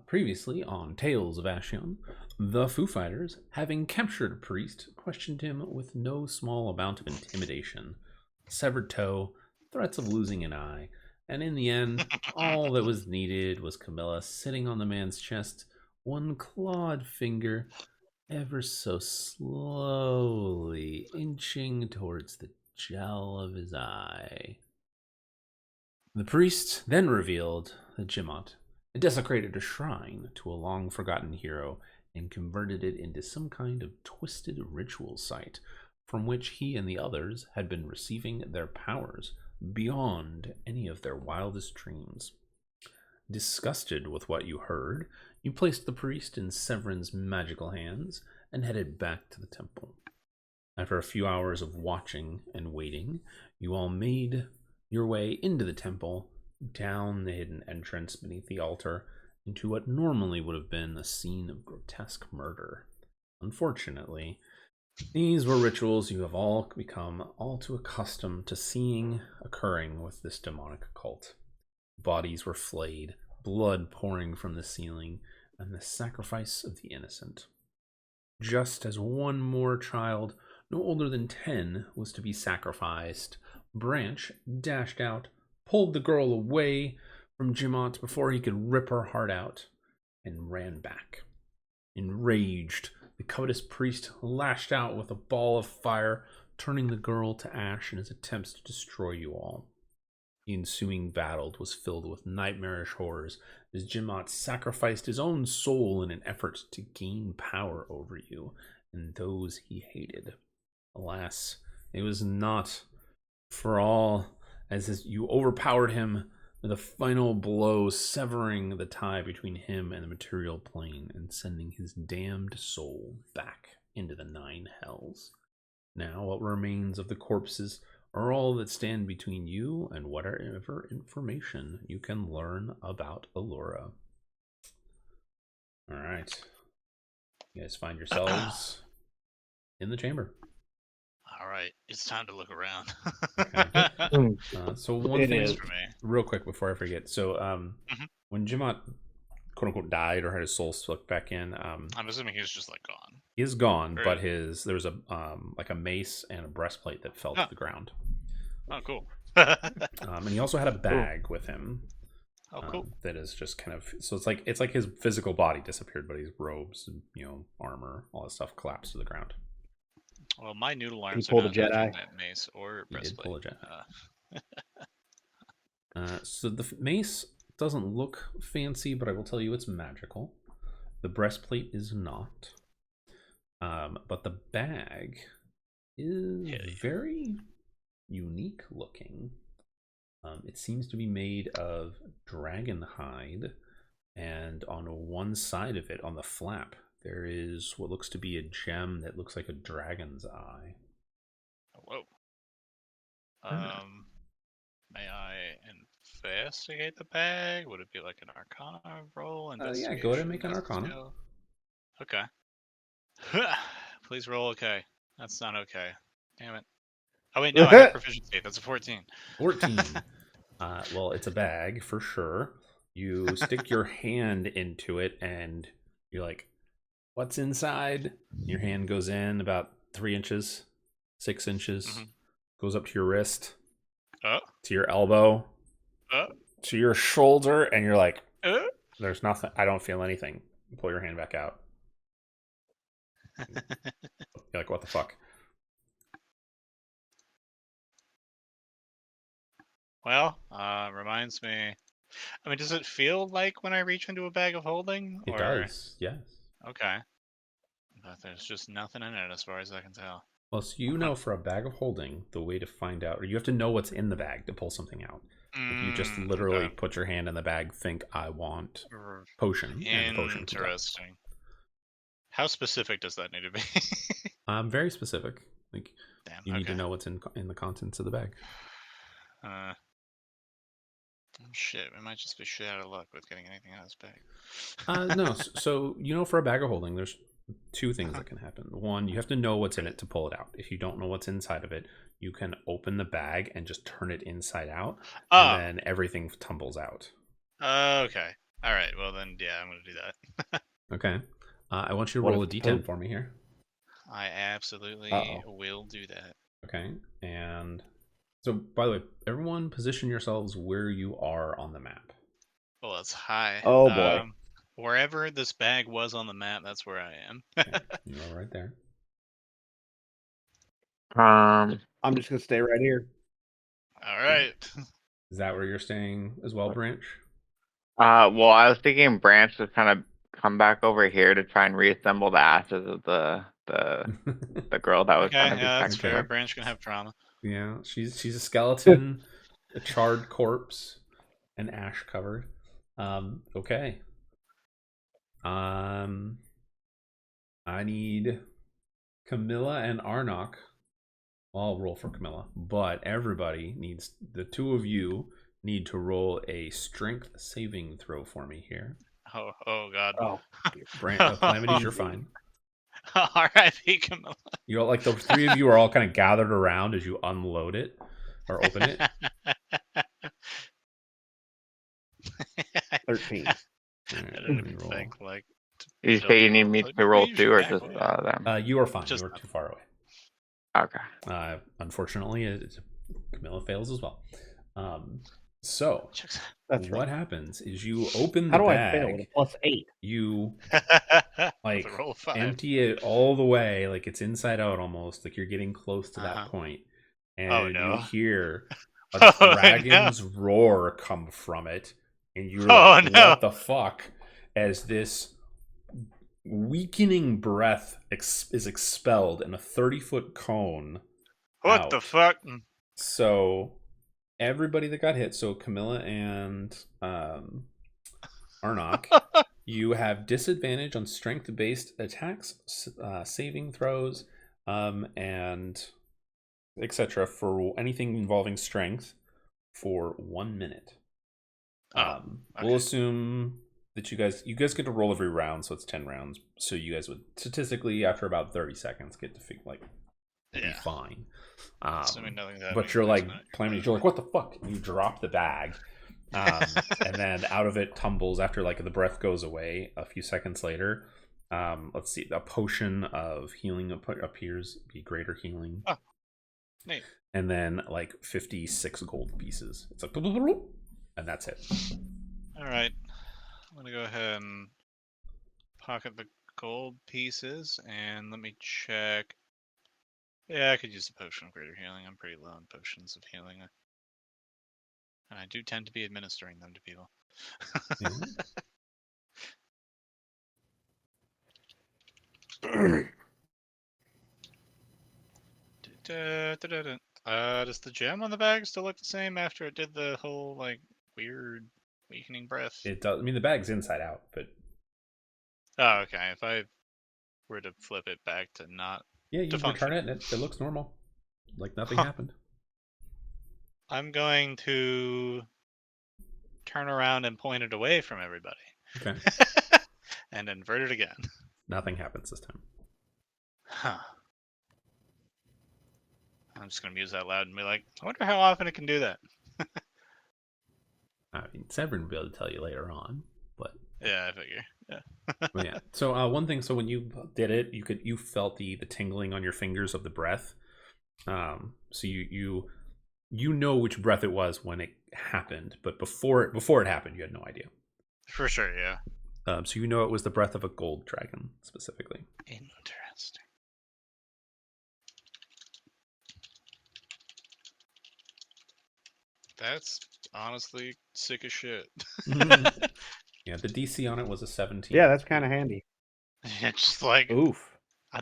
Previously on Tales of Ashion, the Foo Fighters, having captured a priest, questioned him with no small amount of intimidation, severed toe, threats of losing an eye, and in the end, all that was needed was Camilla sitting on the man's chest, one clawed finger ever so slowly inching towards the gel of his eye. The priest then revealed that Jimot had desecrated a shrine to a long forgotten hero and converted it into some kind of twisted ritual site from which he and the others had been receiving their powers beyond any of their wildest dreams. Disgusted with what you heard, you placed the priest in Severin's magical hands and headed back to the temple. After a few hours of watching and waiting, you all made your way into the temple, down the hidden entrance beneath the altar, into what normally would have been a scene of grotesque murder. Unfortunately, these were rituals you have all become all too accustomed to seeing occurring with this demonic cult. Bodies were flayed, blood pouring from the ceiling, and the sacrifice of the innocent. Just as one more child, no older than 10, was to be sacrificed, Branch dashed out, pulled the girl away from Jimot before he could rip her heart out, and ran back. Enraged, the covetous priest lashed out with a ball of fire, turning the girl to ash in his attempts to destroy you all. The ensuing battle was filled with nightmarish horrors as Jimot sacrificed his own soul in an effort to gain power over you and those he hated. Alas, it was not for all, as you overpowered him with a final blow, severing the tie between him and the material plane and sending his damned soul back into the 9 hells. Now what remains of the corpses are all that stand between you and whatever information you can learn about Allura. Alright. You guys find yourselves in the chamber. All right, it's time to look around. So one It thing, is. For me. real quick before I forget. So when Jimot, quote unquote, died or had his soul sucked back in, I'm assuming he's just like gone. he is gone, Or- but there was a like a mace and a breastplate that fell to the ground. Oh, cool. And he also had a bag with him. Oh, cool. That is just kind of, so it's like his physical body disappeared, but his robes, armor, all that stuff collapsed to the ground. Well, my noodle arms pulled are a not Jedi. matching that mace or He did breastplate. pull a Jedi. So the mace doesn't look fancy, but I will tell you it's magical. The breastplate is not. But the bag is very unique looking. It seems to be made of dragon hide, and on one side of it, on the flap, there is what looks to be a gem that looks like a dragon's eye. Whoa. May I investigate the bag? Would it be like an Arcana roll? Yeah, go ahead and make an Arcana. Skill? Okay. Please roll okay. That's not okay. Damn it. Oh wait, no, I have proficiency. That's a 14. 14. Well, it's a bag for sure. You stick your hand into it and you're like, what's inside? Your hand goes in about 3 inches, 6 inches, goes up to your wrist, to your elbow, to your shoulder, and you're like, there's nothing. I don't feel anything. Pull your hand back out. You're like, what the fuck? Well, reminds me. I mean, does it feel like when I reach into a bag of holding? It does, yes. Okay. But there's just nothing in it as far as I can tell. Well, so you know for a bag of holding, the way to find out, or you have to know what's in the bag to pull something out. If you just literally put your hand in the bag, think, I want potion. And the potion comes out. Interesting. How specific does that need to be? Very specific. Like, Damn, you need to know what's in the contents of the bag. Shit, we might just be shit out of luck with getting anything out of this bag. No, so for a bag of holding, there's 2 things that can happen. One, you have to know what's in it to pull it out. If you don't know what's inside of it, you can open the bag and just turn it inside out, and then everything tumbles out. Okay. All right. Well then, yeah, I'm gonna do that. Okay. I want you to What roll a if the d10 Pope? for me here. I absolutely Uh-oh. will do that. Okay. And so, by the way, everyone position yourselves where you are on the map. Well, it's high. Oh boy. Wherever this bag was on the map, that's where I am. Okay. You are right there. I'm just gonna stay right here. All right. Is that where you're staying as well, Branch? Well, I was thinking Branch would kind of come back over here to try and reassemble the ashes of the girl that was Okay, trying to be yeah, that's sexual. fair. Branch can have trauma. Yeah, she's a skeleton, a charred corpse, and ash covered. Okay. I need Camilla and Arnok. I'll roll for Camilla, but everybody needs, the two of you need to roll a strength saving throw for me here. Oh God. Oh, Calamities, you're fine. R.I.P. Camilla. You all, like, the three of you are all kind of gathered around as you unload it or open it. 13. All right, I let didn't me even roll. think like. You say you need me to roll You two should or back just away. them? You are fine. Just you are not. too far away. Okay. Unfortunately, Camilla fails as well. So That's what right. happens is you open How the do bag. I fail with a +8? You like With a roll of 5. empty it all the way, like it's inside out almost, like you're getting close to that point, and Oh, no. you hear a Oh, dragon's roar come from it, and you're Oh, like, no. what the fuck? As this weakening breath is expelled in a 30-foot cone. What the fuck? So everybody that got hit, so Camilla and Arnok, you have disadvantage on strength-based attacks, saving throws, and etc. for anything involving strength for 1 minute. Okay. We'll assume that you guys get to roll every round, so it's 10 rounds. So you guys would statistically, after about 30 seconds, get to be fine. Assuming nothing's happening. But you're like planning. You're like, what the fuck? And you drop the bag, and then out of it tumbles, after like the breath goes away a few seconds later. Let's see, a potion of healing appears, be greater healing. Oh, neat. And then like 56 gold pieces. It's like, and that's it. All right, I'm gonna go ahead and pocket the gold pieces, and let me check. Yeah, I could use a potion of greater healing. I'm pretty low on potions of healing. And I do tend to be administering them to people. Does the gem on the bag still look the same after it did the whole like weird weakening breath? It does. I mean, the bag's inside out, but Oh, okay. If I were to flip it back to not, yeah, you function. return it, and it looks normal, like nothing happened. I'm going to turn around and point it away from everybody. Okay. And invert it again. Nothing happens this time. Huh. I'm just gonna muse that loud and be like, I wonder how often it can do that. I mean, Severin will be able to tell you later on, but Yeah, I figure. Yeah. but yeah. So one thing. So when you did it, you felt the tingling on your fingers of the breath. So you know which breath it was when it happened, but before it happened, you had no idea. For sure, yeah. So you know it was the breath of a gold dragon specifically. Interesting. That's honestly sick as shit. Yeah, the DC on it was a 17. Yeah, that's kind of handy. It's just like Oof. I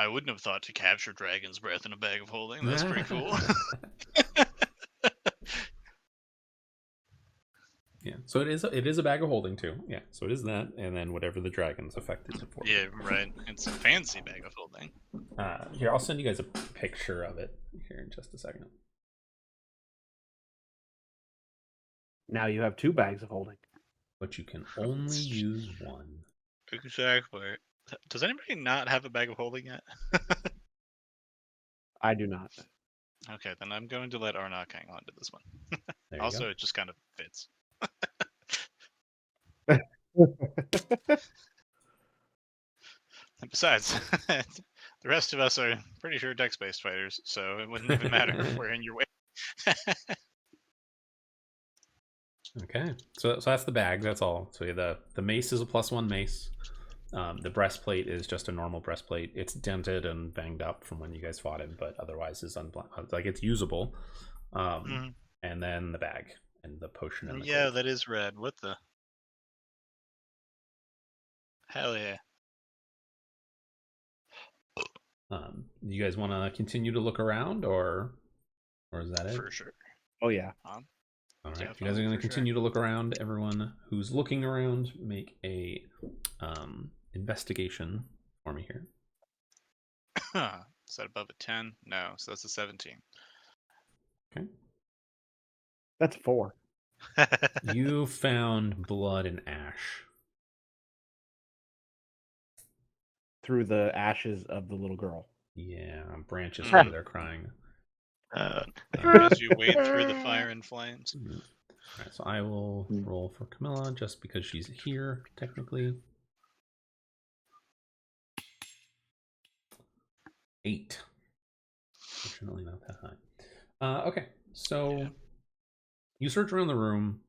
wouldn't have thought to capture dragon's breath in a bag of holding. That's pretty cool. Yeah, so it is a bag of holding too. Yeah, so it is that, and then whatever the dragon's effect is for. Yeah, right. It's a fancy bag of holding. Here, I'll send you guys a picture of it here in just a second. Now you have 2 bags of holding. But you can only use one. Exactly. Does anybody not have a bag of holding yet? I do not. Okay, then I'm going to let Arnok hang on to this one. There you Also, go. it just kind of fits. And besides, the rest of us are pretty sure dex-based fighters, so it wouldn't even matter if we're in your way. Okay, so that's the bag. That's all. So yeah, the mace is a +1 mace. The breastplate is just a normal breastplate. It's dented and banged up from when you guys fought it, but otherwise is like it's usable. And then the bag and the potion and the Yeah, gold. that is red. What the? Hell yeah. You guys want to continue to look around, or is that it? For sure. Oh yeah. All right. If you guys Definitely, are going to for sure. continue to look around, everyone who's looking around, make a investigation for me here. Is that above a 10? No, so that's a 17. Okay. That's 4. You found blood and ash. Through the ashes of the little girl. Yeah, branches Mhm. over there crying. As you wade through the fire and flames. All right, so I will roll for Camilla just because she's here, technically. 8. Fortunately, not that high. Okay, so Yeah. you search around the room.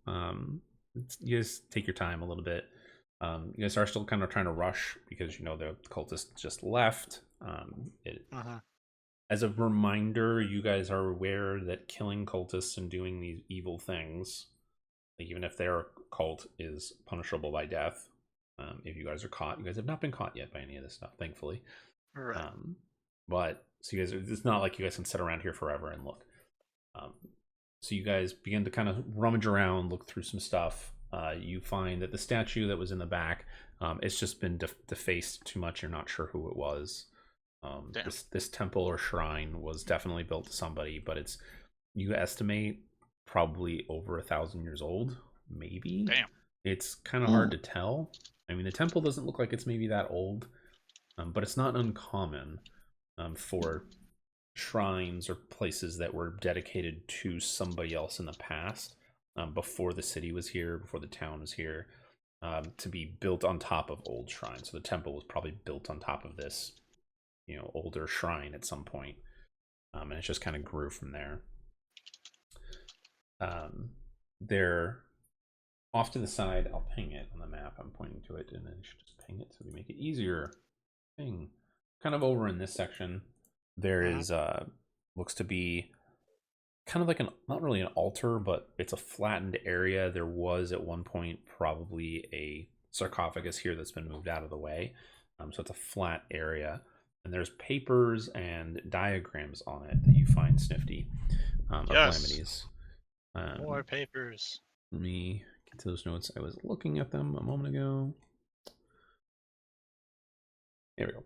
You guys take your time a little bit. You guys are still kind of trying to rush because you know the cultist just left. As a reminder, you guys are aware that killing cultists and doing these evil things, even if they're a cult, is punishable by death. If you guys are caught, you guys have not been caught yet by any of this stuff, thankfully. Right. But so you guys, it's not like you guys can sit around here forever and look. So you guys begin to kind of rummage around, look through some stuff. You find that the statue that was in the back, it's just been defaced too much. You're not sure who it was. This temple or shrine was definitely built to somebody, but it's, you estimate, probably over 1,000 years old, maybe. Damn. It's kind of hard to tell. I mean, the temple doesn't look like it's maybe that old, but it's not uncommon for shrines or places that were dedicated to somebody else in the past, before the city was here, before the town was here, to be built on top of old shrines. So the temple was probably built on top of this, older shrine at some point, and it just kind of grew from there. They're off to the side. I'll ping it on the map. I'm pointing to it, and then I should just ping it so we make it easier. Ping. Kind of over in this section, there is looks to be kind of like not really an altar, but it's a flattened area. There was at one point probably a sarcophagus here that's been moved out of the way, so it's a flat area, and there's papers and diagrams on it that you find, Snifty, of Calamities. More papers. Let me get to those notes. I was looking at them a moment ago. There we go.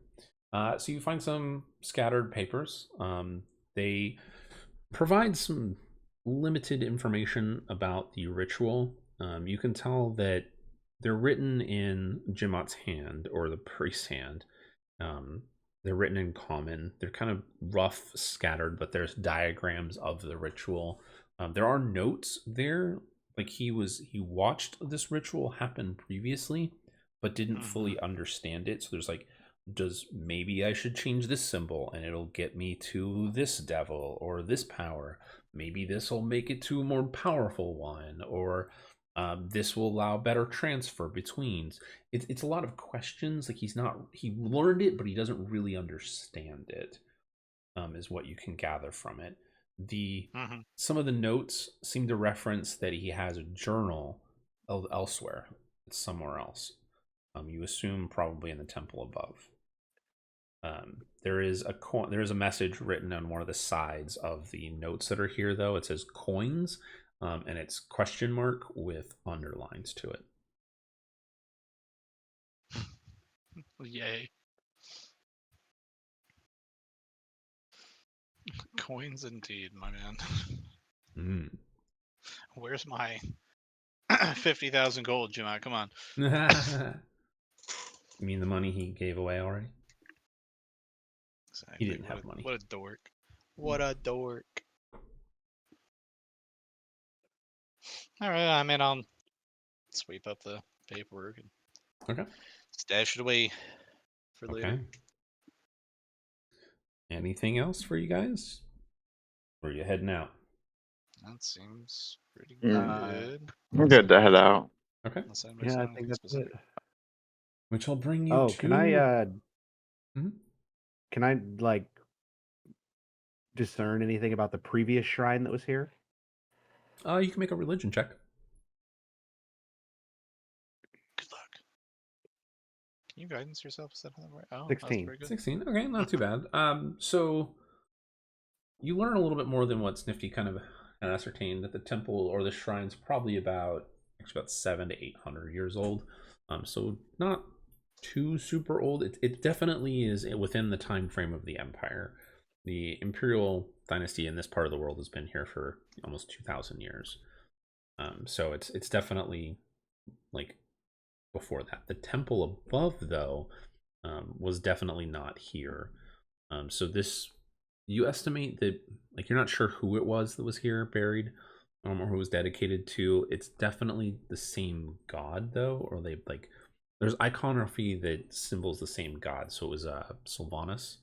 So you find some scattered papers. They provide some limited information about the ritual. You can tell that they're written in Jimot's hand, or the priest's hand. They're written in common. They're kind of rough, scattered, but there's diagrams of the ritual. There are notes there, like he watched this ritual happen previously, but didn't fully understand it. So there's like, maybe I should change this symbol and it'll get me to this devil or this power. Maybe this will make it to a more powerful one, or this will allow better transfer between. It's a lot of questions. Like he learned it, but he doesn't really understand it, is what you can gather from it. Some of the notes seem to reference that he has a journal elsewhere, somewhere else. You assume probably in the temple above. There is a message written on one of the sides of the notes that are here, though. It says coins, and it's question mark with underlines to it. Yay. Coins indeed, my man. Where's my 50,000 gold, Jimot? Come on. You mean the money he gave away already? Exactly. He didn't have money. What a dork. What a dork. Alright, I mean, I'll sweep up the paperwork and Okay. stash it away for later. Okay. Anything else for you guys? Or are you heading out? That seems pretty Mm. good. I'm good to head out. Okay. Unless anybody's Yeah, I got think anything that's specific. it. Which will bring you Oh, to. can I like discern anything about the previous shrine that was here? You can make a religion check. Good luck. Can you guidance yourself? Is that right? Oh, 16. that's pretty good. 16. Okay, not too bad. So you learn a little bit more than what Snifty kind of ascertained, that the temple or the shrine's probably about 700 to 800 years old. So not too super old. It definitely is within the time frame of the empire. The imperial dynasty in this part of the world has been here for almost 2,000 years. So it's definitely like before that. The temple above, though, was definitely not here. So this, you estimate that, like, you're not sure who it was that was here buried, or who was dedicated to. It's definitely the same god, though, or they like. There's iconography that symbols the same god. So it was Sylvanus,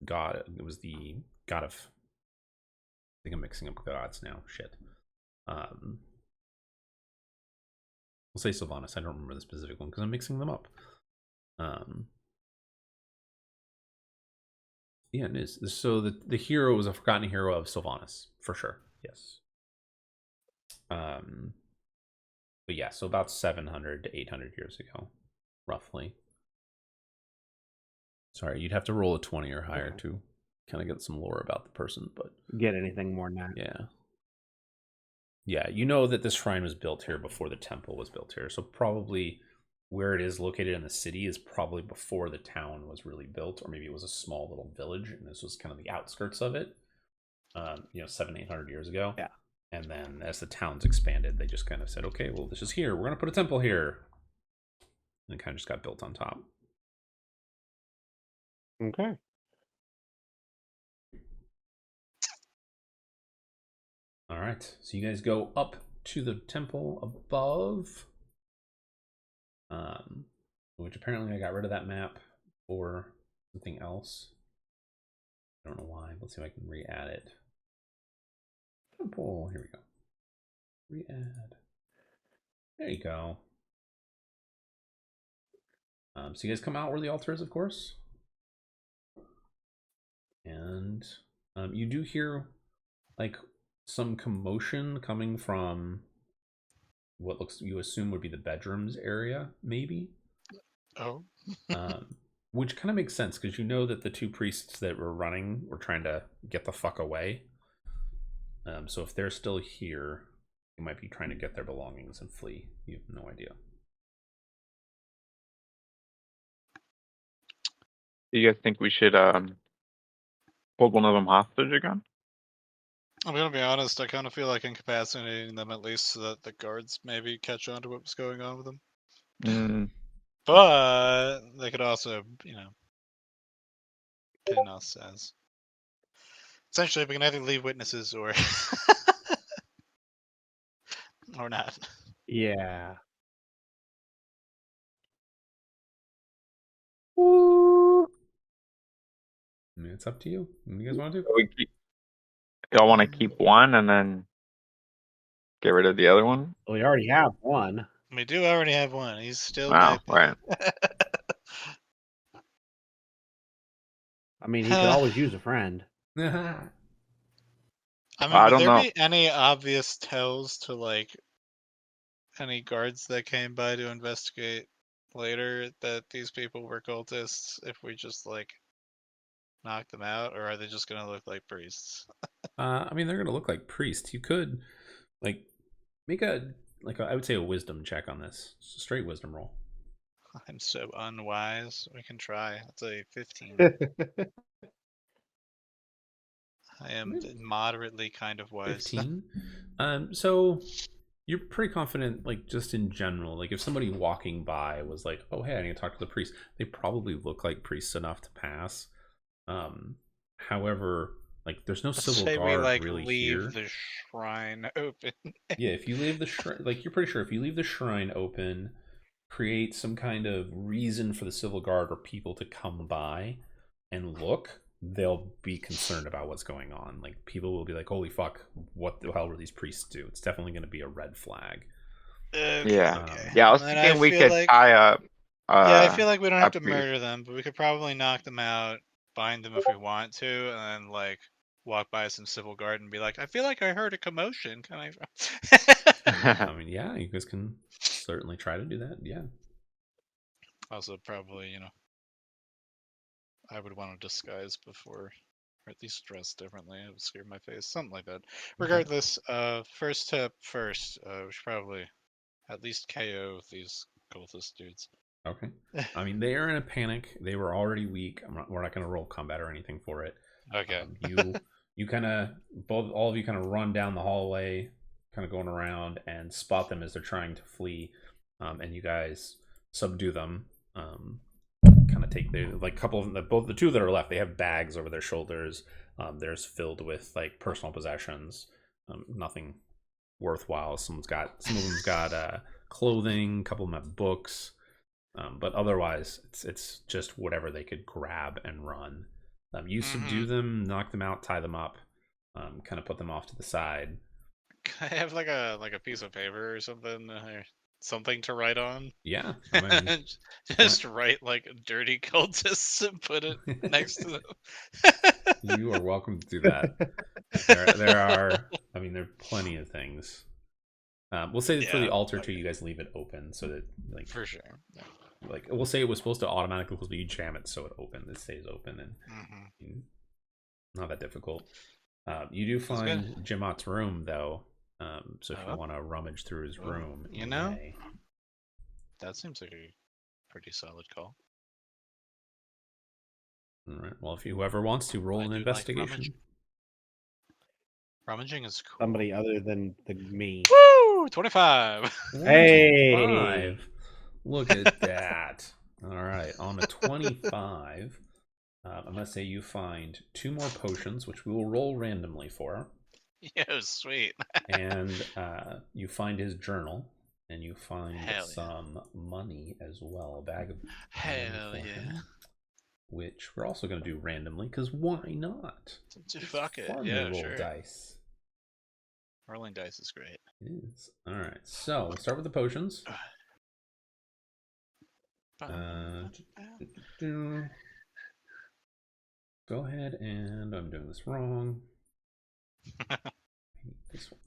god. It was the god of. I think I'm mixing up gods now. Shit. We'll say Sylvanus. I don't remember the specific one because I'm mixing them up. Yeah, it is. So the hero was a forgotten hero of Sylvanus, for sure. Yes. But yeah, so about 700 to 800 years ago, roughly. Sorry, you'd have to roll a 20 or higher to kind of get some lore about the person, but Get anything more than that? yeah. Yeah, you know that this shrine was built here before the temple was built here. So probably where it is located in the city is probably before the town was really built, or maybe it was a small little village and this was kind of the outskirts of it. 700-800 years ago. Yeah. And then as the towns expanded, they just kind of said, okay, well, this is here. We're going to put a temple here. And it kind of just got built on top. Okay. All right. So you guys go up to the temple above. Which apparently I got rid of that map for something else. I don't know why. Let's see if I can re-add it. Temple. Here we go. Re-add. There you go. So you guys come out where the altar is, of course. And you do hear like some commotion coming from what looks, you assume would be the bedrooms area, maybe. Oh. Which kind of makes sense because you know that the two priests that were running were trying to get the fuck away. So if they're still here, they might be trying to get their belongings and flee. You have no idea. Do you guys think we should hold one of them hostage again? I'm gonna be honest, I kind of feel like incapacitating them at least so that the guards maybe catch on to what was going on with them. But they could also, pin us as. Essentially, we can either leave witnesses or or not. Yeah. I mean, it's up to you. What do you guys want to do? Y'all want to keep one and then get rid of the other one? Well, we already have one. We do already have one. He's still Wow, vaping. right. I mean, he could always use a friend. I mean, I would don't there know. be any obvious tells to like any guards that came by to investigate later that these people were cultists if we just like knock them out, or are they just gonna look like priests? I mean, they're gonna look like priests. You could like make I would say a wisdom check on this. Just a straight wisdom roll. I'm so unwise. We can try. That's a 15. I am moderately kind of wise. 15. So you're pretty confident, like just in general, like if somebody walking by was like, oh hey, I need to talk to the priest, they probably look like priests enough to pass. However, Like, there's no Let's civil say we guard like really leave here. the shrine open. Yeah, if you leave the shrine, like, you're pretty sure if you leave the shrine open, create some kind of reason for the civil guard or people to come by and look, they'll be concerned about what's going on. Like, people will be like, holy fuck, what the hell were these priests do? It's definitely going to be a red flag. Okay, Yeah. okay. Yeah, I was And I thinking we feel could like tie up. yeah, I feel like we don't have a to priest. murder them, but we could probably knock them out, bind them if we want to, and then like walk by some civil guard and be like, I feel like I heard a commotion. Can I? I mean, yeah, you guys can certainly try to do that. Yeah. Also, probably, I would want to disguise before, or at least dress differently. It would scare my face, something like that. Regardless, first tip first, we should probably at least KO these cultist dudes. Okay. I mean, they are in a panic. They were already weak. We're not going to roll combat or anything for it. Okay. You kind of all of you kind of run down the hallway, kind of going around and spot them as they're trying to flee, and you guys subdue them. Kind of take their like couple of them, both the two that are left. They have bags over their shoulders. There's filled with like personal possessions. Nothing worthwhile. Some of them's got clothing. A couple of them have books. But otherwise, it's just whatever they could grab and run. You subdue them, knock them out, tie them up, kind of put them off to the side. Can I have like a piece of paper or something, or something to write on? Yeah, I mean, Just write like dirty cultists and put it next to them. you are welcome to do that. There are plenty of things. We'll say that for the altar too, you guys leave it open so that like for sure. Yeah. Like we'll say it was supposed to automatically close, but you jam it so it stays open and not that difficult. You do find Jimot's room though, so if you want to rummage through his room, that seems like a pretty solid call. All right. Well, if whoever wants to roll an investigation. Rummaging is cool. Somebody other than me. Woo! 25. Hey! 25. Look at that. All right. On a 25, I'm going to say you find 2 more potions, which we will roll randomly for. Yeah, sweet. And you find his journal, and you find some money as well. A bag of hell yeah. Which we're also going to do randomly, because why not? Fuck it. Yeah, roll dice. Rolling dice is great. It is. All right. So we'll start with the potions. Go ahead, and I'm doing this wrong. This one.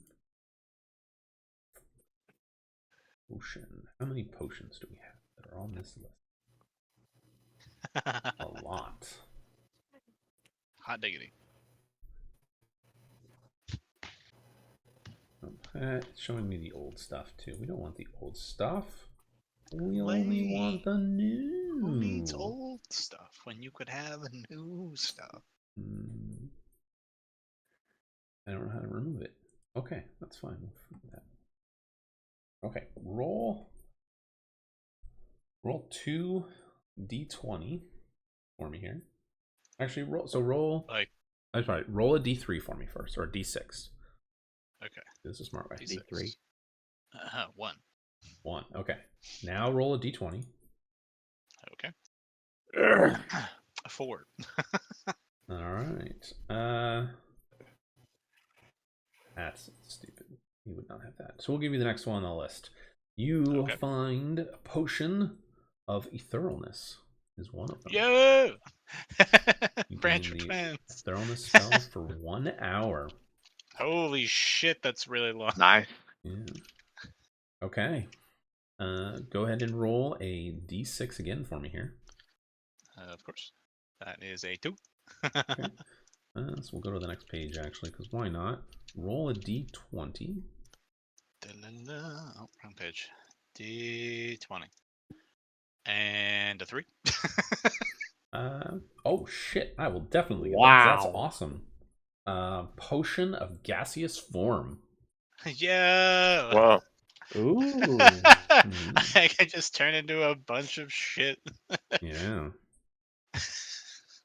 Potion. How many potions do we have that are on this list? A lot. Hot diggity. Okay, it's showing me the old stuff too. We don't want the old stuff. We only want the new. Who needs old stuff when you could have new stuff? I don't know how to remove it. Okay, that's fine. We'll figure that. Okay, roll 2 d20 for me here. Actually, roll. I'm sorry. Roll a d3 for me first, or a d6. Okay. This is a smart way. D3. 1. 1. Okay. Now roll a d20. Okay. 4. All right. That's stupid. You would not have that. So we'll give you the next one on the list. You find a potion of etherealness is one of them. Yo! Branch for twins. Etherealness spell for 1 hour. Holy shit, that's really long. Nice. Yeah. Okay. Go ahead and roll a d6 again for me here. Of course. That is a 2. Okay. So we'll go to the next page actually, because why not? Roll a d20. Oh, wrong page. D20. And a 3. Oh shit! I will definitely get Wow. that. That's awesome. Potion of gaseous form. Yeah. Whoa. Ooh. I can just turn into a bunch of shit. Yeah.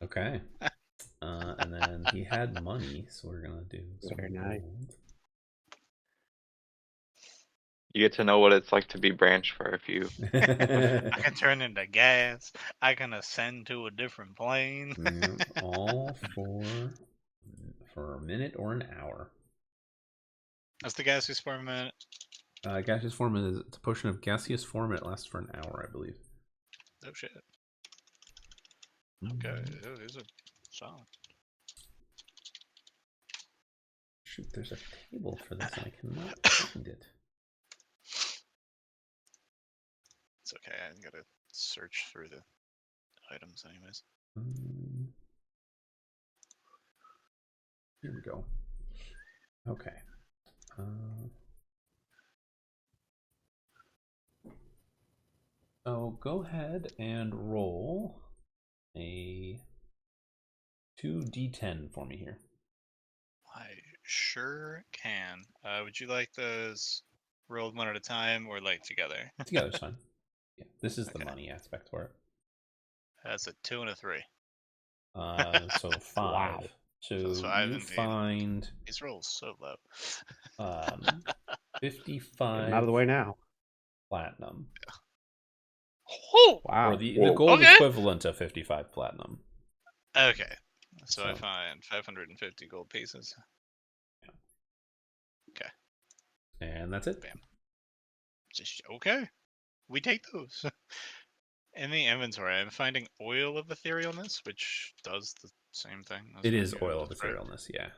Okay. And then he had money, so we're gonna do some Very nice. gold. You get to know what it's like to be Branch for a few. I can turn into gas. I can ascend to a different plane. Yeah, all for a minute or an hour. That's the gaseous form minute. Gaseous form is it's a potion of gaseous form. It lasts for an hour, I believe. Oh shit. Okay, these are solid. Shoot, there's a table for this, and I cannot find it. It's okay. I gotta search through the items, anyways. Here we go. Okay. So go ahead and roll a 2d10 for me here. I sure can. Would you like those rolled one at a time or like together? Together's fine. Yeah, this is the Okay. money aspect for it. That's a 2 and a 3. So 5. Wow. So That's 5 you indeed. find These rolls so low. 55 Getting out of the way now. platinum. Oh! Wow. Or the Whoa. gold Okay. equivalent of 55 platinum. Okay. So I So- find 550 gold pieces. Okay. And that's it. Bam. Okay. We take those. In the inventory, I'm finding oil of etherealness, which does the same thing. as It is perfume oil of does, right? etherealness, yeah.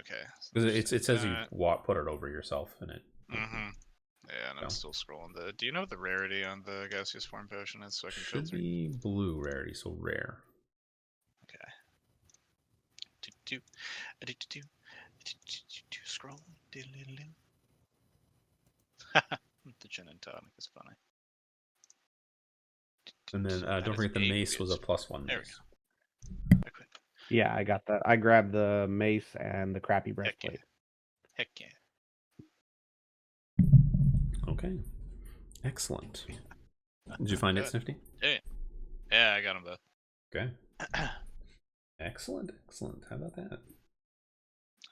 Okay. Because it says you put it over yourself in it. Mm-hmm. Yeah, and I'm So. still scrolling. Do you know what the rarity on the gaseous form potion is, so I can Should filter? be blue rarity, so rare. Okay. Scroll. The gin and tonic is funny. And then That don't is forget the a mace was a good- +1 There we mace. Equip. Yeah, I got that. I grabbed the mace and the crappy Heck yeah. breastplate. Heck yeah. Okay. Excellent. Did you find it, Good. Snifty? Yeah, I got them both. Okay. Excellent. How about that?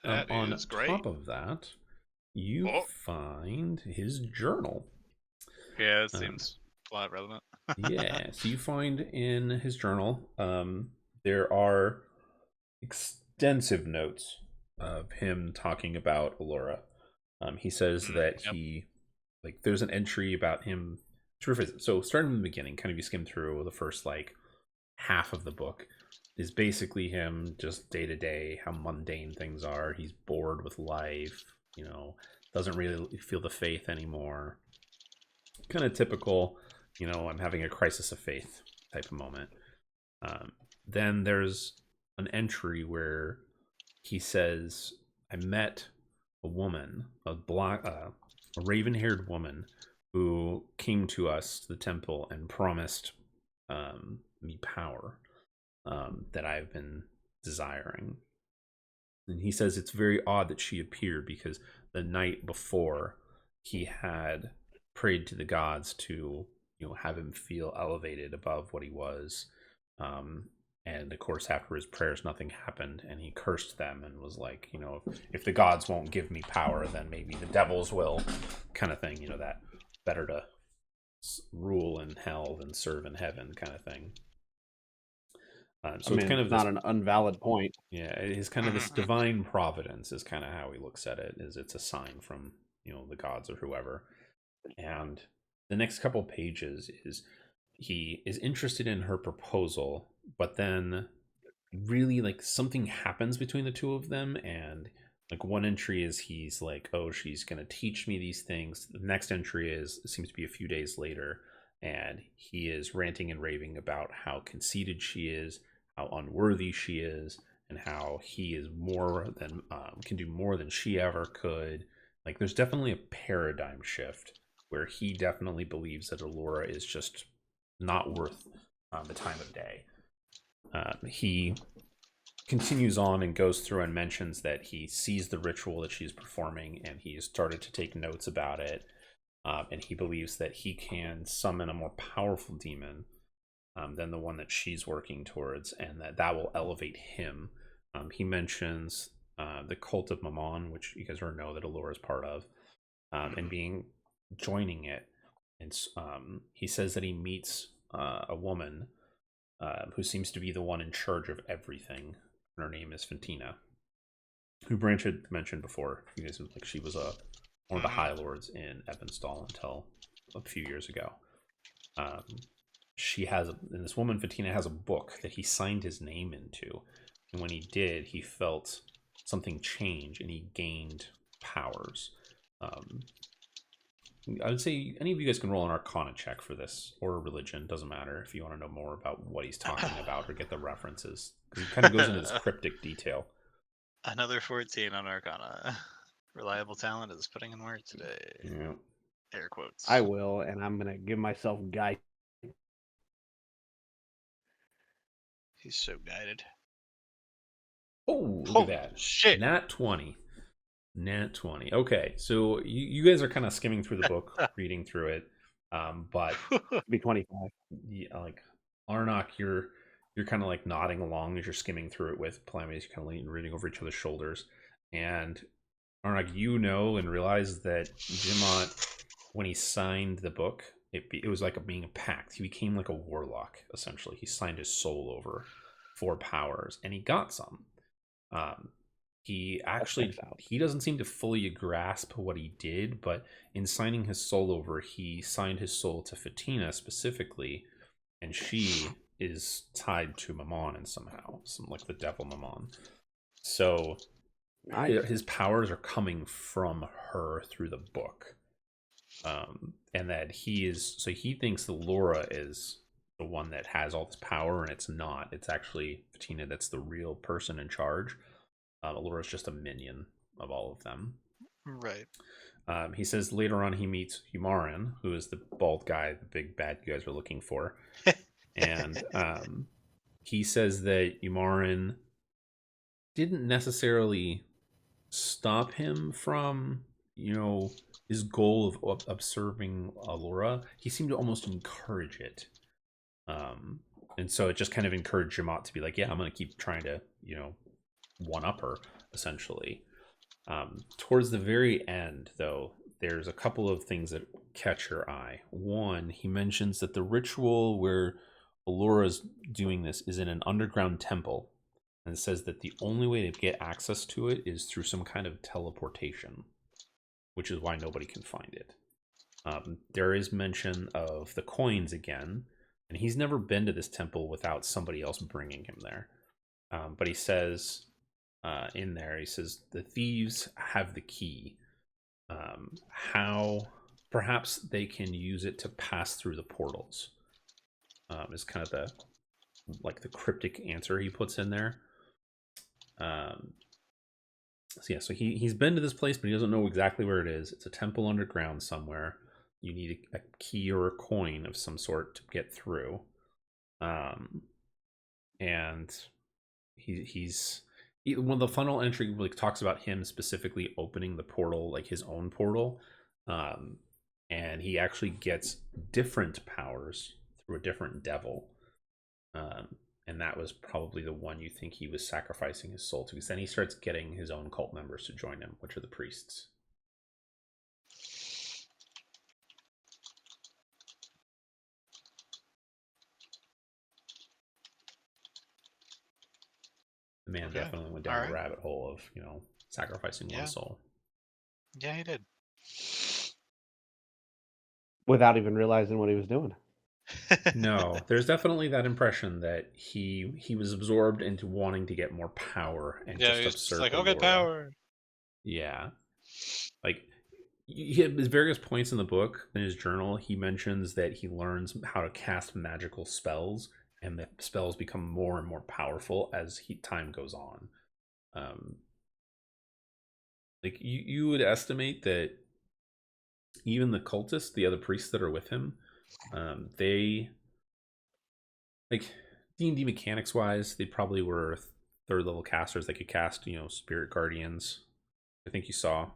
That on is great. top of that, you Oh. find his journal. Yeah, it seems plot relevant. Yeah, so you find in his journal, there are extensive notes of him talking about Allura. He says that Yep. there's an entry about him. So starting from the beginning, kind of you skim through the first half of the book is basically him just day to day, how mundane things are. He's bored with life, doesn't really feel the faith anymore. Kind of typical, I'm having a crisis of faith type of moment. Then there's an entry where he says, I met a woman, a raven-haired woman who came to us to the temple and promised me power that I've been desiring. And he says it's very odd that she appeared because the night before he had prayed to the gods to have him feel elevated above what he was. And of course, after his prayers, nothing happened, and he cursed them and was like, if the gods won't give me power, then maybe the devils will, kind of thing. That better to rule in hell than serve in heaven, kind of thing. So it's kind of not an invalid point. Yeah, it's kind of this divine providence is kind of how he looks at it. Is it's a sign from the gods or whoever. And the next couple pages is he is interested in her proposal, but then really something happens between the two of them, and one entry is he's like, oh, she's gonna teach me these things. The next entry seems to be a few days later, and he is ranting and raving about how conceited she is, how unworthy she is, and how he is more than can do more than she ever could. There's definitely a paradigm shift where he definitely believes that Allura is just not worth the time of day. He continues on and goes through and mentions that he sees the ritual that she's performing, and he started to take notes about it. And he believes that he can summon a more powerful demon than the one that she's working towards, and that will elevate him. He mentions the cult of Mammon, which you guys already know that Allura is part of, and joining it. And he says that he meets a woman who seems to be the one in charge of everything. And her name is Fantina, who Branch had mentioned before. You guys, like, she was one of the High Lords in Evanstall until a few years ago. And this woman Fantina has a book that he signed his name into, and when he did, he felt something change, and he gained powers. I would say any of you guys can roll an Arcana check for this, or a religion, doesn't matter, if you want to know more about what he's talking about or get the references. He kind of goes into this cryptic detail. Another 14 on Arcana. Reliable talent is putting in work today. Yeah. Air quotes. I will, and I'm gonna give myself guide. He's so guided. Oh, look Holy at that. shit. Nat 20. Nat 20. Okay, so you guys are kind of skimming through the book, reading through it. But Be 25. yeah, like Arnok, you're kind of like nodding along as you're skimming through it with Palameus. You're kind of reading over each other's shoulders. And Arnok, you know and realize that Jimot, when he signed the book, it was like being a pact. He became like a warlock, essentially. He signed his soul over for powers, and he got some. He doesn't seem to fully grasp what he did, but in signing his soul over, he signed his soul to Fatina specifically, and she is tied to Mammon and somehow, like the devil Mammon. So his powers are coming from her through the book. And that he thinks the Laura is the one that has all this power, and it's not. It's actually Fatina that's the real person in charge. Allura is just a minion of all of them. Right. He says later on he meets Humarin, who is the bald guy, the big bad you guys are looking for. And he says that Humarin didn't necessarily stop him from, his goal of observing Allura. He seemed to almost encourage it. And so it just kind of encouraged Jimot to be like, yeah, I'm going to keep trying to, one up her, essentially. Towards the very end, though, there's a couple of things that catch your eye. One, he mentions that the ritual where Allura's doing this is in an underground temple, and says that the only way to get access to it is through some kind of teleportation, which is why nobody can find it. There is mention of the coins again, and he's never been to this temple without somebody else bringing him there. But he says in there, he says the thieves have the key. How perhaps they can use it to pass through the portals is kind of the cryptic answer he puts in there. So he's been to this place, but he doesn't know exactly where it is. It's a temple underground somewhere. You need a key or a coin of some sort to get through. And he's one of the final entry like talks about him specifically opening the portal, like his own portal. And he actually gets different powers through a different devil. And that was probably the one you think he was sacrificing his soul to, because then he starts getting his own cult members to join him, which are the priests. The man definitely went down the rabbit hole of, sacrificing one soul. Yeah, he did. Without even realizing what he was doing. No, there's definitely that impression that he was absorbed into wanting to get more power and just absurd. Like, I'll get power. Yeah, like he at various points in the book in his journal, he mentions that he learns how to cast magical spells, and the spells become more and more powerful as time goes on. Like you would estimate that even the cultists, the other priests that are with him, they, like, D&D mechanics wise, they probably were third level casters. They could cast, spirit guardians. I think you saw.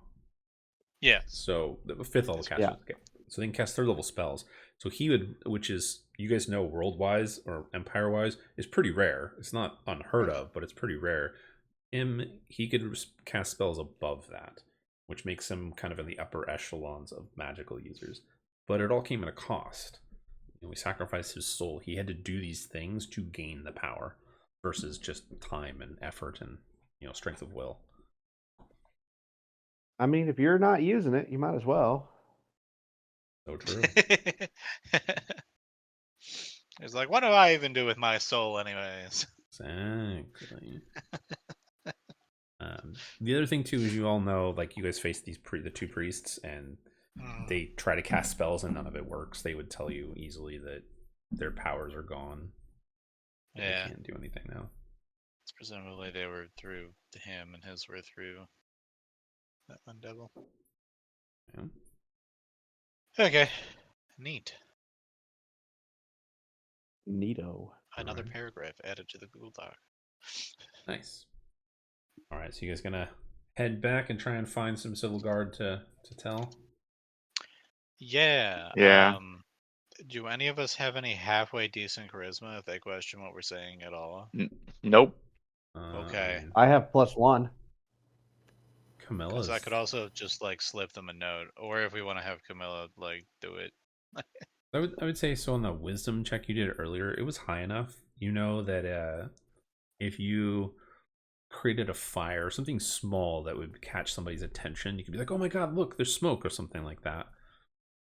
Yeah. So the fifth level casters. Yeah. Okay. So they can cast third level spells. So he would, which is, you guys know, world-wise or empire-wise, is pretty rare. It's not unheard of, but it's pretty rare. He could cast spells above that, which makes him kind of in the upper echelons of magical users. But it all came at a cost. He sacrificed his soul. He had to do these things to gain the power versus just time and effort and strength of will. I mean, if you're not using it, you might as well. So true. It's like, what do I even do with my soul, anyways? Exactly. The other thing too is, you all know, like, you guys face the two priests, and they try to cast spells and none of it works. They would tell you easily that their powers are gone. Yeah. They can't do anything now. Presumably they were through him, and his were through that one devil. Yeah. Okay. Neat. Neato. Another Alright. paragraph added to the Google Doc. Nice. All right, so you guys gonna head back and try and find some civil guard to tell? Yeah. Yeah. Do any of us have any halfway decent charisma if they question what we're saying at all? Nope. Okay. I have +1. Camilla's. Because I could also just like slip them a note, or if we want to have Camilla like do it. I would say, so on the wisdom check you did earlier, it was high enough. You know that if you created a fire, something small that would catch somebody's attention, you could be like, "Oh my God, look, there's smoke," or something like that.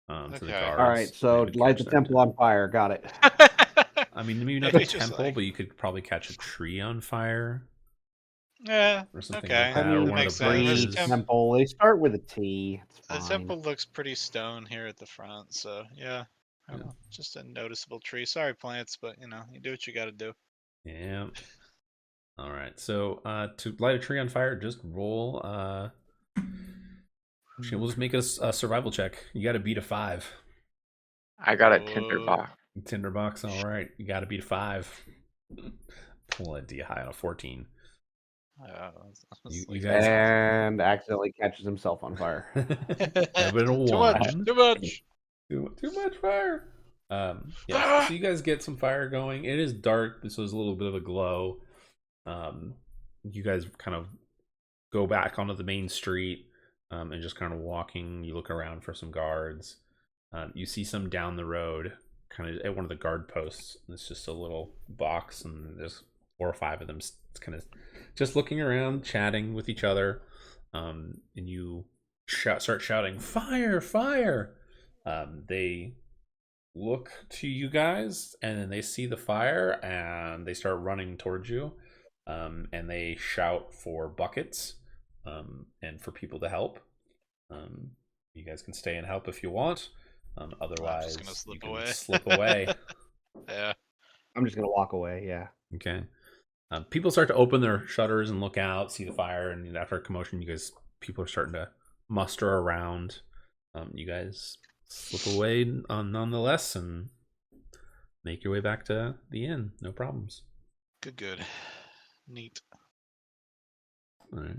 To the Okay. guards. All right, so They would light catch the that. temple on fire. Got it. I mean, maybe not Maybe the just temple, like- but you could probably catch a tree on fire Yeah. or something Okay. like that, I or mean, one makes of the sense. This bridges. temple. They start with a T. It's The fine. temple looks pretty stone here at the front, so yeah. I don't know, just a noticeable tree. Sorry, plants, but you do what you got to do. Yeah. All right. So to light a tree on fire, just roll. We'll just make a survival check. You got to beat a 5. I got a tinderbox. Tinderbox. All right. You got to beat a 5. Pull a D high on a 14. You guys And accidentally catches himself on fire. a bit of Too much. 1. Too much. Too much fire. Yeah. So you guys get some fire going. It is dark. This was a little bit of a glow. You guys kind of go back onto the main street, and just kind of walking. You look around for some guards. You see some down the road, kind of at one of the guard posts. It's just a little box, and there's 4 or 5 of them. It's kind of just looking around, chatting with each other. And you start shouting, "Fire! Fire!" They look to you guys, and then they see the fire, and they start running towards you. And they shout for buckets, and for people to help. You guys can stay and help if you want. Otherwise, gonna slip you can away. slip away. Yeah. I'm just gonna walk away. Yeah. Okay. People start to open their shutters and look out, see the fire, and after a commotion, people are starting to muster around. You guys slip away nonetheless, and make your way back to the inn. No problems. Good. Neat. All right.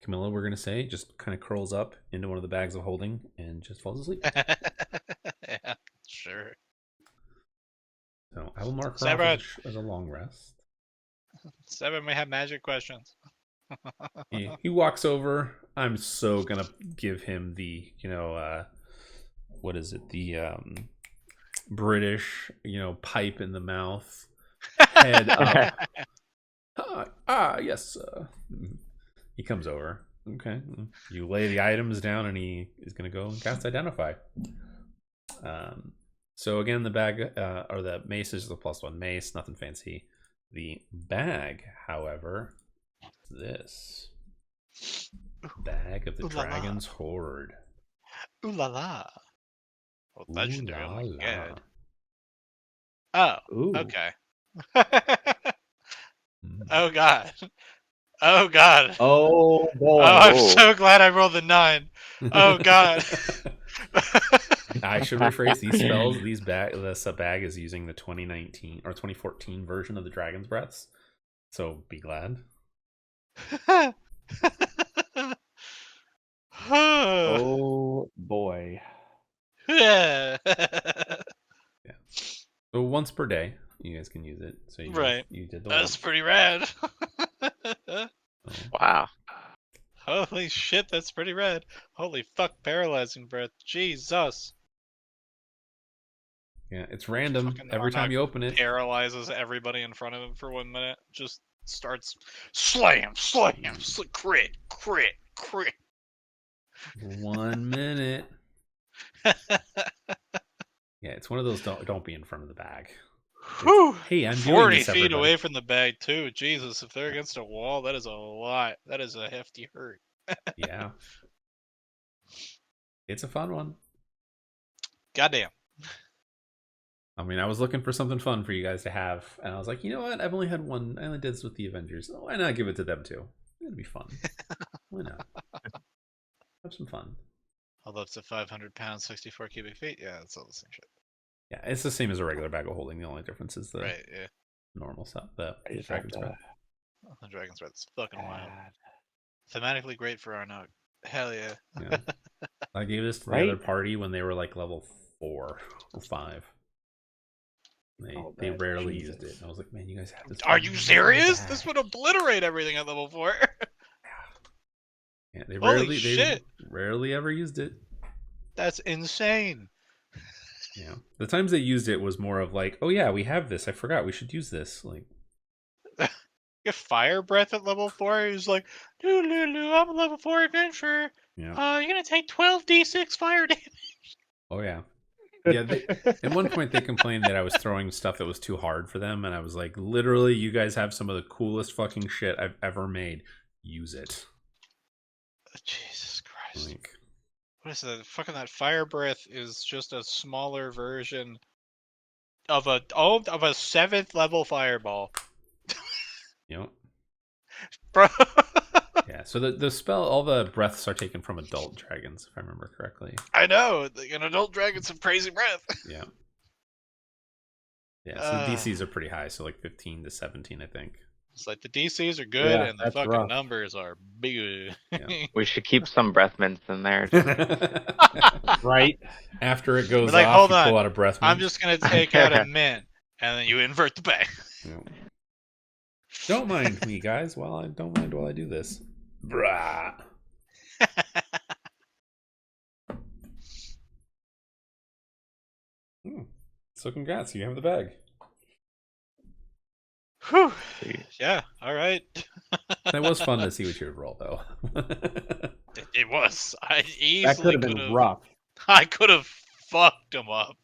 Camilla, we're going to say, just kind of curls up into one of the bags of holding and just falls asleep. Yeah, sure. So I will mark her Severed. off as a long rest. 7 may have magic questions. He walks over. I'm so going to give him the, what is it? The British, pipe in the mouth, head up. Yes. He comes over. Okay. You lay the items down, and he is going to go and cast Identify. So again, the bag, or the mace is the +1 mace, nothing fancy. The bag, however, is this. Bag of the Ooh la la. Dragon's Hoard. Ooh la la. Well, legendary. Ooh Oh my la la. god. Oh, Ooh. okay. Mm. Oh god. Oh god. Oh boy. Oh, I'm Whoa. so glad I rolled a 9. Oh god. I should rephrase these spells. This bag is using the 2019 or 2014 version of the Dragon's Breaths. So be glad. Oh boy. Yeah. So once per day, you guys can use it. So Right. you did the That's once. pretty rad. So, Wow. Holy shit, that's pretty rad. Holy fuck, paralyzing breath. Jesus. yeah, it's random. Fucking Every time Arnok you open it. paralyzes everybody in front of him for 1 minute. Just starts slam, crit, crit, crit. 1 minute. Yeah, it's one of those don't be in front of the bag. Whew. Hey, I'm doing 40 this, feet everybody. away from the bag too. Jesus, if they're against a wall, that is a lot. That is a hefty hurt. Yeah. It's a fun one. Goddamn. I mean, I was looking for something fun for you guys to have, and I was like, you know what? I've only had one. I only did this with the Avengers. Why not give it to them too? It'd be fun. Why not? Have some fun. Although it's a 500 pounds, 64 cubic feet. Yeah, it's all the same shit. Yeah, it's the same as a regular bag of holding. The only difference is the Right, yeah. normal stuff. The I just have dragon's to breath. Oh, the Dragon's Breath is fucking wild. add- Thematically great for Arnog. Hell yeah. Yeah. I gave this to the Right? other party when they were like level 4 or 5. They that rarely Jesus. used it. And I was like, man, you guys have this. Are fucking you bag." serious? This would obliterate everything at level 4. Yeah, they Holy shit. rarely ever used it. That's insane. Yeah, the times they used it was more of like, oh yeah, we have this. I forgot we should use this. Like, Get Fire Breath at level 4. He's like, Lulu, I'm a level 4 adventurer. yeah, You're gonna take 12d6 fire damage. oh yeah, yeah. At one point, they complained that I was throwing stuff that was too hard for them, and I was like, literally, you guys have some of the coolest fucking shit I've ever made. Use it. Jesus Christ. Like, What is that? Fucking that Fire Breath is just a smaller version of a 7th level fireball. you know, Bro. yeah. So the spell, all the breaths are taken from adult dragons, if I remember correctly. I know. An adult dragon's some crazy breath. Yeah. Yeah, so the DCs are pretty high, so like 15 to 17, I think. It's like the DCs are good Yeah, and the that's fucking rough. numbers are big. Yeah. We should keep some breath mints in there. Right? After it goes But, like, off, hold you on. pull out a breath I'm mint. just gonna take out a mint and then you invert the bag. Yeah. Don't mind me, guys. Don't mind while I do this. Brah. So congrats, you have the bag. Whew. Yeah, alright. It was fun to see what you would roll, though. It was. I That easily could have been rough. I could have fucked him up.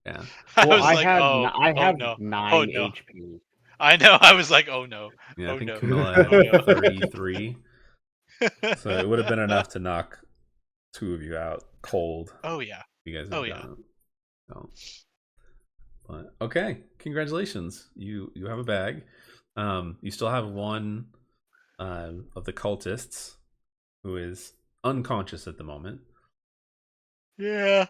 Yeah. I Well, was I like, have oh, I have no. 9 Oh, no. HP. I know. I was like, oh no. Yeah, I Oh, think no. Camilla Oh, had no. 33. So it would have been enough to knock 2 of you out cold. Oh yeah. You guys. Oh, yeah. So. But okay, congratulations. You have a bag. You still have one of the cultists who is unconscious at the moment. Yeah.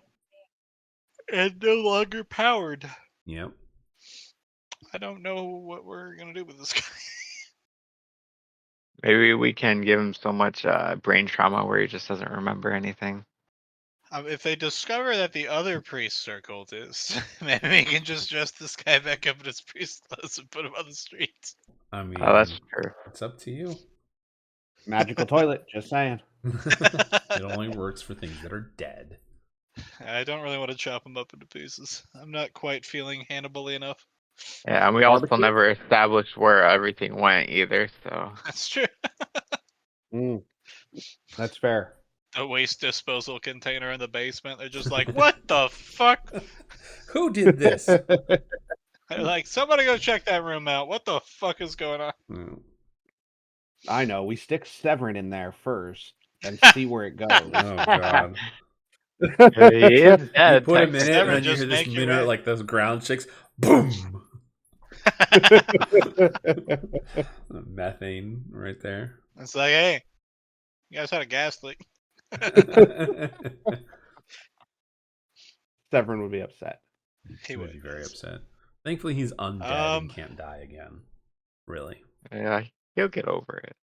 And no longer powered. Yep. I don't know what we're gonna do with this guy. Maybe we can give him so much brain trauma where he just doesn't remember anything. If they discover that the other priests are cultists, maybe we can just dress this guy back up in his priest clothes and put him on the streets. I mean, Oh, that's true. it's up to you. Magical toilet, just saying. It only works for things that are dead. I don't really want to chop him up into pieces. I'm not quite feeling Hannibal-y enough. Yeah, and we also Barbecue? never established where everything went either, so. That's true. That's fair. The waste disposal container in the basement. They're just like, what the fuck? Who did this? They're like, somebody go check that room out. What the fuck is going on? Oh, I know. We stick Severin in there first and see where it goes. God. He is dead. You put him in it, Never and then you just hear this make your minute, way. like those ground shakes. Boom! Methane right there. It's like, hey, you guys had a gas leak. Severin would be upset. He would be very upset. Thankfully, he's undead and can't die again. Really. Yeah, he'll get over it.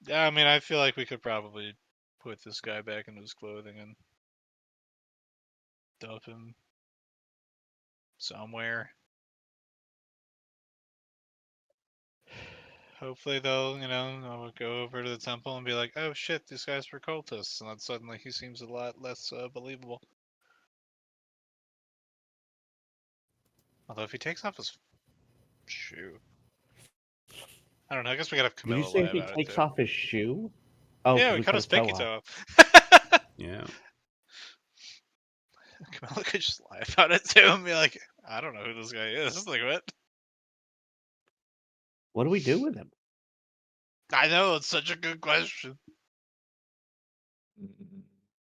Yeah, I mean, I feel like we could probably put this guy back into his clothing and dump him somewhere. Hopefully they'll, I'll go over to the temple and be like, oh shit, these guys were cultists, and then suddenly he seems a lot less believable. Although if he takes off his shoe, I don't know. I guess we gotta have Did you Camilla say lie if he about it takes too. off his shoe? Oh, Yeah, 'cause we we cut cut his his toe pinky off. toe off. Yeah. Camilla could just lie about it too and be like, I don't know who this guy is. Like, what? What do we do with him? I know, it's such a good question.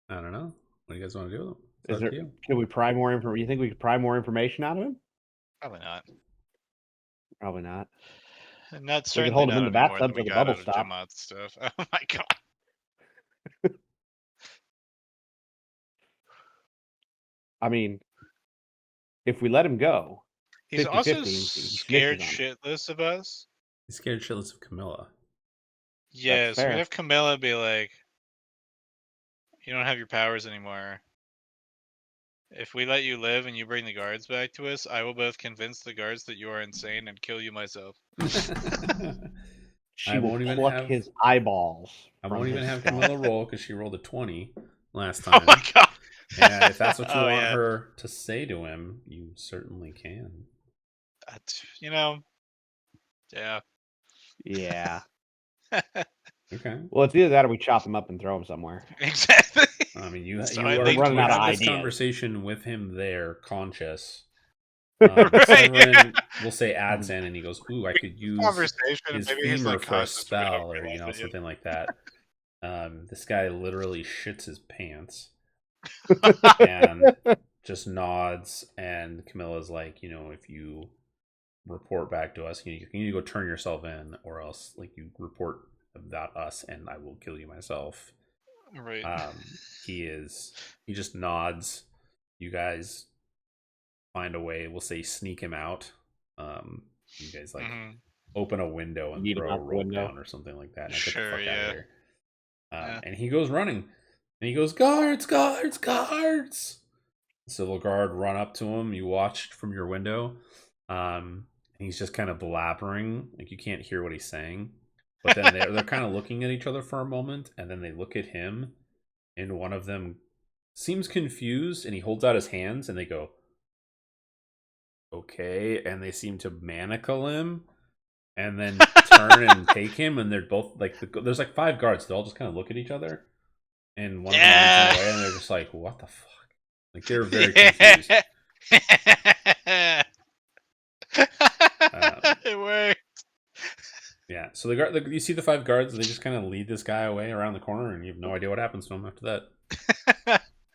I don't know. What do you guys want to do with him? It's Is up there? to you. Can we pry more information? You think we could pry more information out of him? Probably not. Probably not. And that's We could certainly hold him not in the any more than bathtub we till the got bubble out of stop. Jemot's stuff. Oh my god. I mean, if we let him go, He's 50-50, also he scared snitches on us. shitless of us. He's scared shitless of Camilla. Yeah, so we'd fair. have Camilla be like, you don't have your powers anymore. If we let you live and you bring the guards back to us, I will both convince the guards that you are insane and kill you myself. She I will won't even pluck have- his eyeballs. I from won't even his have skull. Camilla roll because she rolled a 20 last Oh time. my god. And if that's what you Oh, want yeah. her to say to him, you certainly can. Yeah. Yeah. Okay. Well, it's either that or we chop him up and throw him somewhere. Exactly. I mean, you So you I are think running you out of had this ideas. conversation with him there, conscious. Right, Severin yeah. will say adds in, and he goes, "Ooh, I could use Conversation, and his maybe he's femur like for a conscious, but we don't spell, or realize it yet. something like that." This guy literally shits his pants and just nods. And Camilla's like, if you report back to us, you need to go turn yourself in, or else like you report about us, and I will kill you myself. Right. He just nods. You guys find a way, we'll say sneak him out. You guys like open a window and Yeet him throw a out the rope window. down or something like that, and get the Sure, fuck out yeah. of here. Yeah. And he goes running, and he goes, guards, guards, guards. The civil guard run up to him. You watched from your window. And he's just kind of blabbering, like you can't hear what he's saying. But then they're kind of looking at each other for a moment, and then they look at him, and one of them seems confused, and he holds out his hands, and they go, okay, and they seem to manacle him, and then turn and take him, and they're both like, there's like 5 guards. They all just kind of look at each other, and one of them runs away, and they're just like, what the fuck? Like they're very confused. It worked. Yeah, so you see the 5 guards, they just kind of lead this guy away around the corner, and you have no idea what happens to him after that.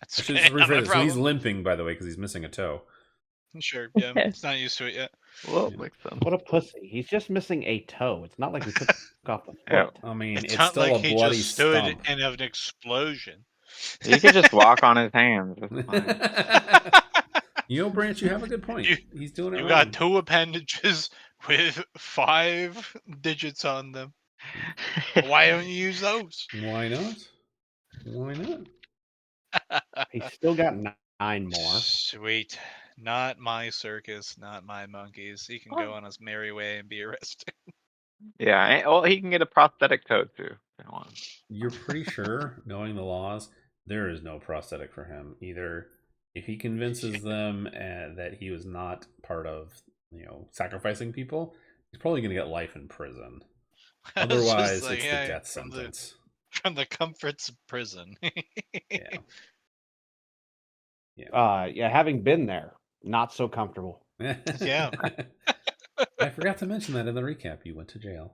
That's I should okay, just not my rephrase it. So he's problem. limping, by the way, because he's missing a toe. Sure, yeah. He's not used to it yet. Well, Yeah. makes sense. What a pussy. He's just missing a toe. It's not like we took off the foot. Yeah. I mean, It's it's not still like a he bloody just stood stump. in an explosion. You could just walk on his hands. It's fine. Branch, you have a good point. He's doing it You wrong. got 2 appendages with 5 digits on them. Why don't you use those? Why not? Why not? He's still got 9 more. Sweet. Not my circus, not my monkeys. He can go on his merry way and be arrested. Yeah, well, he can get a prosthetic toe too. If he wants. You're pretty sure, knowing the laws, there is no prosthetic for him. Either if he convinces them that he was not part of, sacrificing people, he's probably going to get life in prison. Otherwise, like, it's yeah, the death sentence. From the comforts of prison. Yeah. Having been there, not so comfortable. Yeah. I forgot to mention that in the recap. You went to jail.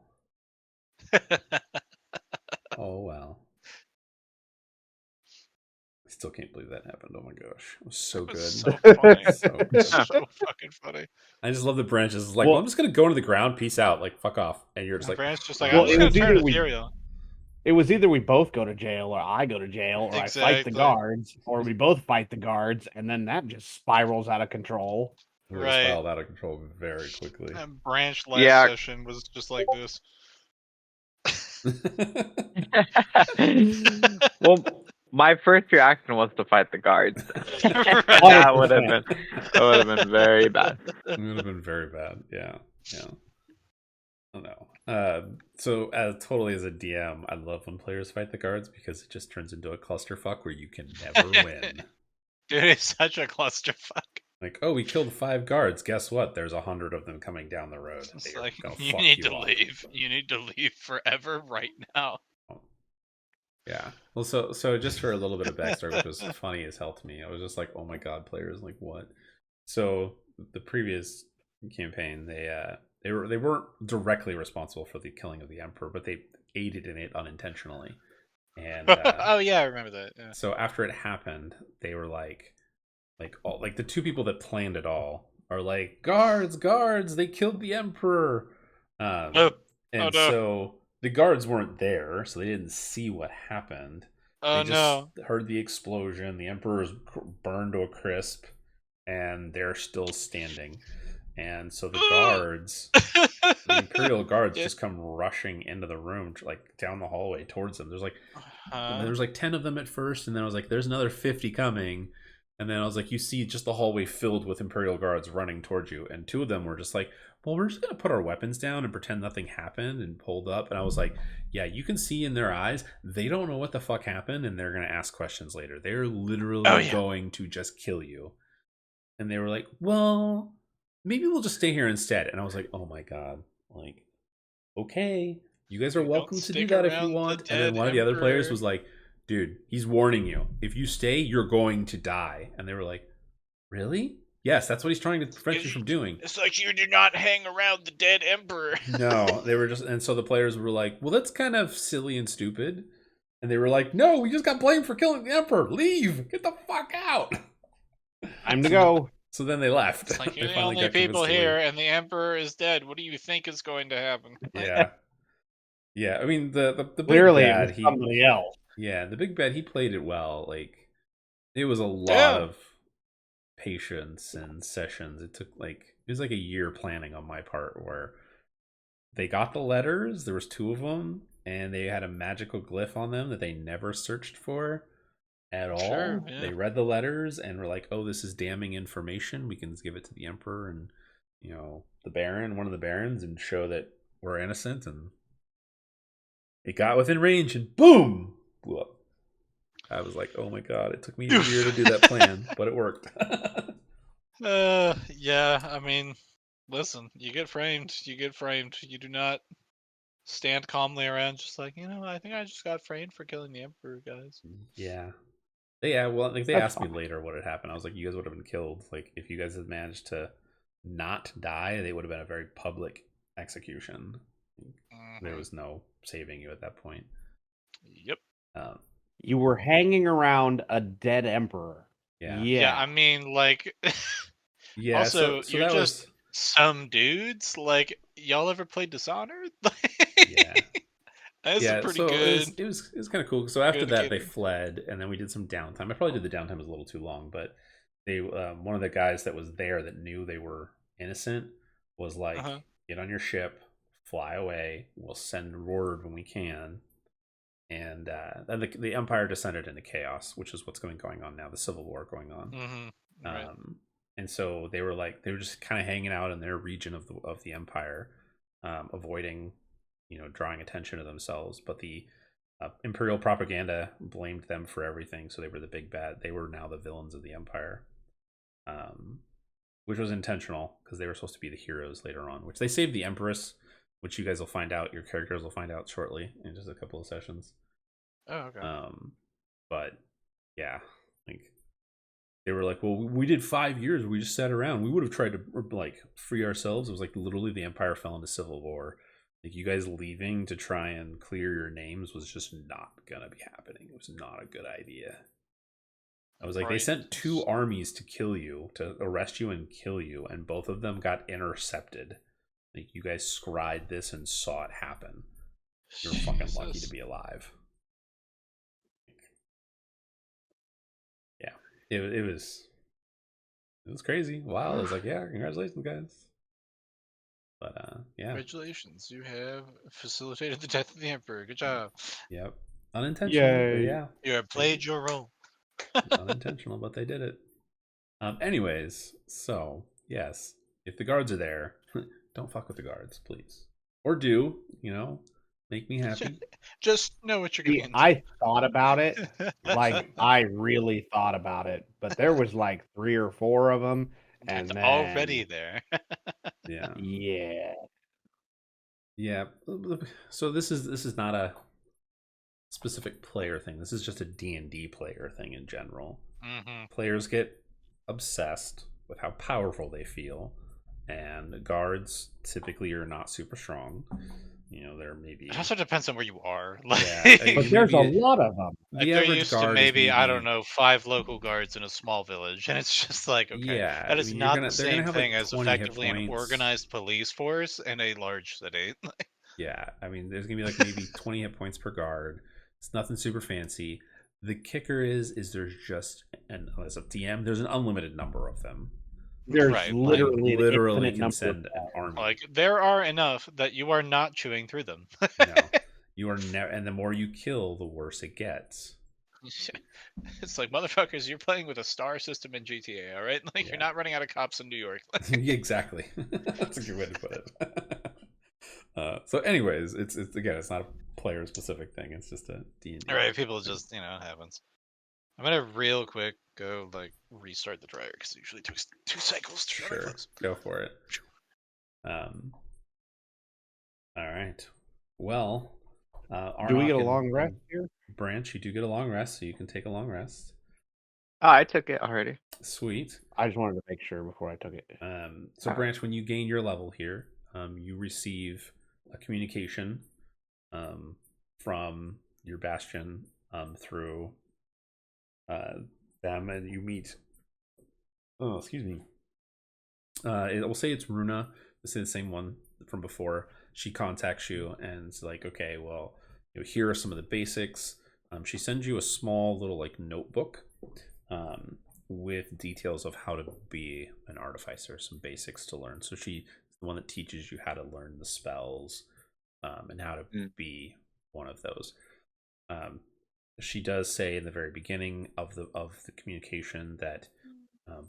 Oh, well. I still can't believe that happened. Oh my gosh. It was so good. So funny. So good. So fucking funny. I just love the branches. It's like, well, I'm just going to go into the ground. Peace out. Like, fuck off. And you're just like, Branch just like, Well, I'm just it going was to turn either we- ethereal. It was either we both go to jail or I go to jail or I fight the Exactly. guards or we both fight the guards and then that just spirals out of control. it was Right. spiraled out of control very quickly. And Branch last Yeah. session was just like this. Well, my first reaction was to fight the guards. Right. That would have been very bad. It would have been very bad. Yeah. Yeah. Oh no. So totally as a DM, I love when players fight the guards because it just turns into a clusterfuck where you can never win. Dude, it's such a clusterfuck. Like, oh, we killed 5 guards. Guess what? There's 100 of them coming down the road. It's They're like, gonna you fuck need you to up. leave. You need to leave forever right now. Yeah. Well, so just for a little bit of backstory, which was funny as hell to me, I was just like, oh my god, players, like what? So the previous campaign, they weren't directly responsible for the killing of the emperor, but they aided in it unintentionally. And Oh yeah, I remember that. Yeah. so after it happened, they were like the 2 people that planned it all are like, guards, they killed the emperor. Oh, And no. so the guards weren't there, so they didn't see what happened. Oh They just no. heard the explosion. The emperor's burned to a crisp, and they're still standing. And so the imperial guards, Yeah. just come rushing into the room, like down the hallway towards them. There's Huh? like 10 of them at first, and then I was like, there's another 50 coming. And then I was like, you see just the hallway filled with imperial guards running towards you, and 2 of them were just like, well, we're just gonna put our weapons down and pretend nothing happened, and pulled up. And I was like, yeah, you can see in their eyes they don't know what the fuck happened, and they're gonna ask questions later. They're literally Oh yeah. going to just kill you. And they were like, well, maybe we'll just stay here instead. And I was like, oh my god, like, okay, you guys are You don't welcome to do stick that if you around the want. And then dead one of the other players emperor. was like, dude, he's warning you. If you stay, you're going to die. And they were like, really? Yes, that's what he's trying to prevent you from doing. It's like you do not hang around the dead emperor. No, they were just, and so the players were like, well, that's kind of silly and stupid. And they were like, no, we just got blamed for killing the emperor. Leave. Get the fuck out. Time to go. So then they left. It's like They you're the finally only got convinced people to leave. here, and the emperor is dead. What do you think is going to happen? Yeah. Yeah, I mean the big Clearly, it bad, was somebody else. yeah, the big bad, he played it well. Like, it was a lot Yeah. of patience and sessions. It took it was like a year planning on my part, where they got the letters. There was 2 of them, and they had a magical glyph on them that they never searched for at Sure. all. Yeah. They read the letters and were like, "Oh, this is damning information. We can give it to the emperor and the baron, one of the barons, and show that we're innocent." And it got within range, and boom, blew up. I was like, "Oh my god!" It took me a year to do that plan, but it worked. Yeah. I mean, listen, you get framed. You get framed. You do not stand calmly around, just like, I think I just got framed for killing the emperor, guys. Yeah. Yeah, well, like they That's asked me fine. later what had happened. I was like, you guys would have been killed. Like, if you guys had managed to not die, they would have been a very public execution. There Mhm. was no saving you at that point. Yep. Um, You were hanging around a dead emperor. yeah. Yeah. I mean, like, Yeah, also, so you're that just was, some dudes. Like, y'all ever played Dishonored? yeah. That's a Yeah, pretty so good, it was kind of cool. So after good that, they game. fled, and then we did some downtime. I probably did the downtime was a little too long, but they one of the guys that was there that knew they were innocent was like, Uh-huh. "Get on your ship, fly away. We'll send word when we can." And then the empire descended into chaos, which is what's going on now. The civil war going on. Right. And so they were just kind of hanging out in their region of the empire, avoiding drawing attention to themselves. But the imperial propaganda blamed them for everything, so they were the big bad. They were now the villains of the empire, um, which was intentional because they were supposed to be the heroes later on. Which they saved the empress, which you guys will find out. Your characters will find out shortly in just a couple of sessions. Oh, okay. But yeah, like they were like, well, we did 5 years. We just sat around. We would have tried to like free ourselves. It was like literally the empire fell into civil war. Like, you guys leaving to try and clear your names was just not gonna be happening. It was not a good idea. I was like, they Right. sent 2 armies to kill you, to arrest you and kill you, and both of them got intercepted. Like, you guys scried this and saw it happen. You're fucking lucky to Jesus. be alive. Yeah, it was crazy. Wow, I was like, yeah, congratulations, guys. But yeah, Congratulations, you have facilitated the death of the emperor. Good job. yep, unintentional, but Yay. yeah, You have played your role. unintentional, but they did it. Anyways, so yes, if the guards are there, don't fuck with the guards, please. or do, make me happy. Just know what you're See, getting into. I thought about it. Like, I really thought about it, but there was like 3 or 4 of them, and It's then already there. Yeah. yeah, Yeah. So this is not a specific player thing. This is just a D&D player thing in general. Hmm. Players get obsessed with how powerful they feel, and guards typically are not super strong. There may be It also depends on where you are. Yeah, Like, but there's a lot of them. the they're average used to guard is maybe, I don't maybe know, 5 local guards in a small village, and it's just like, okay, yeah. that I is mean, not the they're gonna same have thing like as 20 hit effectively an points. organized police force in a large city. Yeah, I mean, there's gonna be like maybe 20 hit points per guard. It's nothing super fancy. The kicker is there's just as a DM, there's an unlimited number of them. There's Right, You literally an literally infinite can number of send an them. army. like there are enough that you are not chewing through them. No, you are never, and the more you kill, the worse it gets. It's like, motherfuckers, you're playing with a star system in GTA, all right? Like, Yeah. you're not running out of cops in New York. Yeah, exactly. That's a good way to put it. So, anyways, it's again, it's not a player specific thing. It's just a D&D. All right, people just, it happens. I'm gonna real quick go like restart the dryer because it usually takes 2 cycles to dry my Sure, clothes. go for it. All right. Well, Do we get a Arnok long and rest here? Branch, you do get a long rest, so you can take a long rest. Oh, I took it already. Sweet. I just wanted to make sure before I took it. So Branch, when you gain your level here, you receive a communication from your bastion through them, and you meet. Oh, excuse me. It will say it's Runa. This is the same one from before. She contacts you and it's like, okay, well, here are some of the basics. She sends you a small little like notebook with details of how to be an artificer, some basics to learn. So she's the one that teaches you how to learn the spells and how to be one of those. She does say in the very beginning of the communication that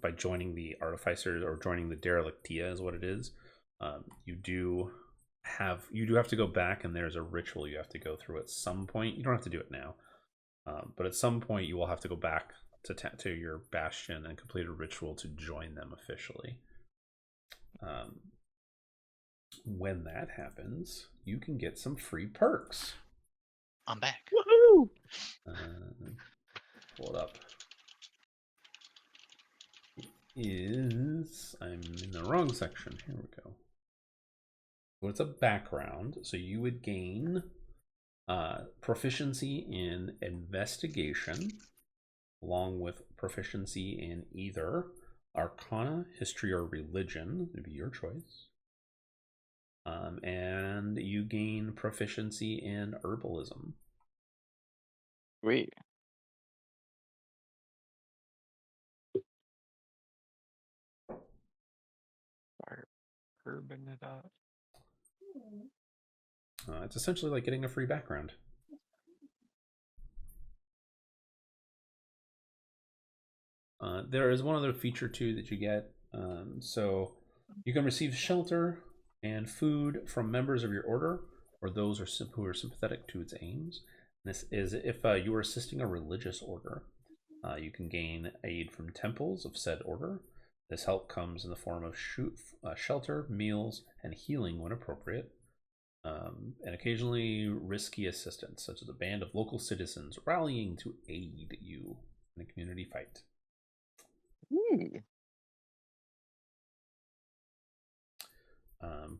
by joining the artificers or joining the derelictia is what it is, you do have to go back, and there's a ritual you have to go through at some point. You don't have to do it now, but at some point you will have to go back to your bastion and complete a ritual to join them officially. When that happens, you can get some free perks. I'm back. Woohoo! Pull it up. I'm in the wrong section. Here we go. Well, it's a background, so you would gain proficiency in investigation, along with proficiency in either Arcana, History, or Religion. It'd be your choice. And you gain proficiency in Herbalism. Sweet. Start urban it up. It's essentially like getting a free background. There is one other feature too that you get. So you can receive shelter and food from members of your order or those who are sympathetic to its aims. This is if you are assisting a religious order. You can gain aid from temples of said order. This help comes in the form of shelter, meals, and healing when appropriate. And occasionally risky assistance, such as a band of local citizens rallying to aid you in a community fight.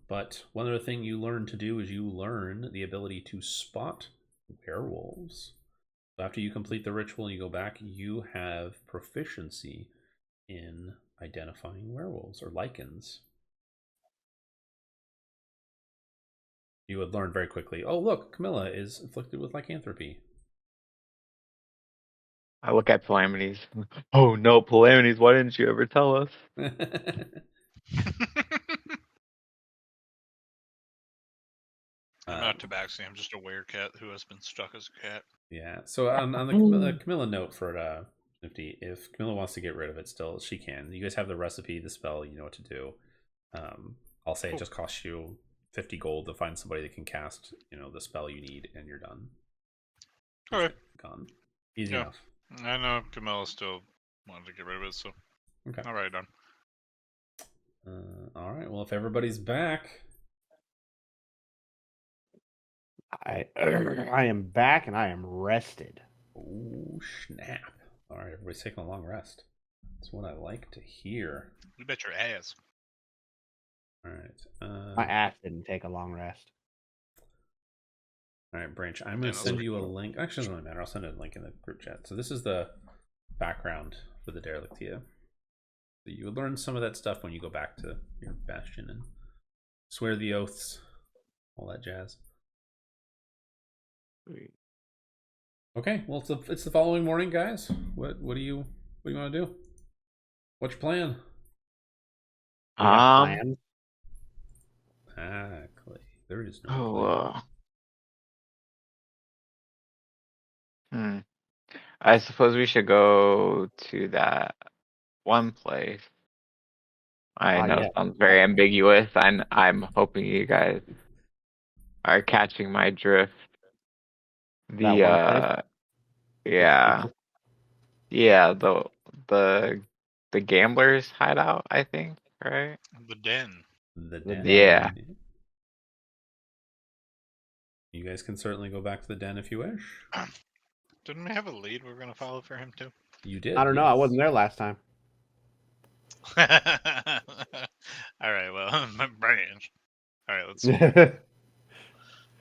But one other thing you learn to do is you learn the ability to spot werewolves. So after you complete the ritual and you go back, you have proficiency in identifying werewolves or lichens. You would learn very quickly, oh look, Camilla is afflicted with lycanthropy. I look at Calamities. Oh no, Calamities, why didn't you ever tell us? I'm not Tabaxi, I'm just a werecat who has been stuck as a cat. Yeah, so on the Camilla note for Nifty, if Camilla wants to get rid of it still, she can. You guys have the recipe, the spell, you know what to do. I'll say it just costs you 50 gold to find somebody that can cast, the spell you need, and you're done. Okay. Gone. Easy Yeah. enough. I know Camilla still wanted to get rid of it, so Okay. I'll write it down. All right. Well, if everybody's back, I am back and I am rested. oh snap! All right, everybody's taking a long rest. That's what I like to hear. You bet your ass. All right. My ass didn't take a long rest. All right, Branch. I'm going to send you a link. Actually, it doesn't really matter. I'll send a link in the group chat. So this is the background for the Derelictia. So you would learn some of that stuff when you go back to your bastion and swear the oaths, all that jazz. Okay, well it's the following morning, guys. What do you want to do? What's your plan? We have plans. Exactly. There is no plan. I suppose we should go to that one place. I know it sounds very ambiguous. I'm hoping you guys are catching my drift. Yeah, the gamblers hideout, I think, right? The den. The den. Yeah. You guys can certainly go back to the den if you wish. Didn't we have a lead we're gonna follow for him too? You did. I don't know. I wasn't there last time. All right, well, my Branch. All right, let's see.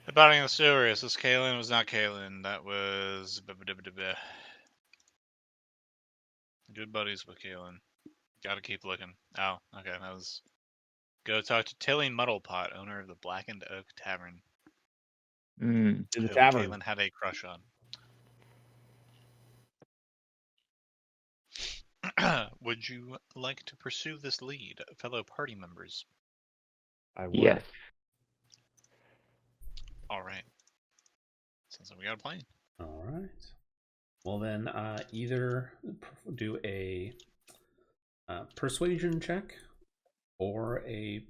The body in the sewer. Is this Kalen? It was not Kalen. That was good buddies with Kalen. Gotta keep looking. Oh, okay. That was go talk to Tilly Muddlepot, owner of the Blackened Oak Tavern. The Who tavern. Kalen had a crush on. Would you like to pursue this lead, fellow party members? I would. Yes. All right. Sounds like we got a plan. All right. Well, then either do a persuasion check or a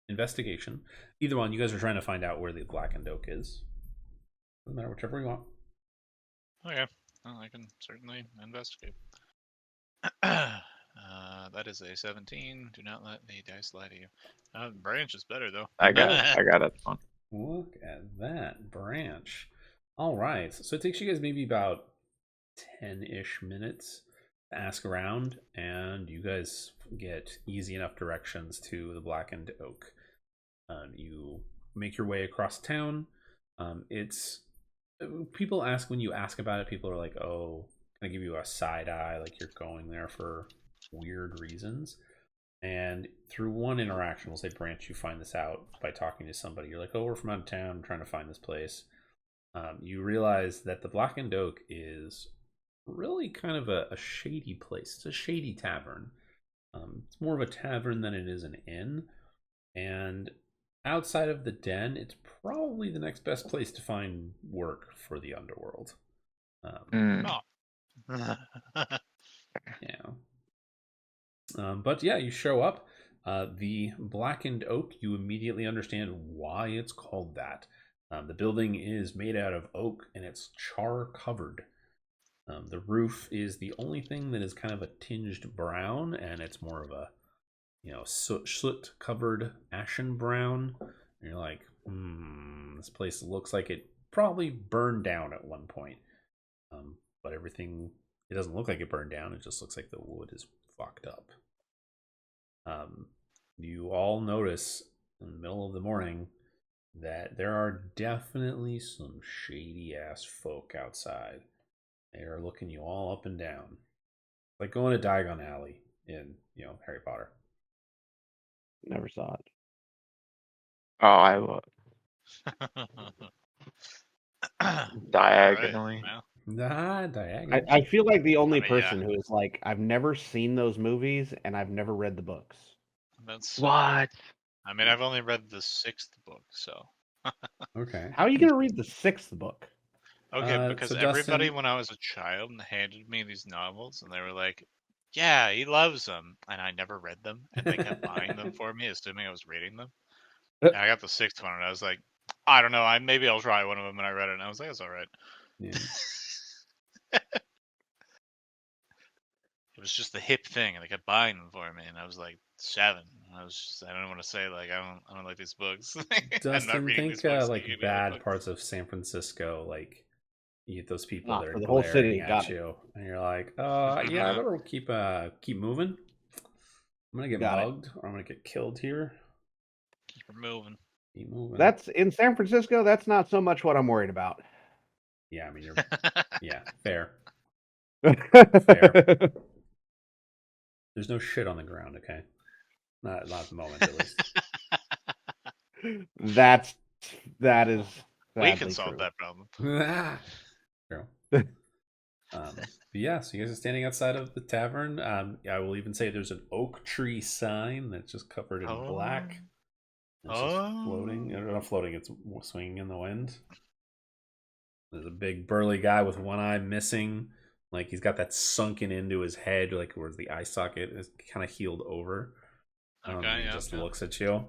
investigation. Either one. You guys are trying to find out where the Blackened Oak is. Doesn't matter, whichever you want. Okay. Well, I can certainly investigate. That is a 17. Do not let the dice lie to you. Branch is better though. I got it. Look at that, Branch. All right. So it takes you guys maybe about 10-ish minutes to ask around, and you guys get easy enough directions to the Blackened Oak. You make your way across town. It's people ask when you ask about it. People are like, "Oh, can I give you a side eye? Like you're going there for weird reasons." And through one interaction, we'll say, Branch, you find this out by talking to somebody. You're like, "Oh, we're from out of town. I'm trying to find this place." You realize that the Blackened Oak is really kind of a shady place. It's a shady tavern. It's more of a tavern than it is an inn. And outside of the den, it's probably the next best place to find work for the underworld. Yeah. But yeah, you show up. The Blackened Oak, you immediately understand why it's called that. The building is made out of oak and it's char covered. The roof is the only thing that is kind of a tinged brown, and it's more of a soot covered ashen brown. And you're like, this place looks like it probably burned down at one point. But everything, it doesn't look like it burned down. It just looks like the wood is fucked up. You all notice in the middle of the morning that there are definitely some shady ass folk outside. They are looking you all up and down, like going to Diagon Alley in Harry Potter. Never saw it. Oh, I will. Diagonally. Diagonally. I feel like the only person who is like, I've never seen those movies and I've never read the books. That's what? I mean, I've only read the 6th book, so. Okay. How are you gonna read the 6th book? Okay, because so everybody Dustin, when I was a child handed me these novels, and they were like, "Yeah, he loves them," and I never read them, and they kept buying them for me, assuming I was reading them. And I got the 6th one, and I was like, I don't know. Maybe I'll try one of them. And I read it, and I was like, that's all right. Yeah. It was just the hip thing, and they kept buying them for me, and I was like 7. I don't want to say like I don't like these books. I'm not Dustin, reading these think books. So you like give me other bad books. parts of San Francisco, like you get those people Nah, that are for the whole glaring city, at got it. you, and you're like, yeah, I better keep moving. I'm gonna get Got it. mugged, or I'm gonna get killed here. Keep her moving. Keep moving. That's in San Francisco. That's not so much what I'm worried about. Yeah, I mean, yeah, fair. Fair. There's no shit on the ground, okay? Not at the moment, at least. That is We can sadly solve true. that problem. True. But yeah, so you guys are standing outside of the tavern. I will even say there's an oak tree sign that's just covered in black. It's just floating. Not floating, it's swinging in the wind. There's a big burly guy with one eye missing. Like he's got that sunken into his head, like where the eye socket is kind of healed over. Okay, he just looks at you.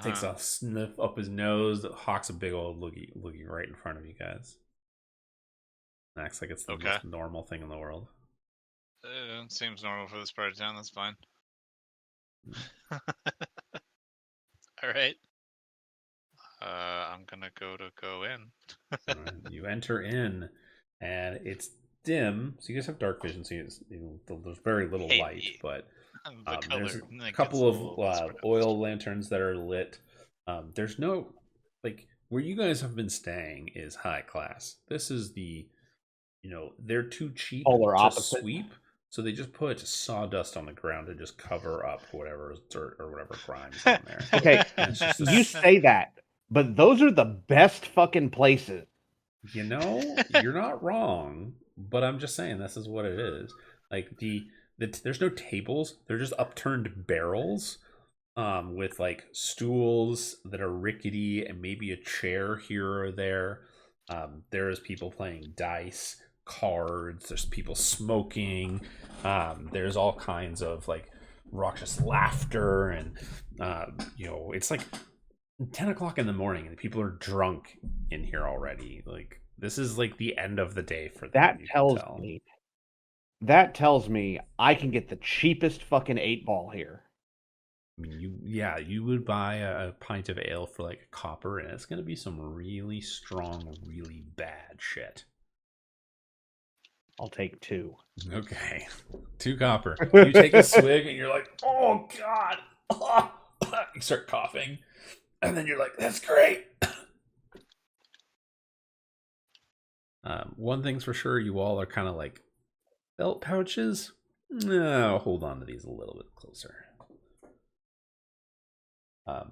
Takes a sniff up his nose, hawks a big old loogie right in front of you guys. Acts like it's the most normal thing in the world. It seems normal for this part of town. That's fine. All right. I'm gonna go in. All right. You enter in, and it's dim. So you guys have dark vision, so there's very little light. But there's a couple of oil lanterns that are lit. There's no where you guys have been staying is high class. This is they're too cheap to sweep, so they just put sawdust on the ground to just cover up whatever dirt or whatever crimes on there. Okay, you say that, but those are the best fucking places. You're not wrong, but I'm just saying this is what it is. Like there's no tables; they're just upturned barrels, with like stools that are rickety and maybe a chair here or there. There's people playing dice, cards. There's people smoking. There's all kinds of like raucous laughter, and it's like 10 o'clock in the morning and people are drunk in here already. Like this is like the end of the day for them. That tells me I can get the cheapest fucking 8-ball here. I mean, you would buy a pint of ale for like a copper, and it's gonna be some really strong, really bad shit. I'll take 2. Okay, 2 copper. You take a swig, and you're like, "Oh God!" You start coughing, and then you're like, "That's great." One thing's for sure, you all are kind of like belt pouches. No, hold on to these a little bit closer. All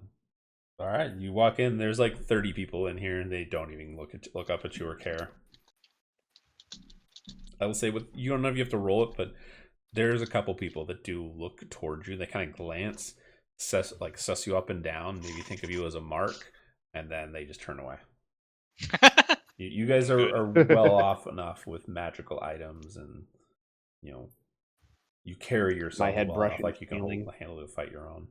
right, you walk in. There's like 30 people in here, and they don't even look up at you or care. I will say, you don't know if you have to roll it, but there's a couple people that do look towards you. They kind of glance, suss you up and down, maybe think of you as a mark, and then they just turn away. You guys are well off enough with magical items, and you carry yourself well enough, like you can handle to fight your own.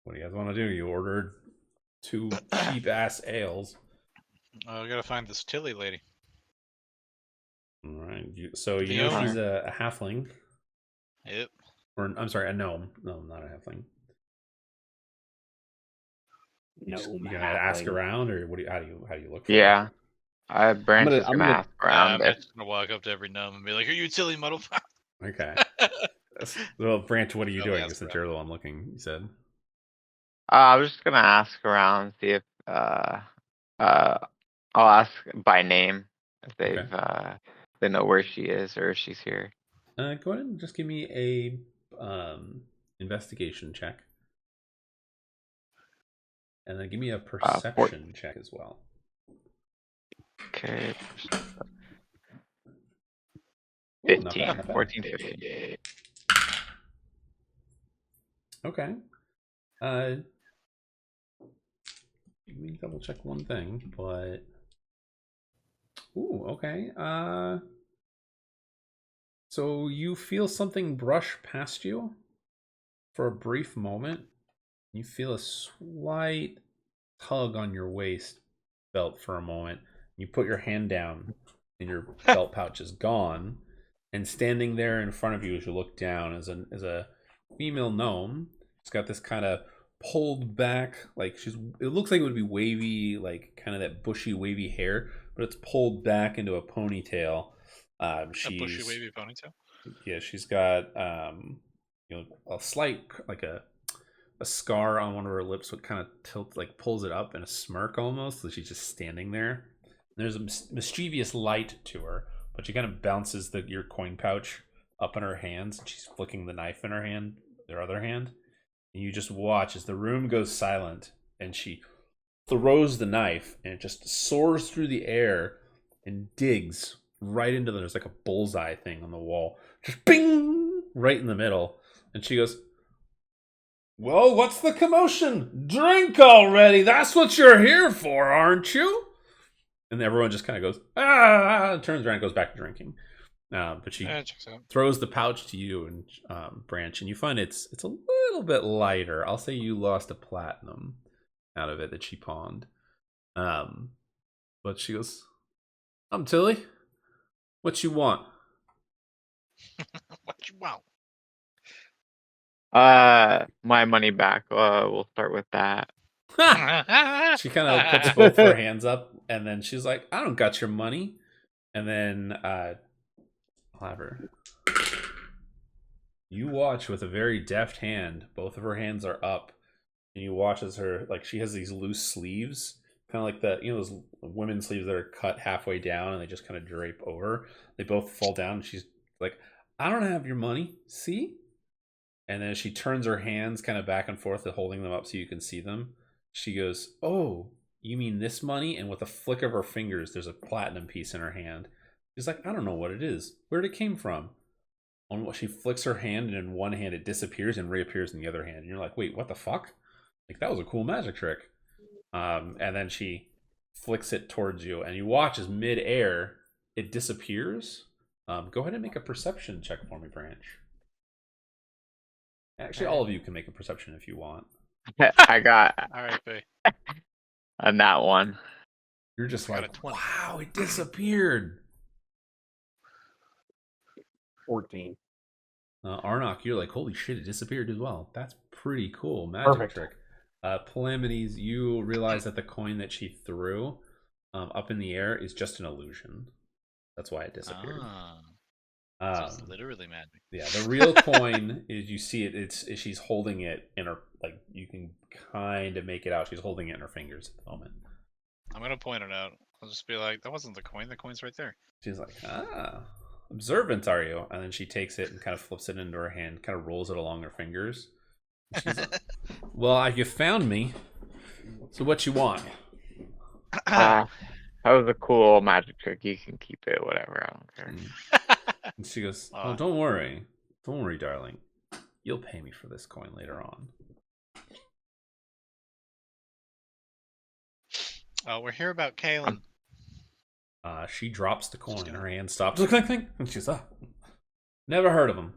What do you guys want to do? You ordered 2 cheap ass ales. I gotta find this Tilly lady. All right. So she's a halfling. Yep. Or I'm sorry, a gnome. No, not a halfling. You gonna ask around, or how do you look for her? Branch is gonna ask around. I'm just gonna walk up to every gnome and be like, "Are you Tilly Muddlefuck?" Okay. Well, Branch, what are you doing? Since you're the one looking, you said. I was just gonna ask around, see if I'll ask by name if they know where she is or if she's here. Go ahead and just give me a investigation check, and then give me a perception check as well. Okay. 15, 14, 15. Okay. Let me double check one thing, but okay. So you feel something brush past you, For a brief moment, you feel a slight tug on your waist belt for a moment. You put your hand down, and your belt pouch is gone. And standing there in front of you as you look down is a female gnome. She's got this kind of pulled back, like it looks like it would be wavy, like kind of that bushy wavy hair, but it's pulled back into a ponytail. A bushy wavy ponytail. Yeah, she's got a slight, like a scar on one of her lips, what kind of tilts, like pulls it up in a smirk almost. So she's just standing there. There's a mischievous light to her, but she kind of bounces your coin pouch up in her hands, and she's flicking the knife in her other hand. And you just watch as the room goes silent, and she throws the knife, and it just soars through the air and digs right into there's like a bullseye thing on the wall, just bing, right in the middle. And she goes, "Well, what's the commotion? Drink already. That's what you're here for, aren't you?" And everyone just kind of goes, "Ah!" Turns around and goes back to drinking. But she throws the pouch to you and Branch, and you find it's a little bit lighter. I'll say you lost a platinum out of it that she pawned. But she goes, Tilly. What you want?" What you want? My money back. We'll start with that. She kind of puts both her hands up, and then she's like, "I don't got your money." And then I'll have her. You watch with a very deft hand. Both of her hands are up, and you watch as she has these loose sleeves, kind of like those women's sleeves that are cut halfway down and they just kind of drape over. They both fall down, and she's like, "I don't have your money. See?" And then she turns her hands kind of back and forth, holding them up so you can see them. She goes, "Oh, you mean this money?" And with a flick of her fingers, there's a platinum piece in her hand. She's like, "I don't know what it is. Where'd it came from?" She flicks her hand, and in one hand it disappears and reappears in the other hand. And you're like, "Wait, what the fuck?" Like, that was a cool magic trick. And then she flicks it towards you, and you watch as mid-air it disappears. Go ahead and make a perception check for me, Branch. Actually, all of you can make a perception if you want. I got All right, B. on that one. You're just I got like, a 20. "Wow, it disappeared." 14. Arnok, you're like, "Holy shit, it disappeared as well." That's pretty cool magic Perfect. trick. Calamities, you realize that the coin that she threw up in the air is just an illusion. That's why it disappeared. So it's literally magic. Yeah, the real coin is, you see it. She's holding it in her, like, you can kind of make it out. She's holding it in her fingers at the moment. I'm gonna point it out. I'll just be like, "That wasn't the coin. The coin's right there." She's like, "Observant are you?" And then she takes it and kind of flips it into her hand, kind of rolls it along her fingers. And she's like, "Well, you found me. So what you want?" That was a cool magic trick. You can keep it, whatever. I don't care. And she goes, "Oh, don't worry, darling. You'll pay me for this coin later on." We're here about Kaylin. She drops the coin. Her hand stops. And she's, "Never heard of him."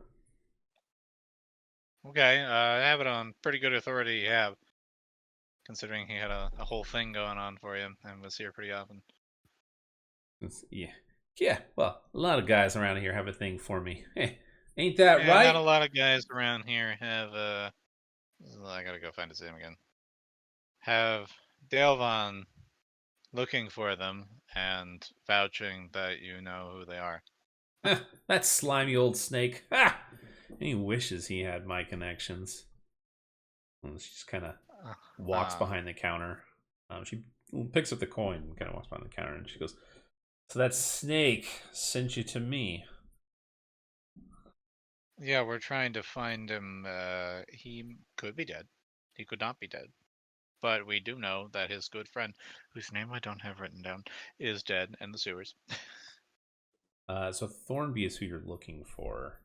Okay, I have it on pretty good authority. You have, considering he had a whole thing going on for you and was here pretty often. Yeah. Well, a lot of guys around here have a thing for me. Hey, ain't that Yeah, right? not a lot of guys around here have. I gotta go find his name again. Have Delvon looking for them and vouching that you know who they are. That slimy old snake. Ha! He wishes he had my connections. And she just kind of walks behind the counter. She picks up the coin and kind of walks behind the counter, and she goes, "So that snake sent you to me?" Yeah, we're trying to find him. He could be dead. He could not be dead. But we do know that his good friend, whose name I don't have written down, is dead in the sewers. So Thornby is who you're looking for.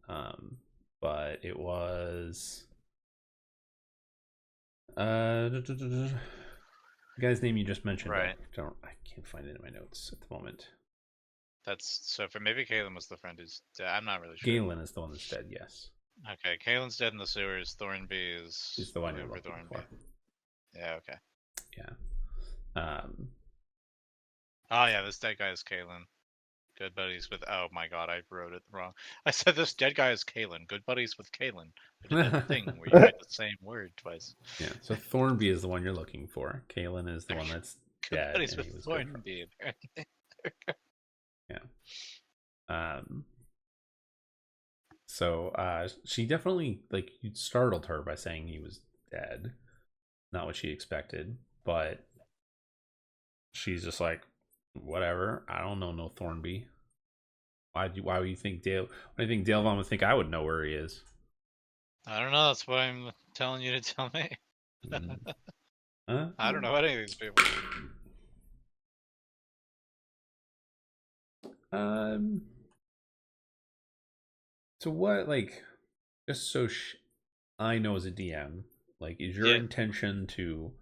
But it was the guy's name you just mentioned. Right. I can't find it in my notes at the moment. That's so. For maybe Kaylin was the friend who's dead. I'm not really sure. Galen is the one that's dead. Yes. Okay, Kalen's dead in the sewers. Thornby is He's the one you're whoever looking Thornby. for. Yeah, okay. Yeah. Oh yeah, this dead guy is Kalen. Good buddies with. Oh my god, I wrote it wrong. I said this dead guy is Kalen. Good buddies with Kalen. I did that thing where you write the same word twice. Yeah. So Thornby is the one you're looking for. Kalen is the one that's Good dead, buddies and with he was good for. Thornby. Yeah. So she definitely, like, you startled her by saying he was dead. Not what she expected, but she's just like, whatever. I don't know no Thornby. Why would you think Dale? Why do you think Dale Vaughn would think I would know where he is? I don't know. That's why I'm telling you to tell me. Huh? I don't know any of these people. So what, like, just so I know as a DM, like, is your Yeah. intention to,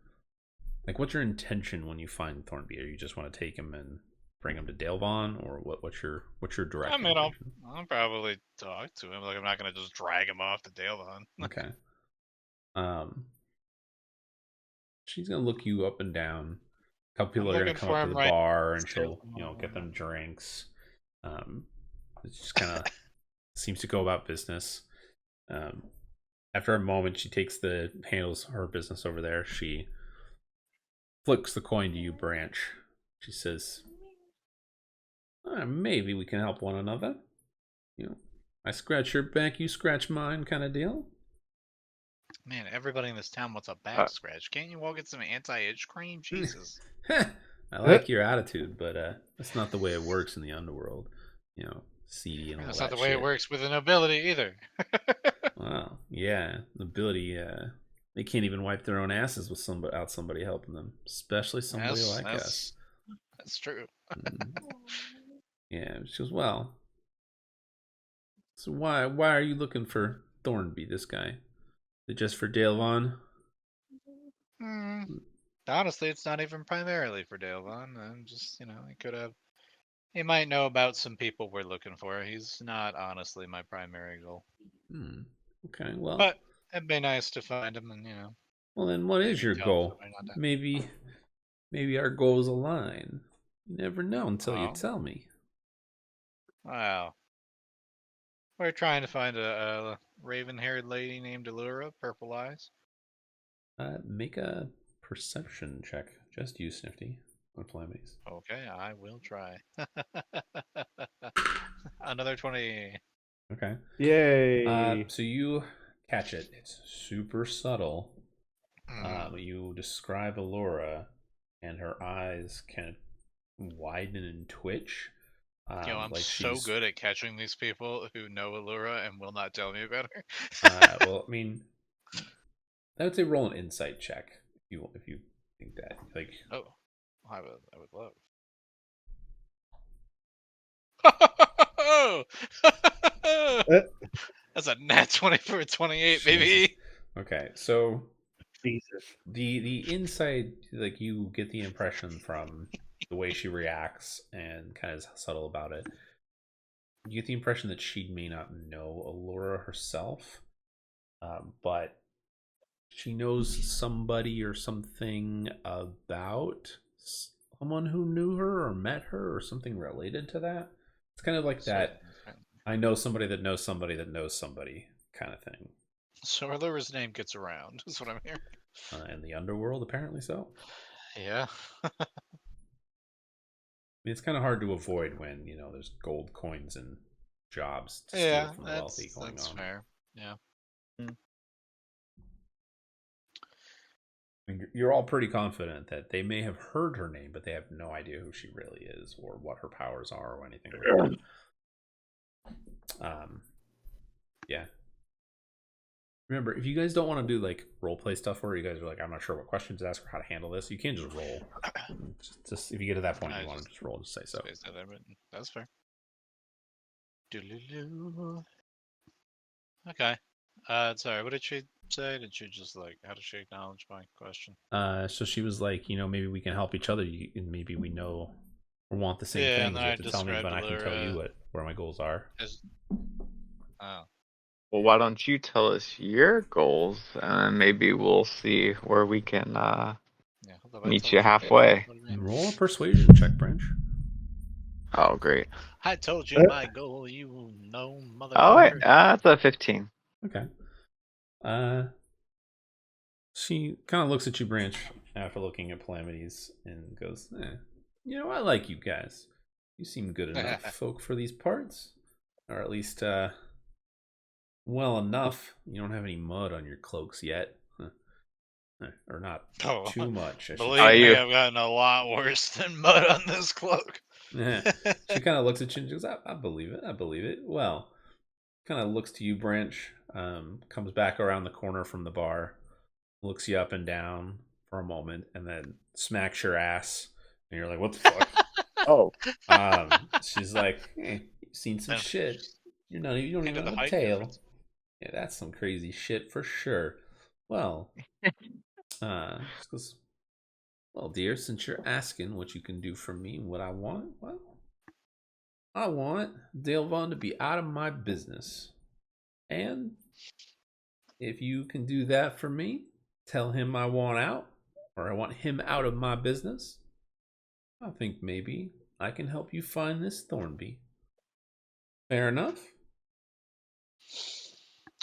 like, what's your intention when you find Thornby? Or you just want to take him and bring him to Dale Vaughn, or what's your direct I mean, intention? I'll probably talk to him. Like, I'm not gonna just drag him off to Dalevon. Okay. She's gonna look you up and down. A couple people I'm are gonna looking come for up to him the right bar, and still. she'll, get them drinks. It just kind of seems to go about business. After a moment, she handles her business over there. She flicks the coin to you, Branch. She says, maybe we can help one another. I scratch your back, you scratch mine, kind of deal. Man, everybody in this town wants a back scratch. Can't you all get some anti-itch cream? Jesus. I like your attitude, but that's not the way it works in the underworld. Seedy and all That's that not the way shit. it works with the nobility either. Wow, yeah, nobility. They can't even wipe their own asses without somebody helping them, especially somebody like us. That's true. Yeah, she goes, well, so why are you looking for Thornby, this guy? Is it just for Dale Vaughn? Honestly, it's not even primarily for Dalevon. I'm just, he might know about some people we're looking for. He's not honestly my primary goal. Okay, well. But it'd be nice to find him and, Well, then what is maybe your tell goal? somebody not to. Maybe our goals align. You never know until you tell me. Wow. We're trying to find a raven-haired lady named Allura, purple eyes. Make a perception check. Just you, Snifty. On Calamities. Okay, I will try. Another 20. Okay. Yay. So you catch it. It's super subtle. You describe Allura, and her eyes kind of widen and twitch. I'm like so she's... good at catching these people who know Allura and will not tell me about her. well, I mean, I would say roll an insight check if you think that, like. Oh, I would love. That's a nat 20 for a 28, baby. Okay, so Jesus. the insight, like, you get the impression from the way she reacts and kind of subtle about it. You get the impression that she may not know Allura herself, but she knows somebody or something about someone who knew her or met her or something related to that. It's kind of like that. I know somebody that knows somebody that knows somebody kind of thing. So Allura's name gets around, is what I'm hearing. In the underworld, apparently so. Yeah. It's kind of hard to avoid when, there's gold coins and jobs to steal from the wealthy going on. That's fair. Yeah. I mean, you're all pretty confident that they may have heard her name, but they have no idea who she really is or what her powers are or anything like that. Yeah. Remember, if you guys don't want to do, like, role play stuff where you guys are like, I'm not sure what questions to ask or how to handle this, you can just roll. Just if you get to that point, you want to just roll, just say so. That's fair. Okay. Sorry, what did she say? Did she just, like, how did she acknowledge my question? So she was like, maybe we can help each other, and maybe we know or want the same things. You have to tell me, but I can tell you where my goals are. Oh. Well, why don't you tell us your goals, and maybe we'll see where we can Yeah, although I meet told you you my halfway. goal, what do you mean? Roll a persuasion check, Branch. Oh, great. I told you my goal, you know, Oh, wait, motherfucker. that's a 15. Okay. She kind of looks at you, Branch, after looking at Calamities, and goes, you know, I like you guys. You seem good enough folk for these parts. Or at least, well enough. You don't have any mud on your cloaks yet. Or not Oh, too much, I should believe Are say. me, you? I've gotten a lot worse than mud on this cloak. She kind of looks at you and goes, I believe it. I believe it. Well, kind of looks to you, Branch, comes back around the corner from the bar, looks you up and down for a moment, and then smacks your ass. And you're like, what the fuck? Oh, She's like, hey, you've seen some shit. You don't even Into the have a height tail. difference. Yeah, that's some crazy shit for sure. Well, she goes, well, dear, since you're asking what you can do for me and what I want, well, I want Dale Vaughn to be out of my business. And if you can do that for me, tell him I want out, or I want him out of my business, I think maybe I can help you find this Thornby. Fair enough?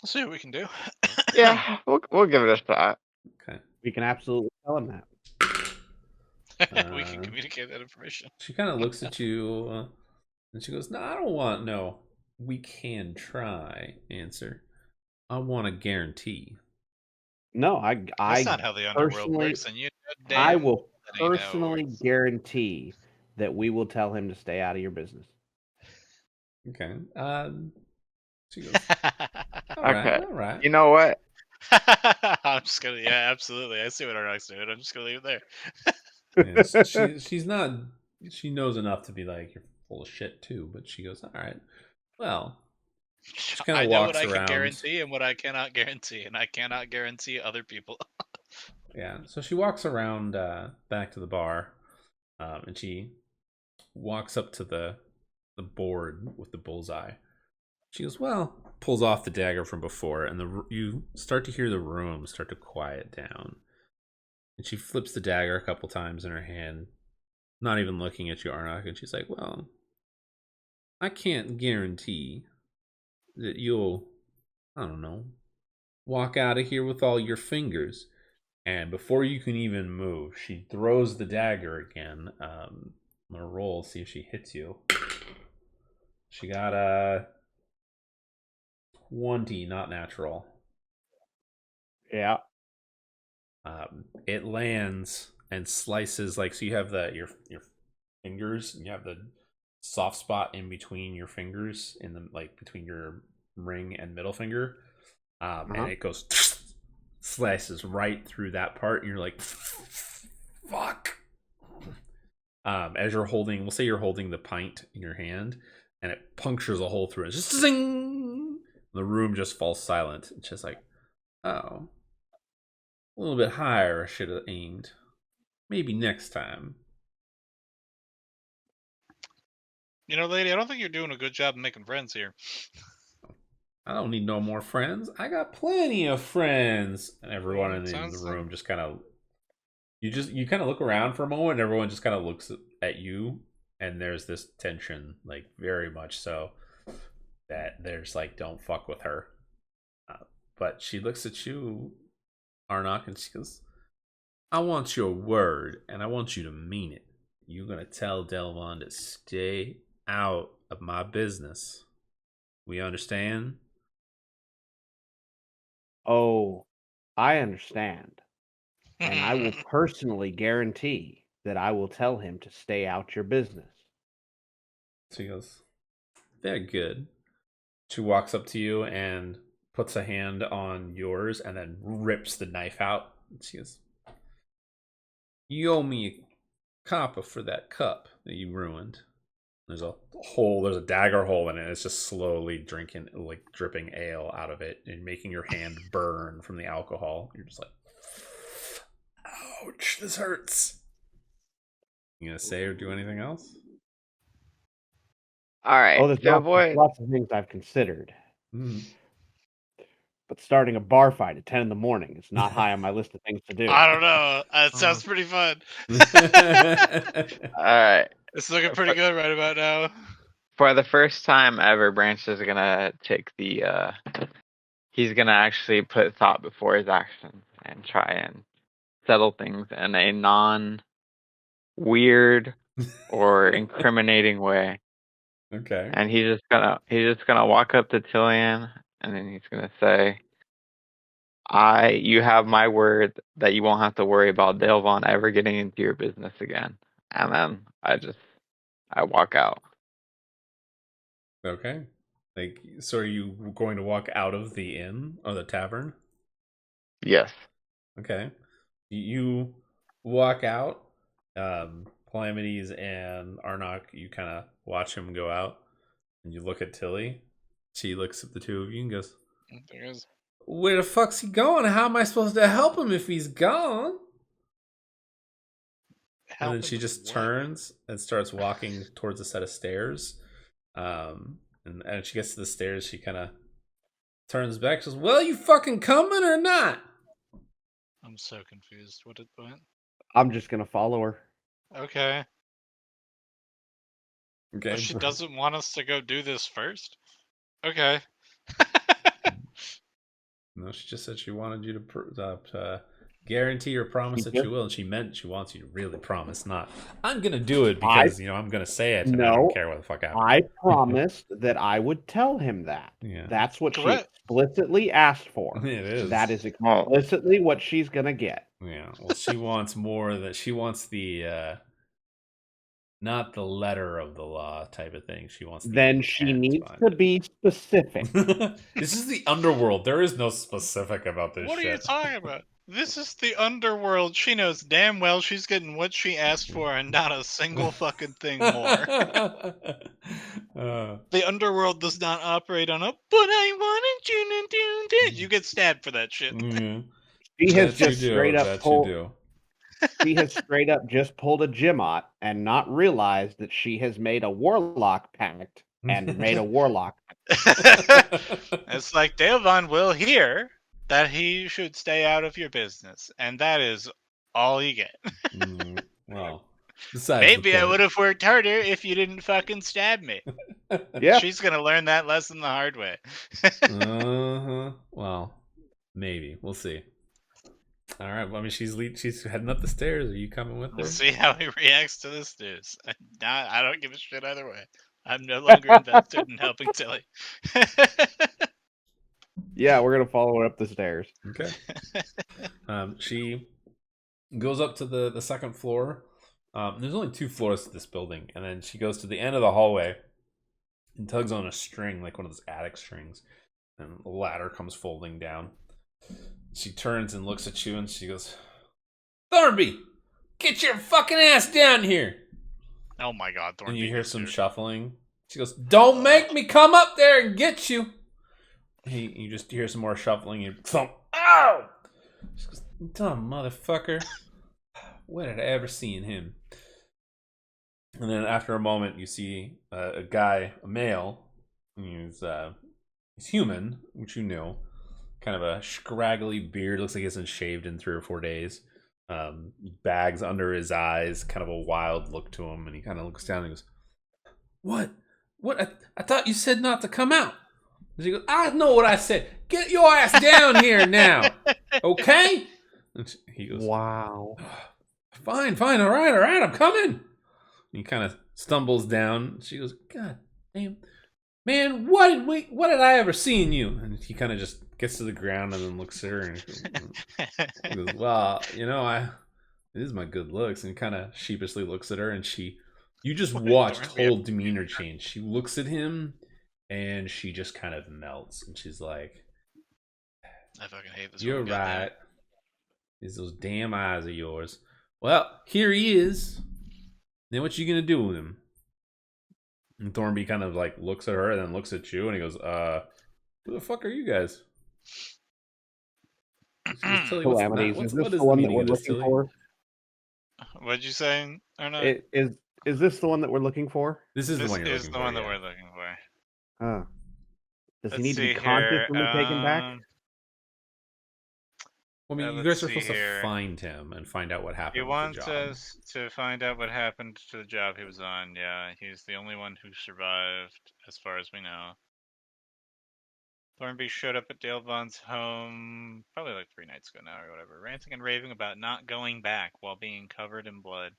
Let's see what we can do. Yeah, we'll give it a shot. Okay. we can absolutely tell him that. We can communicate that information. She kind of looks at you and she goes, no, I don't want no we can try answer. I want a guarantee. No, That's not how the underworld personally- works, and you know I damn will that ain't how it personally works. guarantee that we will tell him to stay out of your business. Okay. She goes, all right, Okay. all right. You know what? I'm just gonna, yeah, absolutely. I see what our next doing. I'm just gonna leave it Yeah, there. she's not, she knows enough to be like, you're full of shit too, but she goes, all right, well, she kind I of know what walks I can around. guarantee and what I cannot guarantee, and I cannot guarantee other people. Yeah, so she walks around back to the bar, and she walks up to the board with the bullseye. She goes, well, pulls off the dagger from before, and you start to hear the room start to quiet down. And she flips the dagger a couple times in her hand, not even looking at you, Arnok, and she's like, well, I can't guarantee that you'll, I don't know, walk out of here with all your fingers. And before you can even move, she throws the dagger again. I'm gonna roll, see if she hits you. She got a 20, not natural. Yeah. It lands and slices, like, so you have your fingers, and you have the soft spot in between your fingers, in the, like, between your ring and middle finger, and it goes slices right through that part, and you're like, fuck. As you're holding, we'll say you're holding the pint in your hand, and it punctures a hole through it, just zing. The room just falls silent. It's just like, oh, a little bit higher I should have aimed. Maybe next time. You know, lady, I don't think you're doing a good job of making friends here. I don't need no more friends. I got plenty of friends. And everyone in the Sounds room just kind of, you kind of look around for a moment, and everyone just kind of looks at you, and there's this tension, like, very much so, that there's like, don't fuck with her. But she looks at you, Arnok, and she goes, I want your word, and I want you to mean it. You're gonna tell Delvon to stay out of my business. We understand? Oh, I understand. And I will personally guarantee that I will tell him to stay out your business. She goes, very good. She walks up to you and puts a hand on yours and then rips the knife out. She goes, you owe me a copper for that cup that you ruined. There's a hole, there's a dagger hole in it. It's just slowly dripping ale out of it and making your hand burn from the alcohol. You're just like, ouch, this hurts. You gonna say or do anything else? All right, Oh, there's Joe boy. lots of things I've considered. but starting a bar fight at 10 in the morning is not high on my list of things to do. I don't know. That sounds pretty fun. All right. It's looking pretty good right about now. For the first time ever, Branch is gonna take the. He's gonna actually put thought before his actions and try and settle things in a non-weird or incriminating way. Okay. And he's just gonna walk up to Tillian, and then he's gonna say, you have my word that you won't have to worry about Dale Vaughn ever getting into your business again." And then I walk out. Okay. Like, so are you going to walk out of the inn or the tavern? Yes. Okay. You walk out. Calamities and Arnok, you kind of watch him go out, and you look at Tilly. She looks at the two of you and goes, There is. "Where the fuck's he going? How am I supposed to help him if he's gone?" And then she just turns and starts walking towards a set of stairs. And as she gets to the stairs, she kind of turns back. She says, "Well, you fucking coming or not?" I'm so confused. What did what? I'm just gonna follow her. Okay. Okay. Oh, she doesn't want us to go do this first? Okay. No, she just said she wanted you to guarantee or promise that you will, and she meant she wants you to really promise, not I'm gonna do it because I'm gonna say it and I don't care what the fuck happens. I promised that I would tell him that. Yeah. That's what Correct. she explicitly asked for. It is. That is explicitly what she's gonna get. Yeah. Well, she wants more than she wants the not the letter of the law type of thing. She wants. Then she needs to be specific. This is the underworld. There is no specific about this. What shit. are you talking about? This is the underworld. She knows damn well she's getting what she asked for and not a single fucking thing more. The underworld does not operate on a, but I wanted you to do this. You get stabbed for that shit. Mm-hmm. She has That just you do, straight up that pulled. you do. She has straight up just pulled a Jimot and not realized that she has made a warlock pact and made a warlock. It's like Dale will hear that he should stay out of your business, and that is all you get. Well, besides maybe I would have worked harder if you didn't fucking stab me. Yeah, She's gonna learn that lesson the hard way. Well, maybe we'll see. All right. Well, I mean, she's heading up the stairs. Are you coming with her? We'll see how he reacts to this news. I don't give a shit either way. I'm no longer invested in helping Tilly. yeah, we're gonna follow her up the stairs. Okay. She goes up to the second floor. There's only 2 floors to this building, and then she goes to the end of the hallway and tugs on a string, like one of those attic strings, and the ladder comes folding down. She turns and looks at you, and she goes, "Thornby, get your fucking ass down here!" Oh my god, Thornby. And you hear some shuffling. She goes, "Don't make me come up there and get you." You just hear some more shuffling. You thump. Ow! She goes, "Dumb motherfucker. When did I ever seen him?" And then after a moment, you see a guy, a male. He's human, which you know. Kind of a scraggly beard. Looks like he hasn't shaved in 3 or 4 days. Bags under his eyes. Kind of a wild look to him. And he kind of looks down and goes, What? I thought you said not to come out." And she goes, "I know what I said. Get your ass down here now. Okay?" And he goes, Wow. Fine, all right, I'm coming. And he kind of stumbles down. She goes, "God damn, man, what did I ever see in you?" And he kind of just gets to the ground and then looks at her and he goes, "Well, it is my good looks." And he kind of sheepishly looks at her, and you just watched whole demeanor change. She looks at him and she just kind of melts, and she's like, I fucking hate this. "You're right. It's those damn eyes of yours. Well, here he is. Then what you gonna do with him?" And Thornby kind of like looks at her and then looks at you, and he goes, "Who the fuck are you guys?" Calamities. Is this the one that we're looking for? What'd you say? Or not? Is this the one that we're looking for? This is the one you're looking for. This is the one that we're looking for. Huh. Does he Let's need to be see conscious here. when we take him back? Well, I mean, you let's guys are see supposed to here. find him and find out what He happened with the wants job. us to find out what happened to the job he was on. Yeah, he's the only one who survived, as far as we know. Thornby showed up at Dale Vaughn's home probably like 3 nights ago now or whatever, ranting and raving about not going back while being covered in blood.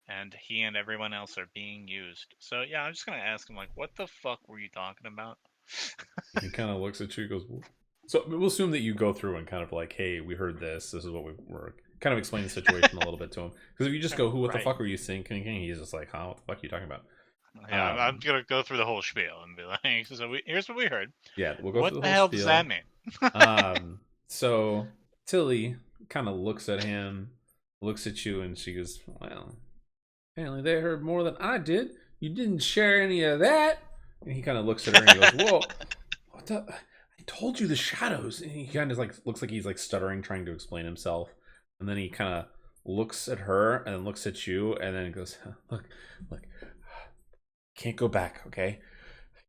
And he and everyone else are being used. So yeah, I'm just gonna ask him like, what the fuck were you talking about? He kind of looks at you, goes, so we'll assume that you go through and kind of like, hey, we heard this. This is what we were kind of explain the situation a little bit to him. Because if you just go, what the Right. fuck were you thinking? He's just like, huh? What the fuck are you talking about? Yeah, I'm gonna go through the whole spiel and be like, so here's what we heard. Yeah, we'll go What through the the whole hell spiel. does that mean? So Tilly kind of looks at him, looks at you, and she goes, well, apparently they heard more than I did. You didn't share any of that. And he kind of looks at her and he goes, whoa, what the? I told you the shadows. And he kind of like looks like he's like stuttering, trying to explain himself. And then he kind of looks at her and then looks at you and then goes, look, can't go back, okay?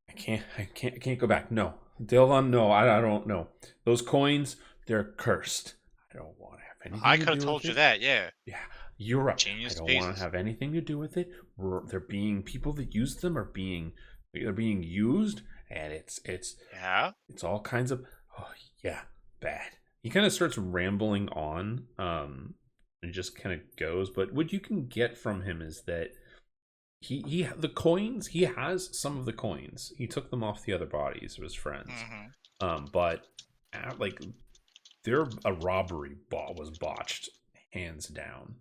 I can't go back. No, Delvon, no, I don't know. Those coins, they're cursed. I don't want to have anything. I could have told you that. Yeah. Yeah, you're right. Genius I don't pieces. want to have anything to do with it. They're being people that use them are being they're being used, and it's Yeah. it's all kinds of yeah, bad. He kind of starts rambling on, and just kind of goes. But what you can get from him is that he the coins, he has some of the coins. He took them off the other bodies of his friends. But like a robbery was botched, hands down.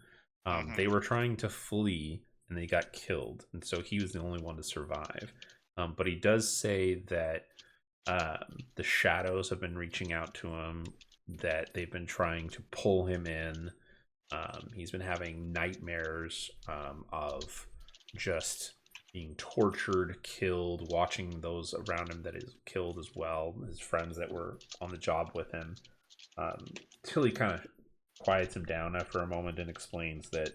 They were trying to flee and they got killed, and so he was the only one to survive. But he does say that the shadows have been reaching out to him, that they've been trying to pull him in. He's been having nightmares of just being tortured, killed, watching those around him that is killed as well, his friends that were on the job with him. Tilly kind of quiets him down after a moment and explains that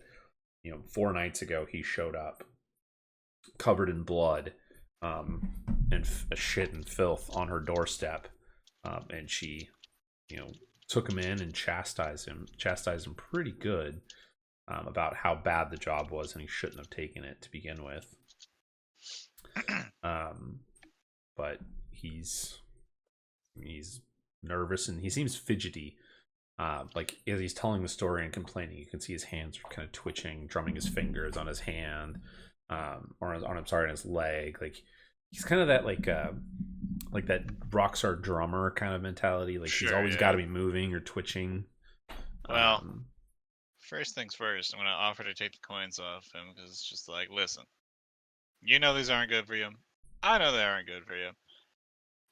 4 nights ago he showed up covered in blood and shit and filth on her doorstep, and she took him in and chastised him pretty good about how bad the job was, and he shouldn't have taken it to begin with. But he's nervous and he seems fidgety. Like as he's telling the story and complaining, you can see his hands are kind of twitching, drumming his fingers on his hand, or on his leg. Like he's kind of that like that rockstar drummer kind of mentality. Like he's always got to be moving or twitching. Well, first things first, I'm gonna offer to take the coins off him because it's just like, listen, you know these aren't good for you. I know they aren't good for you.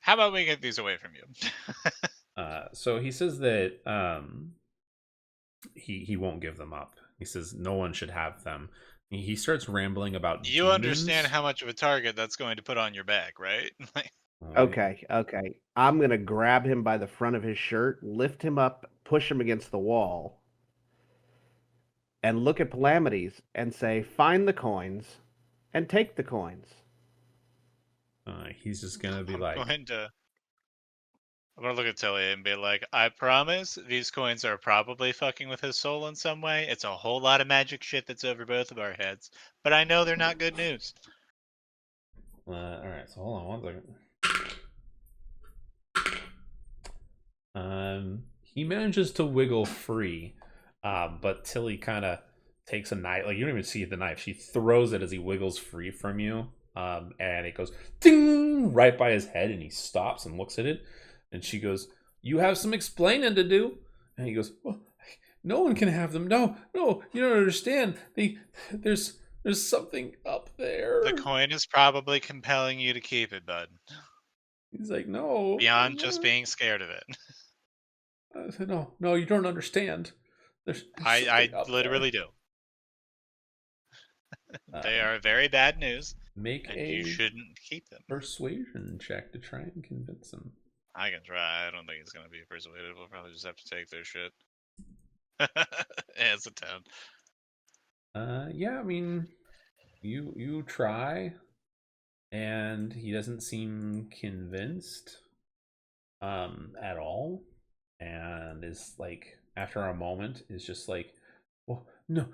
How about we get these away from you? So he says that he won't give them up. He says no one should have them. He starts rambling about you demons. Understand how much of a target that's going to put on your back, right? Okay. I'm going to grab him by the front of his shirt, lift him up, push him against the wall, and look at Calamities and say, find the coins and take the coins. He's just going to be I'm gonna look at Tilly and be like, I promise these coins are probably fucking with his soul in some way. It's a whole lot of magic shit that's over both of our heads, but I know they're not good news. Alright, so hold on 1 second. He manages to wiggle free, but Tilly kind of takes a knife. Like you don't even see the knife. She throws it as he wiggles free from you, and it goes ding right by his head, and he stops and looks at it. And she goes, "You have some explaining to do." And he goes, "Well, no one can have them. No, you don't understand. There's something up there." The coin is probably compelling you to keep it, bud. He's like, "No." Beyond just being scared of it. I said, "No, you don't understand. There's I literally do. They are very bad news. Make and you shouldn't keep them. Persuasion check to try and convince him. I can try. I don't think he's gonna be persuaded. We'll probably just have to take their shit. It's a 10. Yeah, I mean, you try, and he doesn't seem convinced, at all. and is like, after a moment, is just like, well, no,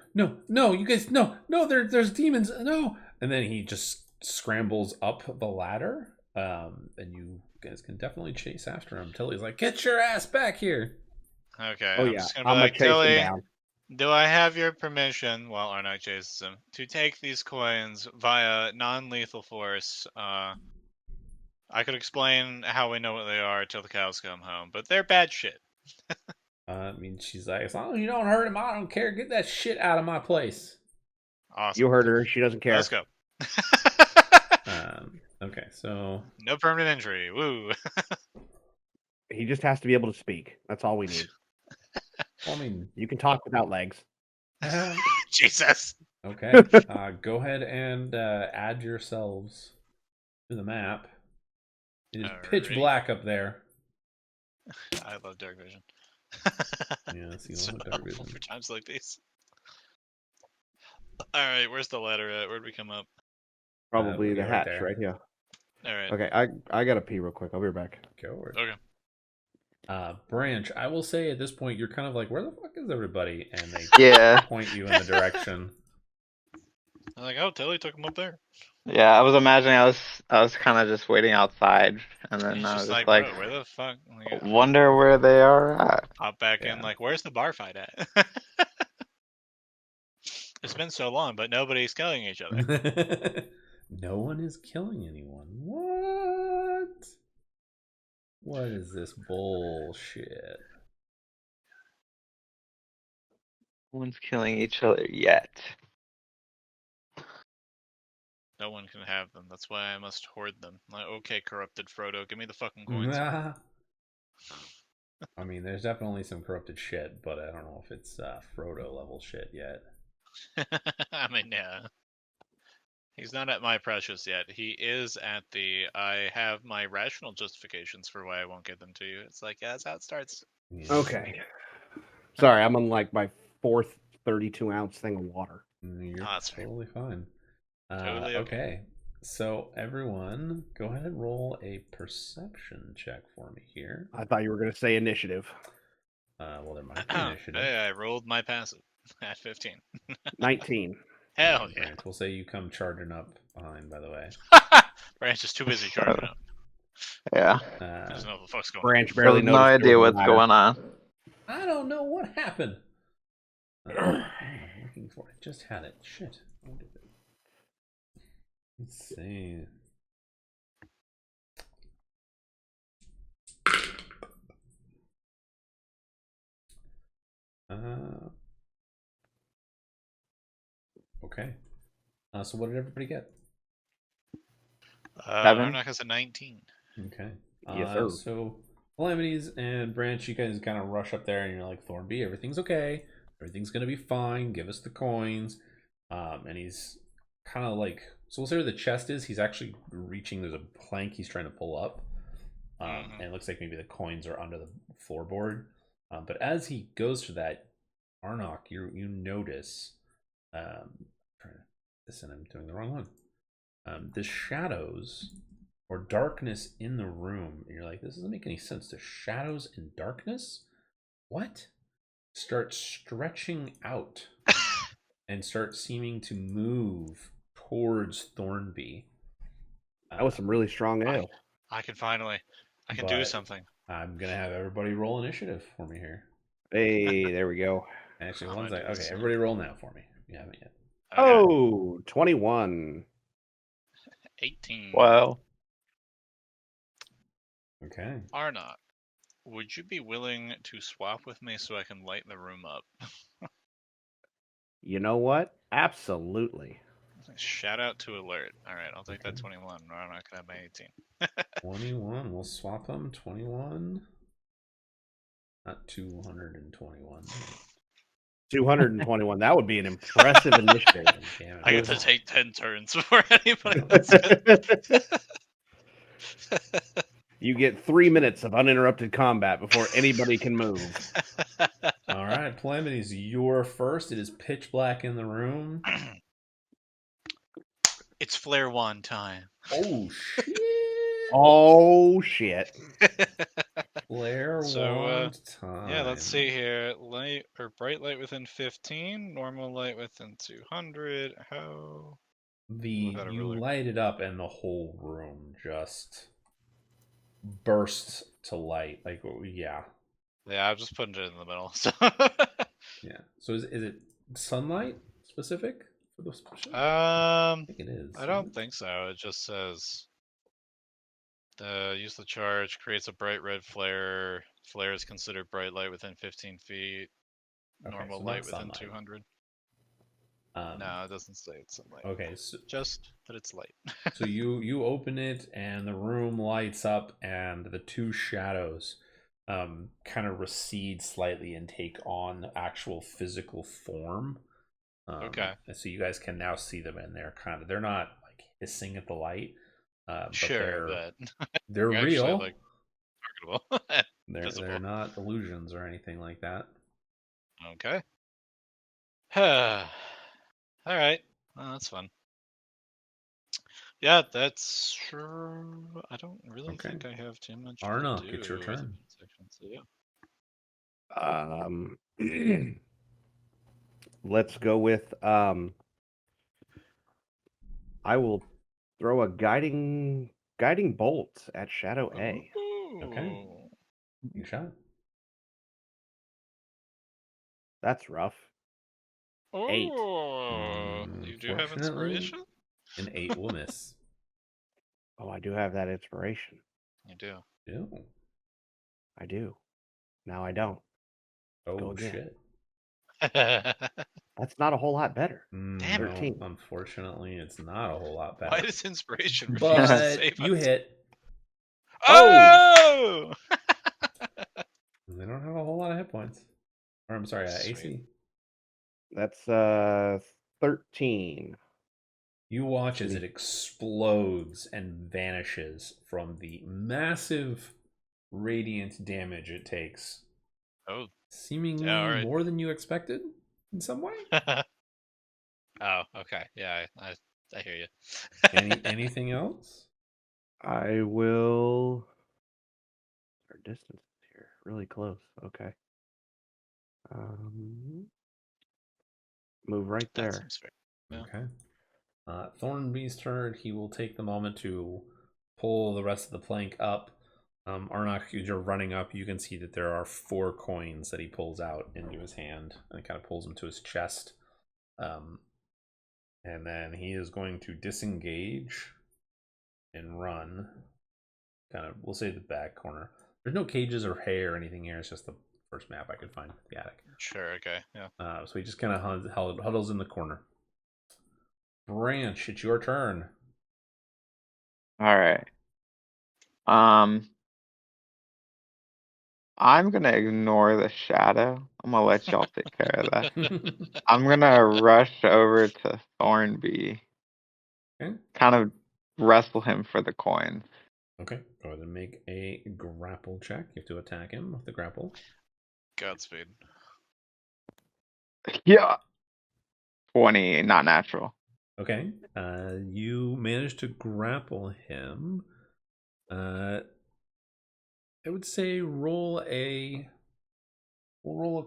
you guys, no, there's demons, no. And then he just scrambles up the ladder, and you guys can definitely chase after him. Tilly's like, get your ass back here. Okay, Oh I'm yeah, just gonna be I'm gonna like, chase him Tilly, down. do I have your permission, while Arnak chases him, to take these coins via non-lethal force? I could explain how we know what they are till the cows come home, but they're bad shit. I mean, she's like, as long as you don't hurt him, I don't care. Get that shit out of my place. Awesome. You heard her. She doesn't care. Let's go. Okay, so No permanent injury. Woo. He just has to be able to speak. That's all we need. well, I mean, You can talk without legs. Jesus. okay. Go ahead and add yourselves to the map. It is pitch Alrighty. black up there. I love dark vision. Yes, you It's so love dark helpful vision. for times like these. Alright, where's the ladder at? Where'd we come up? Probably the right hatch there. right here. Alright. Okay, I gotta pee real quick. I'll be right back. Go. Okay. Branch, I will say at this point you're kind of like, where the fuck is everybody? And they Yeah. point you in the direction. I'm like, oh, Tilly took him up there. Yeah, I was imagining I was kind of just waiting outside, and then He's I just was just like, like, bro, where the fuck? Like, wonder where they are at. hop back in, Yeah. like, where's the bar fight at? It's been so long, but nobody's killing each other. No one is killing anyone. What? What is this bullshit? No one's killing each other yet. No one can have them. That's why I must hoard them. Like, okay, corrupted Frodo, give me the fucking coins. I mean, there's definitely some corrupted shit, but I don't know if it's Frodo level shit yet. I mean, yeah. He's not at my precious yet. He is at the I have my rational justifications for why I won't give them to you. It's like, yeah, that's how it starts. Yeah. Okay. Sorry, I'm on like my fourth 32-ounce thing of water. You're that's right. totally fine. Totally okay. So everyone, go ahead and roll a perception check for me here. I thought you were gonna say initiative. Well, there might be initiative. Hey, I rolled my passive at 15. 19. Hell yeah. Branch, we'll say you come charging up behind, by the way. Branch is too busy charging up. Yeah. Doesn't know what the fuck's going Branch I barely have no noticed there idea was a what's ladder. going on. I don't know what happened. I'm looking for it. Just had it. Shit. What is it? Let's see. Okay. So what did everybody get? 7? Arnak has a 19. Okay. Yes, sir. So Calamities and Branch, you guys kind of rush up there and you're like, Thornby, everything's okay. Everything's gonna be fine. Give us the coins. And he's kind of like, so we'll say where the chest is. He's actually reaching. There's a plank he's trying to pull up. And it looks like maybe the coins are under the floorboard. But as he goes to that, Arnak, you notice. Listen, I'm doing the wrong one. The shadows or darkness in the room. And you're like, this doesn't make any sense. The shadows and darkness? What? Start stretching out and start seeming to move towards Thornby. That was some really strong ale. I can finally. I can do But- something. I'm going to have everybody roll initiative for me here. Hey, there we go. Actually, I'm one gonna second. do Okay, this. everybody roll now for me. You haven't yet. Okay. Oh, 21. 18. Wow. Okay. Arnak, would you be willing to swap with me so I can light the room up? You know what? Absolutely. Shout out to Alert. Alright, I'll take that Okay. 21. Arnak can have my 18. 21. We'll swap them. 21. Not 221. 221. That would be an impressive initiative. Damn it. I get to take 10 turns before anybody else gets. You get 3 minutes of uninterrupted combat before anybody can move. All right, Calamities, you're first. It is pitch black in the room. It's flare wand time. Oh, shit. Oh, shit. Flare So, wand time. Yeah, let's see here. Light or bright light within 15, normal light within 200. How? Without a You ruler. light it up, and the whole room just bursts to light. Like, yeah, Yeah, I'm just putting it in the middle. So. yeah. So is it sunlight specific for this ship? I think it is. don't think so. It just says use the charge creates a bright red flare. Flare is considered bright light within 15 feet. Okay, Normal so light not within sunlight. 200. No, it doesn't say it's sunlight. Okay, so Just that it's light. so you open it, and the room lights up, and the two shadows kind of recede slightly and take on actual physical form. Okay. So you guys can now see them, and they're not like hissing at the light, but Sure, but they're actually real. like targetable. They're not illusions or anything like that. Okay. All right. Well, that's fun. Yeah, that's sure. I don't really Okay. think I have too much Arna, to do. it's your with turn. section, so yeah. Let's go with I will throw a guiding bolt at Shadow A. Okay. You shot. That's rough. 8. Oh, you do have Unfortunately, inspiration? an 8 will miss. Oh, I do have that inspiration. You do. Ew. I do. Now I don't. Oh Go again. shit. That's not a whole lot better. Damn No, 13. unfortunately, it's not a whole lot Why better. does inspiration refuse to But save you us? hit. Oh! They don't have a whole lot of hit points. Or I'm sorry, Sweet. AC. That's 13. You watch as it explodes and vanishes from the massive radiant damage it takes. Oh. Seemingly Yeah, all right. more than you expected in some way. Oh, okay. Yeah, I hear you. Anything else? I will. Our distance here, really close. Okay. Move right That there. seems fair. Yeah. Okay. Thornby's turn. He will take the moment to pull the rest of the plank up. Arnok, as you're running up, you can see that there are 4 coins that he pulls out into his hand and kind of pulls them to his chest. And then he is going to disengage and run. Kind of, we'll say the back corner. There's no cages or hay or anything here. It's just the first map I could find with the attic. Sure, okay, yeah. So he just kind of huddles in the corner. Branch, it's your turn. All right. I'm gonna ignore the shadow. I'm gonna let y'all take care of that. I'm gonna rush over to Thornby. Okay. Kind of wrestle him for the coins. Okay. Go ahead and make a grapple check. You have to attack him with the grapple. Godspeed. Yeah. 20, not natural. Okay. You managed to grapple him. I would say roll a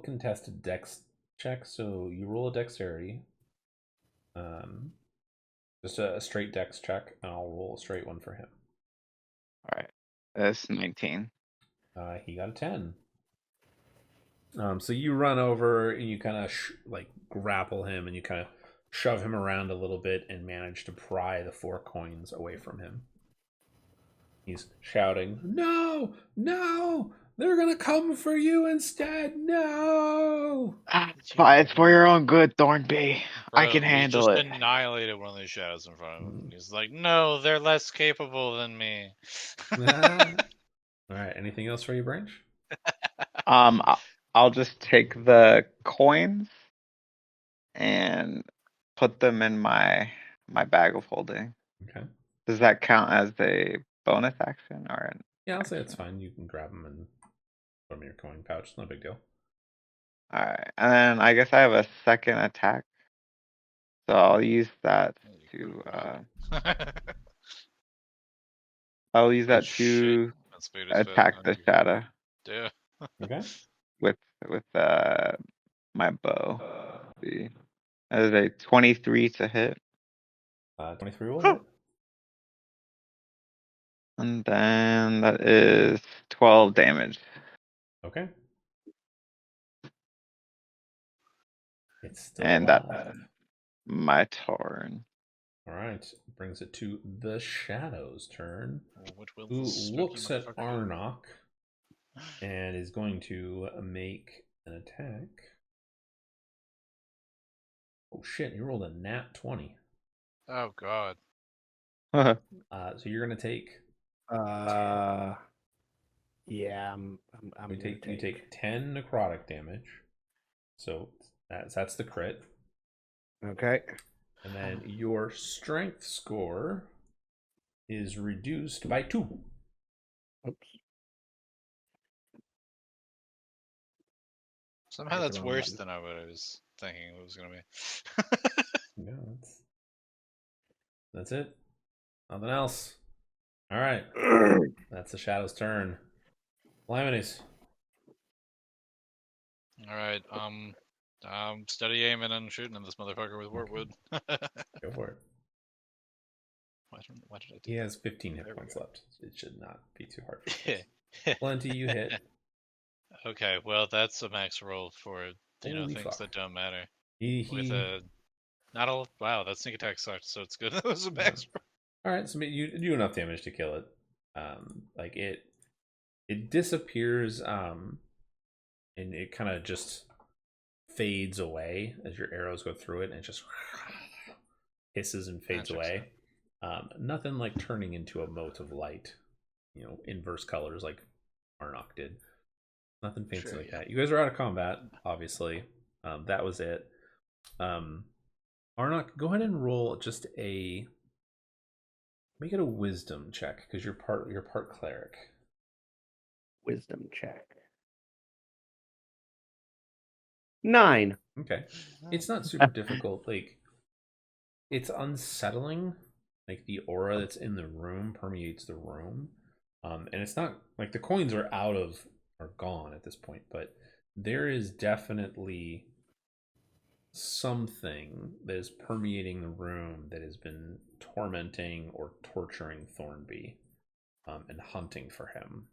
contested dex check. So you roll a dexterity. Just a straight dex check, and I'll roll a straight one for him. All right. That's 19. He got a 10. So you run over and you kind of grapple him, and you kind of shove him around a little bit and manage to pry the 4 coins away from him. He's shouting, "No! No! They're gonna come for you instead! No!" It's for your own good, Thornby. I can handle he it. just annihilated one of these shadows in front of him. He's like, no, they're less capable than me. All right. Anything else for you, Branch? I'll just take the coins and put them in my bag of holding. Okay. Does that count as a bonus action or an Yeah, I'll say it's fine. You can grab them and put them in your coin pouch. It's no big deal. Alright, and then I guess I have a second attack. So I'll use that to Good attack shit. the shadow. Yeah. Okay. with my bow. Let's see. That is a 23 to hit. 23 will hit. And then that is 12 damage. Okay. It's still And alive. that's my turn. All right. Brings it to the Shadow's turn. What will Who this spooky looks at motherfucker do? Arnok and is going to make an attack. Oh shit, you rolled a nat 20. Oh god. So you're gonna take Yeah, I'm you gonna take 10 necrotic damage. So that's the crit. Okay. And then your strength score is reduced by 2. Oops. Somehow Hit the that's wrong worse button. than what I was thinking it was gonna be. Yeah, that's it. Nothing else. All right. That's the Shadow's turn. Calamities. Alright, steady aiming and shooting at this motherfucker with Wartwood. Go for it. Why did I do He that? has 15 There hit we points go. left. It should not be too hard for you guys. Plenty, you hit. Okay, well that's a max roll for Holy things fuck. that don't matter. With He a not all wow, that sneak attack sucked, so it's good. That was a max roll. All right, so you do enough damage to kill it. Like it disappears, and it kind of just fades away as your arrows go through it, and it just hisses and fades away. Nothing like turning into a mote of light, inverse colors like Arnok did. Nothing fancy Sure, like yeah. that. You guys are out of combat, obviously. That was it. Arnok, go ahead and roll just make it a wisdom check because you're part cleric. Wisdom check. 9. Okay. It's not super difficult. Like, it's unsettling. Like, the aura that's in the room permeates the room. And it's not like the coins are gone at this point, but there is definitely something that is permeating the room that has been tormenting or torturing Thornby, and hunting for him.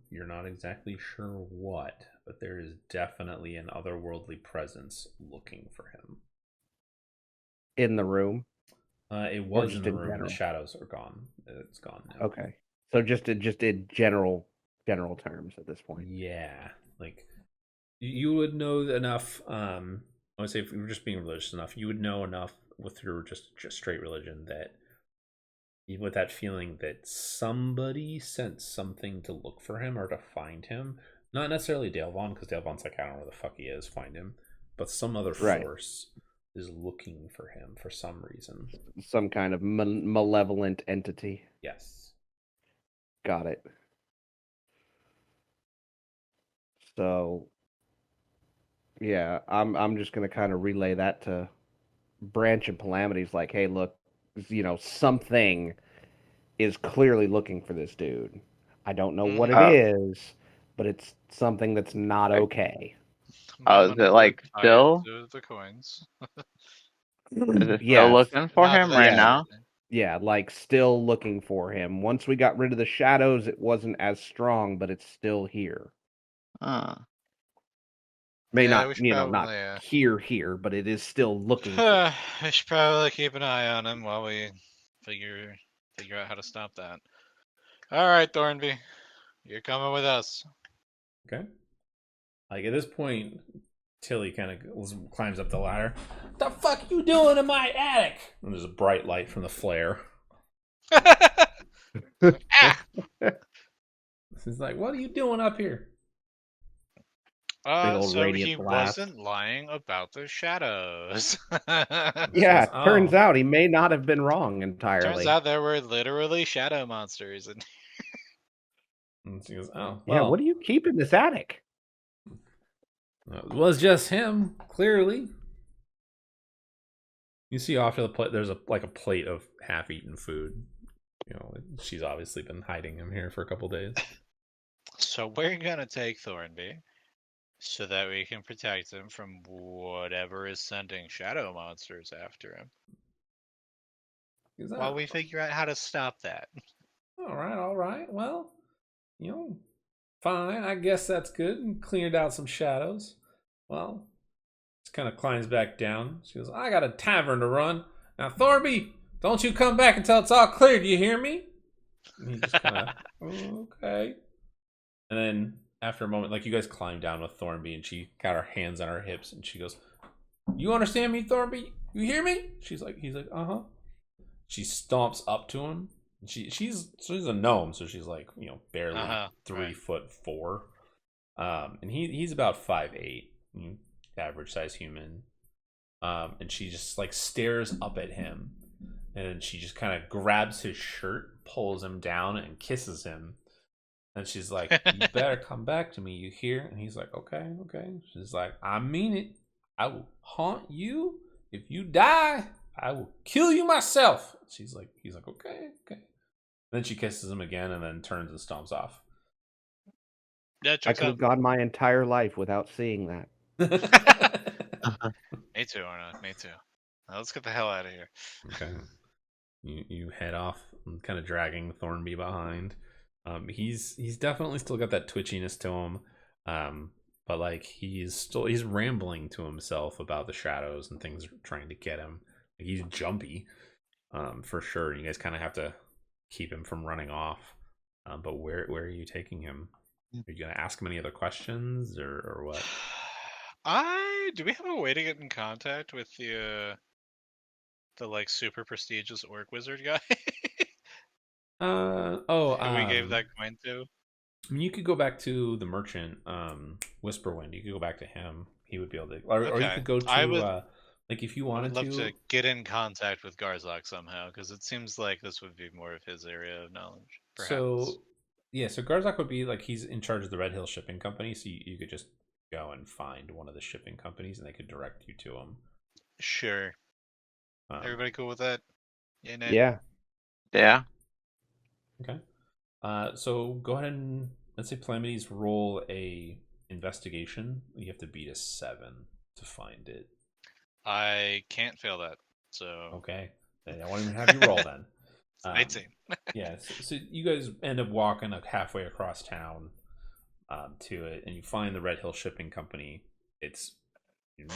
You're not exactly sure what, but there is definitely an otherworldly presence looking for him. In the room. It Or was in just the in room. general? The shadows are gone. It's gone now. Okay. So just in general terms at this point. Yeah, like you would know enough. I would say if you were just being religious enough, you would know enough with your just straight religion that even with that feeling that somebody sent something to look for him or to find him. Not necessarily Dalevon, because Dalevon's like, I don't know where the fuck he is, find him. But some other Right. force is looking for him for some reason. Some kind of malevolent entity. Yes. Got it. So yeah, I'm just gonna kind of relay that to Branch and Calamities, like, hey, look, something is clearly looking for this dude. I don't know what it is, but it's something that's not Like- okay. Oh, is it like still? The coins. Is it still Yes. looking for Now that him that's right Yeah. now? everything. Yeah, like still looking for him. Once we got rid of the shadows, it wasn't as strong, but it's still here. May Yeah, not, we should probably, not here, but it is still looking for. I should probably keep an eye on him while we figure out how to stop that. All right, Thornby, you're coming with us. Okay. Like at this point, Tilly kind of climbs up the ladder. What the fuck you doing in my attic? And there's a bright light from the flare. Ah! He's like, what are you doing up here? Big old So radiant he blast. wasn't lying about the shadows. Yeah, Says, turns "Oh." out he may not have been wrong entirely. Turns out there were literally shadow monsters, and And she goes, oh, Yeah, well, what do you keep in this attic? it was just him, clearly. You see off to the plate, there's a plate of half-eaten food. She's obviously been hiding him here for a couple days. So we're gonna take Thornby so that we can protect him from whatever is sending shadow monsters after him. He's While we figure out how to stop that. all right, all right. Well, fine. I guess that's good. And cleared out some shadows. Well, just kind of climbs back down. She goes, I got a tavern to run. Now, Thorby, don't you come back until it's all clear. Do you hear me? And he just kind of, okay. And then after a moment, like you guys climb down with Thornby, and she got her hands on her hips, and she goes, "You understand me, Thornby? You hear me?" He's like, "Uh-huh." She stomps up to him. She's a gnome, so she's like, barely 3'4". And he's about 5'8", average size human. And she just like stares up at him, and then she just kind of grabs his shirt, pulls him down, and kisses him. And she's like, "You better come back to me, you hear?" And he's like, "Okay, okay." She's like, "I mean it. I will haunt you. If you die, I will kill you myself." He's like, "Okay, okay." Then she kisses him again, and then turns and stomps off. Yeah, I could have gone my entire life without seeing that. Me too, Arna. Me too. Now let's get the hell out of here. Okay. You head off, kind of dragging Thornby behind. He's definitely still got that twitchiness to him, but like he's rambling to himself about the shadows and things trying to get him. Like, he's jumpy, for sure. You guys kind of have to keep him from running off. But where are you taking him? Are you gonna ask him any other questions or what? Do we have a way to get in contact with the like super prestigious orc wizard guy? Who we gave that coin to? I mean, you could go back to the merchant, Whisperwind. You could go back to him. He would be able to, or you could go to, like, if you wanted I would love to get in contact with Garzak somehow, because it seems like this would be more of his area of knowledge. Perhaps. So Garzak would be like, he's in charge of the Red Hill Shipping Company, so you could just go and find one of the shipping companies, and they could direct you to him. Sure. Everybody cool with that? Yeah. Yeah. Okay. So go ahead and, let's say Calamities, roll a investigation. You have to beat a 7 to find it. I can't fail that. So okay, then I won't even have you roll then. 18. Yeah. So you guys end up walking like halfway across town to it, and you find the Red Hill Shipping Company. It's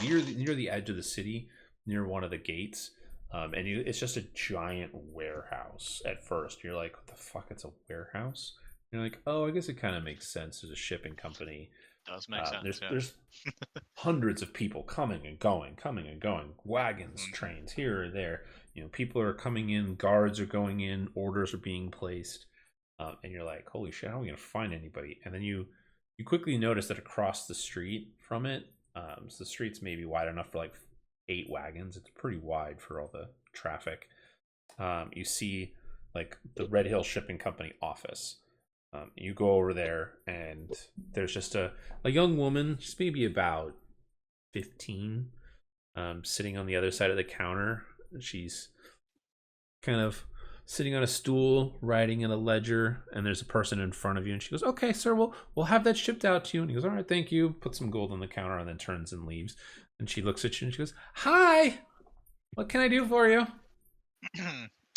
near the edge of the city, near one of the gates. And it's just a giant warehouse at first. You're like, what the fuck? It's a warehouse? You're like, oh, I guess it kind of makes sense. There's a shipping company. Does make sense. There's hundreds of people coming and going, wagons, trains here or there. People are coming in, guards are going in, orders are being placed. And you're like, holy shit, how are we going to find anybody? And then you quickly notice that across the street from it, so the street's maybe wide enough for like 8 wagons. It's pretty wide for all the traffic. You see like the Red Hill Shipping Company office. You go over there, and there's just a young woman, just maybe about 15, sitting on the other side of the counter. She's kind of sitting on a stool, writing in a ledger, and there's a person in front of you, and she goes, "Okay, sir, we'll have that shipped out to you." And he goes, "All right, thank you." Puts some gold on the counter, and then turns and leaves. And she looks at you, and she goes, "Hi, what can I do for you?"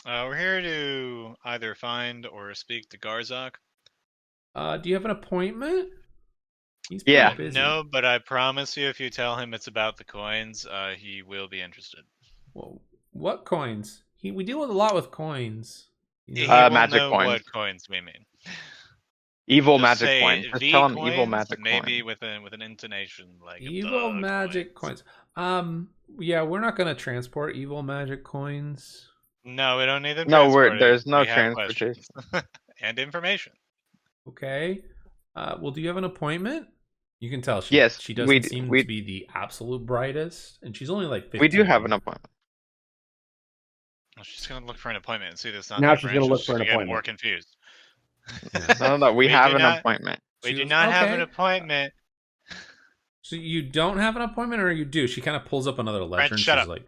We're here to either find or speak to Garzak. Do you have an appointment? He's pretty busy. No, but I promise you, if you tell him it's about the coins, he will be interested. Well, what coins? We deal with a lot with coins. He will magic know coins. what coins we mean. Evil Just magic say coins. Just V tell him coins, evil magic maybe coins. with an intonation like evil the magic coins. Yeah, we're not gonna transport evil magic coins. No, we don't need them. No, transported. there's no We have transportation. and information. Okay. Well, do you have an appointment? You can tell she Yes, doesn't seem to be the absolute brightest, and she's only like 15. We do have an appointment. Well, she's gonna look for an appointment and see this. Not Now that she's gonna branch, look for an get appointment. More confused. No, we have an appointment. We She do goes, not have "Okay." an appointment. So you don't have an appointment, or you do? She kind of pulls up another ledger, and shut she's up. like,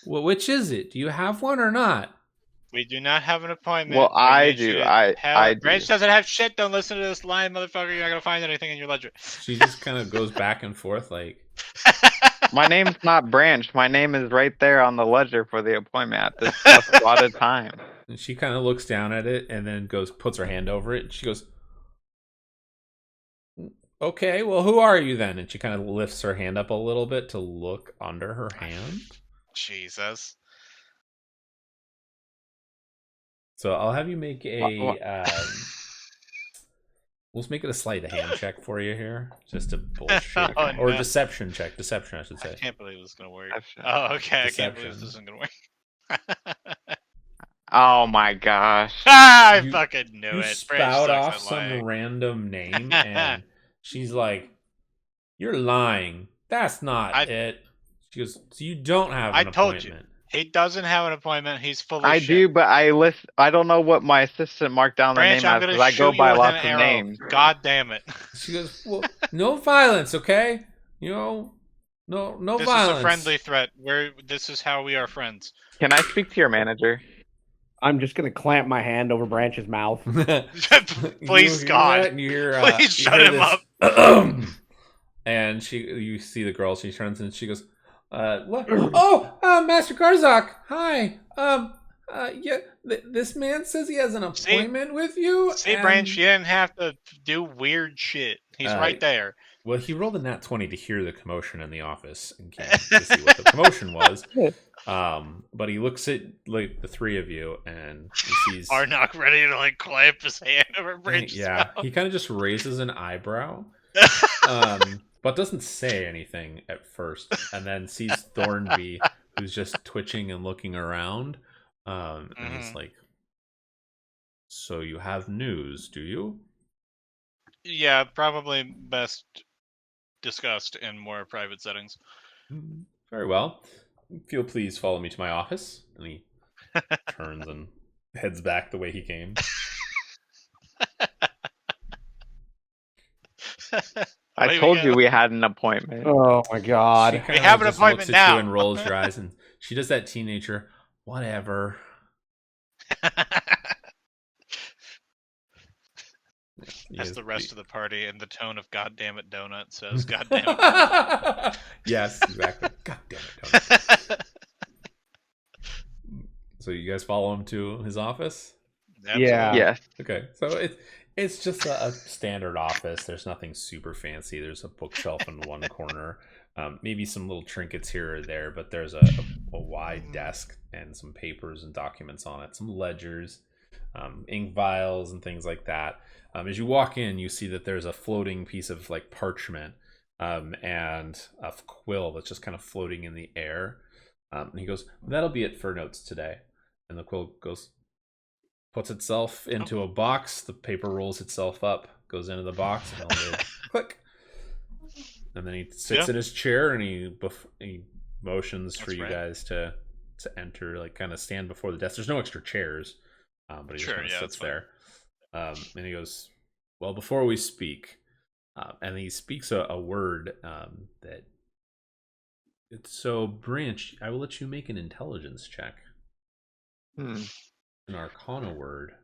"Well, which is it? Do you have one or not?" We do not have an appointment. Well, I need you do. to I do. Branch doesn't have shit. Don't listen to this lying motherfucker. You're not gonna find anything in your ledger. She just kind of goes back and forth like, My name's not Branch. My name is right there on the ledger for the appointment at this allotted time. and she kind of looks down at it and then puts her hand over it. And she goes, okay, well, who are you then? And she kind of lifts her hand up a little bit to look under her hand. Jesus. So I'll have you make What? let's make it a sleight of hand check for you here, just to bullshit, Oh, or no. deception check. Deception, I should I say. can't believe this is gonna work. Deception. Oh, okay. I can't Deception. believe this isn't gonna work. Oh my gosh. I You- fucking knew You it. spout Branch off sucks at some lying. random name, and she's like, "You're lying. That's not it." She goes, "So you don't have I an told you. appointment." He doesn't have an appointment. He's full of I shit. do, but I don't know what my assistant marked down the Branch, name I'm as gonna because I go shoot by you with lots an of arrow. names. God damn it. She goes, "Well, no violence, okay? You know, no This violence." is a friendly threat. This is how we are friends. Can I speak to your manager? I'm just gonna clamp my hand over Branch's mouth. Please, you hear God. that, and you hear, Please you shut hear him this, up. and you see the girl. She turns and she goes, "What? Oh, Master Garzak, hi. Yeah, this man says he has an appointment with you." See, and... Branch, you didn't have to do weird shit. He's right there. Well, he rolled a nat 20 to hear the commotion in the office and came to see what the commotion was. But he looks at like the three of you and he sees Arnok ready to like clamp his hand over Branch's yeah, mouth. he kind of just raises an eyebrow, but doesn't say anything at first, and then sees Thornby, who's just twitching and looking around, and he's like, "So you have news, do you?" Yeah, probably best discussed in more private settings. Very well. If you'll please follow me to my office. And he turns and heads back the way he came. I told you we had an appointment. Oh my god. She kinda We have an just appointment looks at now. you and rolls your eyes, and she does that teenager, whatever. As the rest of the party, in the tone of "Goddamn it, donut" says, "Goddamn it." Yes, exactly. God damn it, Tony. So you guys follow him to his office? Yeah. Yes. Okay, so it's just a standard office. There's nothing super fancy. There's a bookshelf in one corner, maybe some little trinkets here or there, but there's a wide desk and some papers and documents on it, some ledgers, ink vials and things like that. As you walk in, you see that there's a floating piece of like parchment and a quill that's just kind of floating in the air. And he goes, "That'll be it for notes today." And the quill goes, puts itself into a box. The paper rolls itself up, goes into the box, and then click. And then he sits in his chair and he motions for you guys to enter, like kind of stand before the desk. There's no extra chairs, but he just kind of sits there. And he goes, "Well, before we speak," and he speaks a word that. So, Branch, I will let you make an intelligence check. An arcana word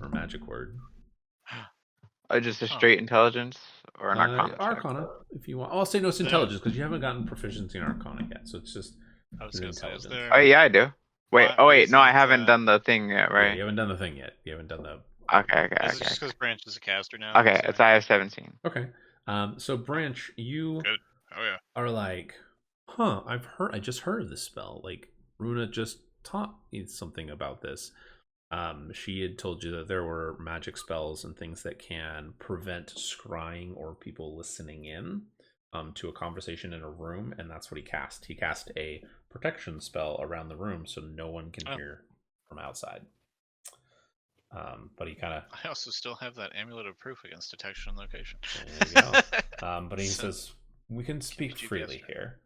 or a magic word. Just a straight intelligence or an arcana? Arcana, if you want. I'll say no, it's intelligence because you haven't gotten proficiency in arcana yet. So it's just I was gonna say, is there... Oh yeah, I do. Wait, Why no, I isn't, haven't done the thing yet, Yeah, right? you haven't done the thing yet. You haven't done the. Okay. Is it just because Branch is a caster now? Okay, it's I have 17. Okay. So Branch, you Good. Oh yeah. are like, huh? I just heard of this spell. Like Runa just taught me something about this. She had told you that there were magic spells and things that can prevent scrying or people listening in to a conversation in a room, and that's what he cast. He cast a protection spell around the room so no one can hear from outside. But he kind of. I also still have that amulet of proof against detection and location. There you go. But he says, "We can speak freely here.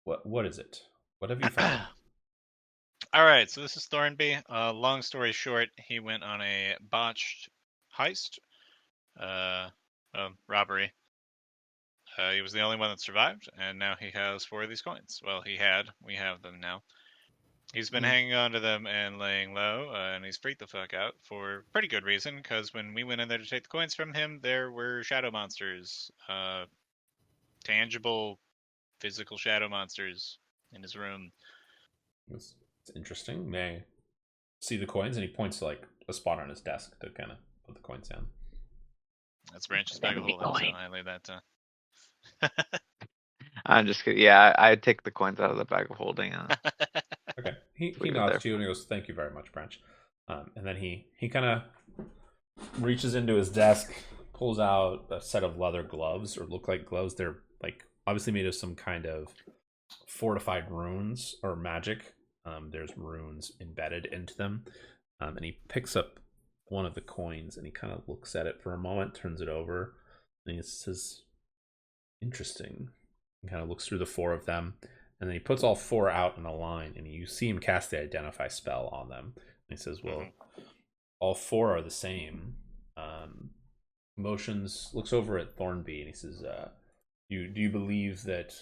What is it? What have you found?" All right, so this is Thornby. Long story short, he went on a botched heist, robbery. He was the only one that survived, and now he has 4 of these coins. Well, we have them now. He's been hanging on to them and laying low, and he's freaked the fuck out for pretty good reason, because when we went in there to take the coins from him, there were shadow monsters. Tangible, physical shadow monsters in his room. It's interesting. May I see the coins? And he points to like a spot on his desk to kind of put the coins down. That's Branch's bag of holding, so I lay that down. I'm just kidding. Yeah, I take the coins out of the bag of holding. Okay. He Leave it nods there. to you and he goes, "Thank you very much, Branch." And then he kind of reaches into his desk, pulls out a set of leather gloves, or look like gloves. They're like obviously made of some kind of fortified runes or magic. There's runes embedded into them. And he picks up one of the coins and he kind of looks at it for a moment, turns it over, and he says, "Interesting." He kind of looks through the four of them, and then he puts all four out in a line, and you see him cast the identify spell on them. And he says, "Well, all four are the same." Motions looks over at Thornby and he says, "Do you believe that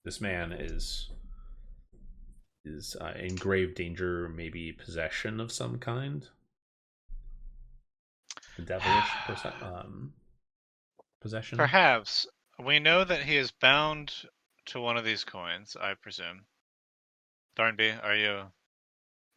this man is in grave danger, maybe possession of some kind, devilish possession?" Perhaps. We know that he is bound to one of these coins, I presume. Thornby,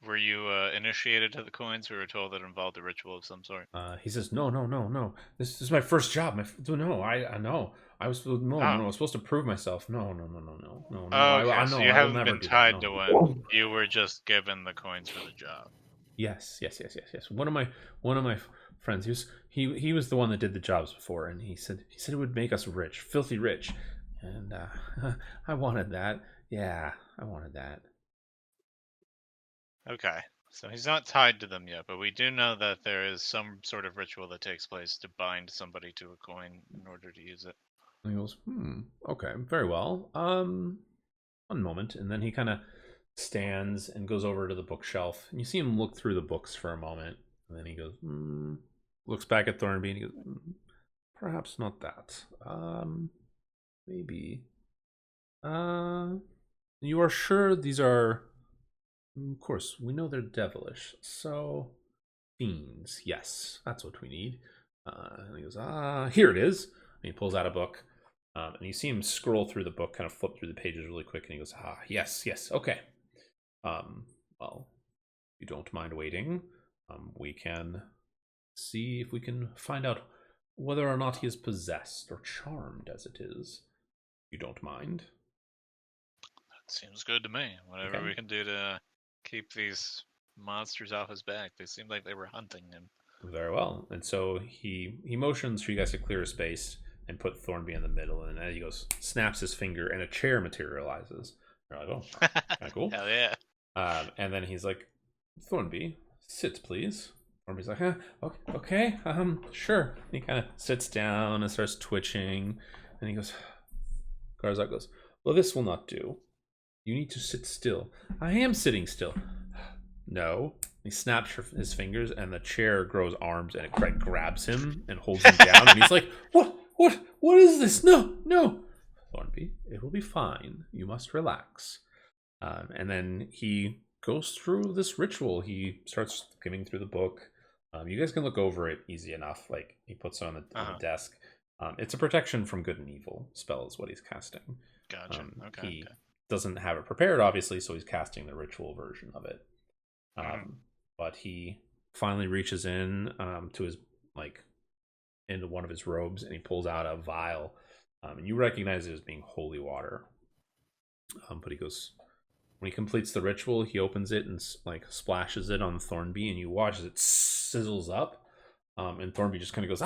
were you initiated to the coins? We were told that it involved a ritual of some sort. He says, "No, no, no, no. This is my first job. No, I know. I was no, Oh. I was supposed to prove myself. No, no, no, no, no, no, no. Okay, I so know. you I will haven't never been do that. tied to No." one. You were just given the coins for the job. Yes, yes, yes, yes, yes. One of my friends. He was the one that did the jobs before, and he said it would make us rich, filthy rich, and I wanted that. Yeah, I wanted that. Okay, so he's not tied to them yet, but we do know that there is some sort of ritual that takes place to bind somebody to a coin in order to use it. And he goes, okay, very well. One moment, and then he kind of stands and goes over to the bookshelf, and you see him look through the books for a moment, and then he goes, looks back at Thornby, and he goes, perhaps not that. Maybe. You are sure these are? Of course, we know they're devilish. So, fiends. Yes, that's what we need. And he goes, here it is. And he pulls out a book. And you see him scroll through the book, kind of flip through the pages really quick. And he goes, yes, yes, okay. Well, if you don't mind waiting, we can see if we can find out whether or not he is possessed or charmed as it is. You don't mind? That seems good to me. Whatever Okay. we can do to keep these monsters off his back. They seemed like they were hunting him. Very well. And so he motions for you guys to clear a space and put Thornby in the middle. And as he goes, snaps his finger, and a chair materializes. You're like, oh, kind of cool. Hell yeah. And then he's like, "Thornby, sit, please." Thornby's like, okay, sure. And he kind of sits down and starts twitching. And he goes, Garzak goes, "Well, this will not do. You need to sit still." "I am sitting still." "No." He snaps his fingers, and the chair grows arms, and it grabs him and holds him down. And he's like, what is this? No, no." "Thornby, it will be fine. You must relax." And then he goes through this ritual. He starts skimming through the book. You guys can look over it easy enough. Like, he puts it on the desk. It's a protection from good and evil spell is what he's casting. Gotcha. He doesn't have it prepared, obviously, so he's casting the ritual version of it. But he finally reaches in to his, like, into one of his robes, and he pulls out a vial. And you recognize it as being holy water. But he goes, when he completes the ritual, he opens it and like splashes it on Thornby, and you watch as it sizzles up. And Thornby just kind of goes,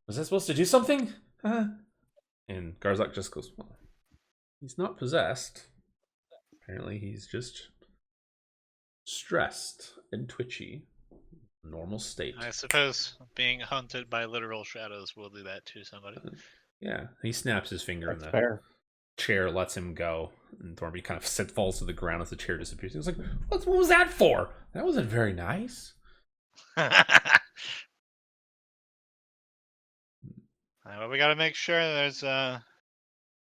was that supposed to do something? And Garzak just goes, well, he's not possessed. Apparently, he's just stressed and twitchy. Normal state. I suppose being hunted by literal shadows will do that to somebody. Yeah, he snaps his finger That's in the fair. chair, lets him go, and Thornby kind of falls to the ground as the chair disappears. He was like, what was that for? That wasn't very nice. Well, we gotta make sure there's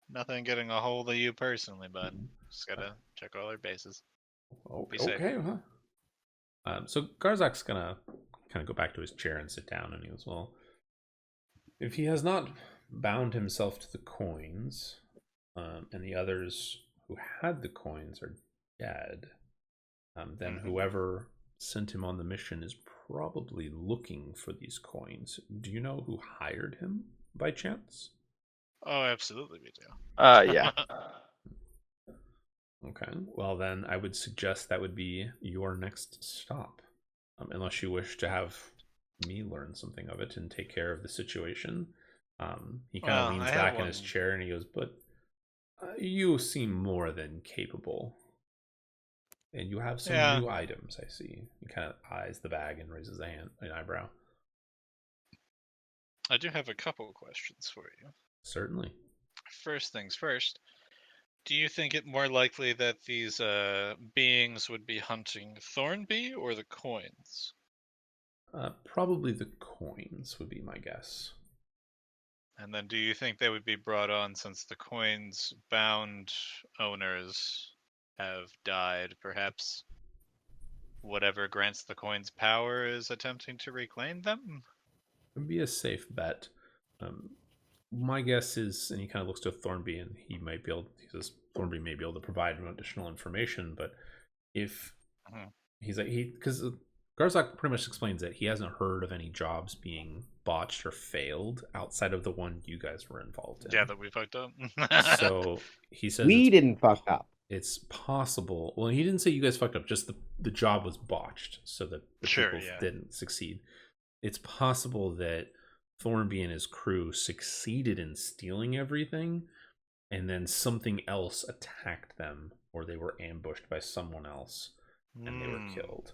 nothing getting a hold of you personally, bud. Just gotta check all our bases. Oh, Be safe. okay, huh? So Garzak's gonna kind of go back to his chair and sit down, and he goes, "Well, if he has not bound himself to the coins, and the others who had the coins are dead, then whoever sent him on the mission is probably looking for these coins. Do you know who hired him by chance?" Oh, absolutely we do. Yeah. Okay, well then I would suggest that would be your next stop, unless you wish to have me learn something of it and take care of the situation. He kind of Well, leans I have back in his one. chair and he goes, "But you seem more than capable, and you have some Yeah, new items. I see." He kind of eyes the bag and raises an eyebrow. I do have a couple questions for you. Certainly. First things first. Do you think it more likely that these beings would be hunting Thornby or the coins? Probably the coins would be my guess. And then do you think they would be brought on since the coins bound owners have died? Perhaps whatever grants the coins power is attempting to reclaim them? It would be a safe bet. My guess is, and he kind of looks to Thornby, and he says Thornby may be able to provide additional information, but if he's like, because Garzak pretty much explains that he hasn't heard of any jobs being botched or failed outside of the one you guys were involved in. Yeah, that we fucked up. So he says We didn't fuck up. it's possible. Well, he didn't say you guys fucked up, just the job was botched so that the Sure, people yeah. didn't succeed. It's possible that Thornby and his crew succeeded in stealing everything, and then something else attacked them, or they were ambushed by someone else and they were killed.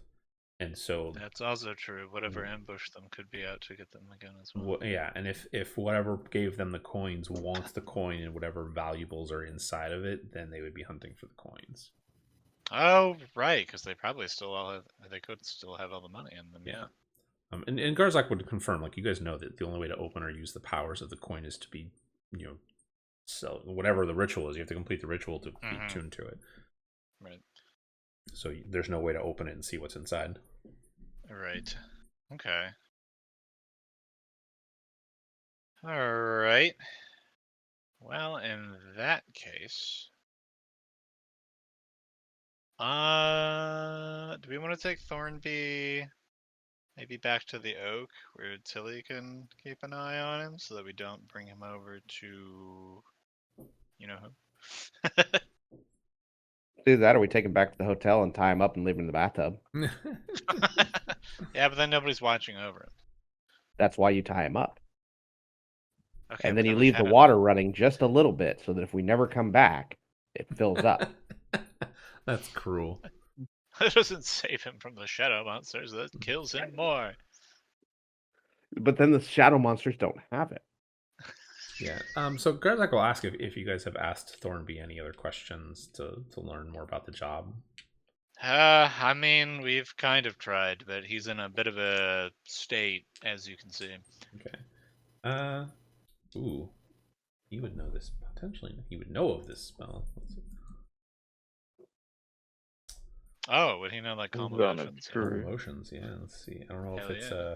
And so That's also true. Whatever ambushed them could be out to get them again as well. yeah, and if whatever gave them the coins wants the coin and whatever valuables are inside of it, then they would be hunting for the coins. Oh, right, because they probably still they could still have all the money in them. Yeah. And Garzak would confirm, like, you guys know that the only way to open or use the powers of the coin is to be, so whatever the ritual is, you have to complete the ritual to be tuned to it. Right. So there's no way to open it and see what's inside. Right. Okay. All right. Well, in that case, do we want to take Thornby maybe back to the Oak where Tilly can keep an eye on him so that we don't bring him over to, you know who? Do that, or we take him back to the hotel and tie him up and leave him in the bathtub. Yeah, but then nobody's watching over him. That's why you tie him up. Okay, And but then you we leave the have water running just a little bit so that if we never come back, it fills up. That's cruel. That doesn't save him from the shadow monsters. That kills him more. But then the shadow monsters don't have it. Yeah. So Garzak will ask if you guys have asked Thornby any other questions to learn more about the job. I mean, we've kind of tried, but he's in a bit of a state, as you can see. Okay. Ooh. He would know this potentially. He would know of this spell. Oh, would he know like calm Who's on a emotions? true- Emotions, yeah. Let's see. I don't know Hell if it's yeah.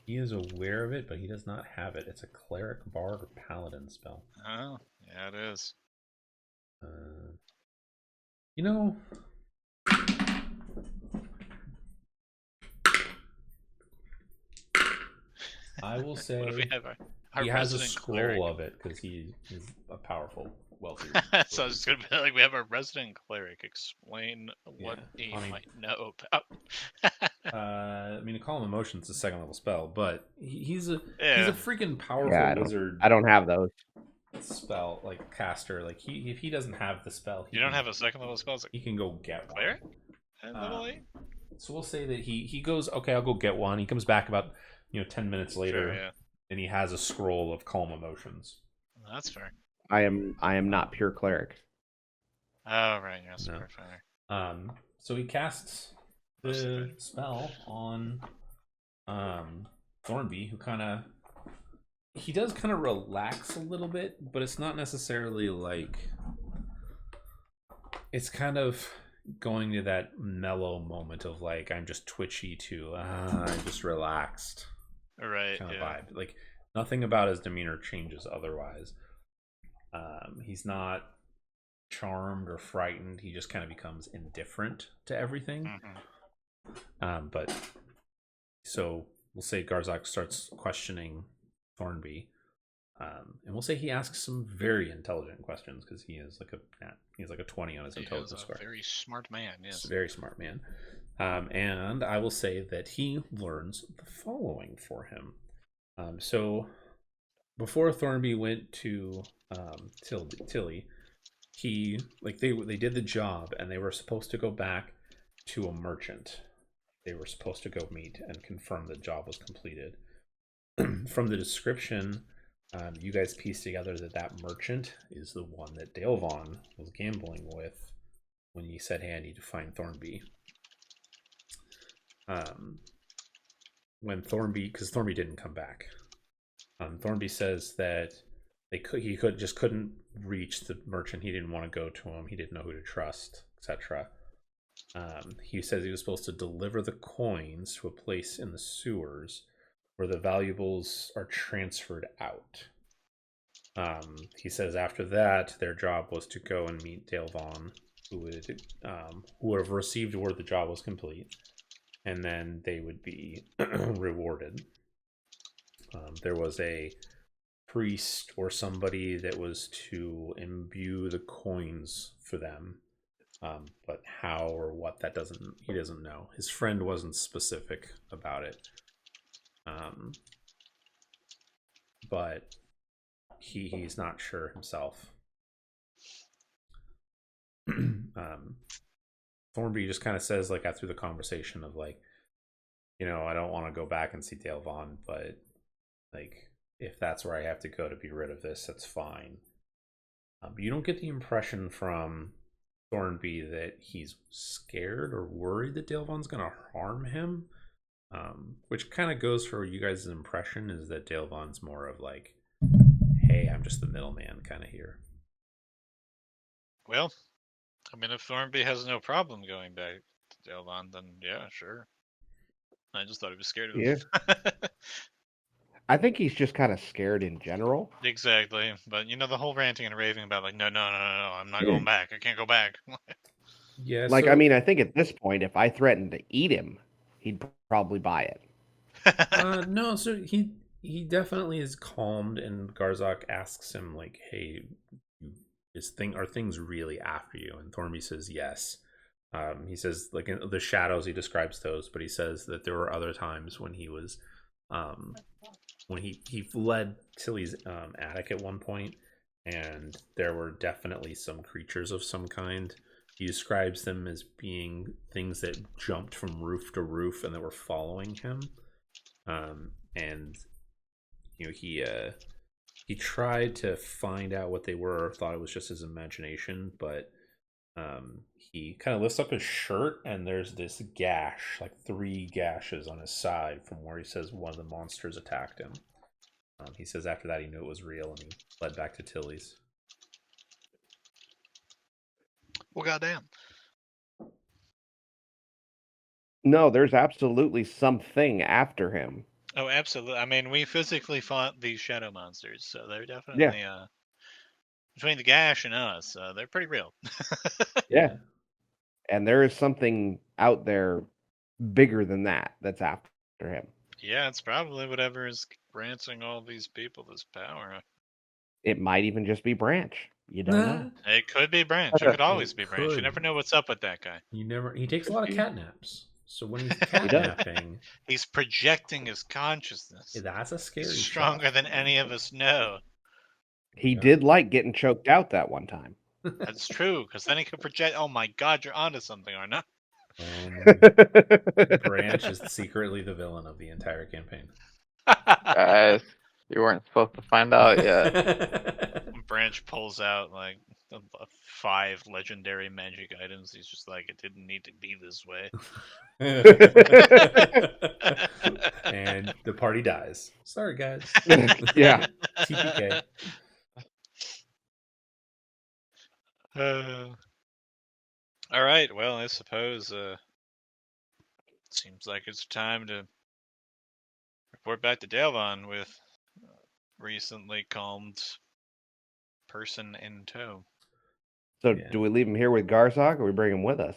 he is aware of it, but he does not have it. It's a cleric, bard, or paladin spell. Oh, yeah, it is. You know, I will say What if we have our he has a resident scroll cleric? of it because he is a powerful, wealthy. So I was just gonna be like, we have our resident cleric explain what he I mean- might know about. I mean, to call him emotions is a second level spell, but he's a Yeah. freaking powerful Yeah, wizard. I don't have those. Spell like caster. Like if he doesn't have the spell, You don't have a second level spell? He can go get one. Cleric? At level 8? So we'll say that he goes, okay, I'll go get one. He comes back about 10 minutes later, Sure, yeah. and he has a scroll of calm emotions. That's fair. I am not pure cleric. Oh, right, you're a No. super fighter. So he casts the spell on Thornby, who he does kind of relax a little bit, but it's not necessarily like it's kind of going to that mellow moment of like I'm just twitchy to I'm just relaxed Right. kind of Yeah. vibe. Like nothing about his demeanor changes otherwise. He's not charmed or frightened. He just kind of becomes indifferent to everything. But so we'll say Garzak starts questioning Thornby. And we'll say he asks some very intelligent questions because he is like a 20 on his intelligence score. Very smart man. Yes, He's a very smart man. And I will say that he learns the following for him. So before Thornby went to Tilly, they did the job and they were supposed to go back to a merchant. They were supposed to go meet and confirm the job was completed. From the description, you guys piece together that merchant is the one that Dale Vaughn was gambling with when he said, "Hey, I need to find Thornby." When Thornby, because Thornby didn't come back, Thornby says that he couldn't reach the merchant. He didn't want to go to him. He didn't know who to trust, etc. He says he was supposed to deliver the coins to a place in the sewers where the valuables are transferred out. He says after that, their job was to go and meet Dale Vaughn, who would have received word the job was complete, and then they would be rewarded. There was a priest or somebody that was to imbue the coins for them, but how or what he doesn't know. His friend wasn't specific about it, but he's not sure himself. Thornby just kind of says, like, after the conversation of like, I don't want to go back and see Dale Vaughn, but like if that's where I have to go to be rid of this, that's fine. But you don't get the impression from Thornby that he's scared or worried that Dale Vaughn's going to harm him, which kind of goes for you guys' impression is that Dale Vaughn's more of like, hey, I'm just the middleman kind of here. Well, I mean, if Thornby has no problem going back to Dale Vaughn, then yeah, sure. I just thought he was scared of him. Yeah. I think he's just kind of scared in general. Exactly. But the whole ranting and raving about like, no, I'm not going back. I can't go back. Yeah. Like, I mean, I think at this point, if I threatened to eat him, he'd probably buy it. No, so he definitely is calmed, and Garzak asks him like, "Hey, are things really after you?" And Thornby says yes. He says like in the shadows, he describes those, but he says that there were other times when he was, when he fled Tilly's attic at one point, and there were definitely some creatures of some kind. He describes them as being things that jumped from roof to roof and that were following him. And he tried to find out what they were, thought it was just his imagination, but he kind of lifts up his shirt and there's this gash, like 3 gashes on his side from where he says one of the monsters attacked him. He says after that he knew it was real and he fled back to Tilly's. Well, goddamn. No, there's absolutely something after him. Oh, absolutely. I mean, we physically fought these shadow monsters, so they're definitely between the gash and us, they're pretty real. Yeah. And there is something out there bigger than that's after him. Yeah, it's probably whatever is granting all these people this power. It might even just be Branch. You don't know. It could be Branch. It could always be Branch. You could. never know what's up with that guy. He takes a lot of cat naps. So when he's catnapping, he's projecting his consciousness. That's a scary He's stronger shot. than any of us know. He did like getting choked out that one time. That's true, because then he could project. Oh my God, you're onto something, aren't you? Branch is secretly the villain of the entire campaign. Guys, you weren't supposed to find out yet. Branch pulls out like 5 legendary magic items. He's just like, it didn't need to be this way. And the party dies. Sorry, guys. Yeah. TPK. All right. Well, I suppose seems like it's time to report back to Dalvon with recently calmed person in tow. So Yeah. do we leave him here with Garzog, or we bring him with us?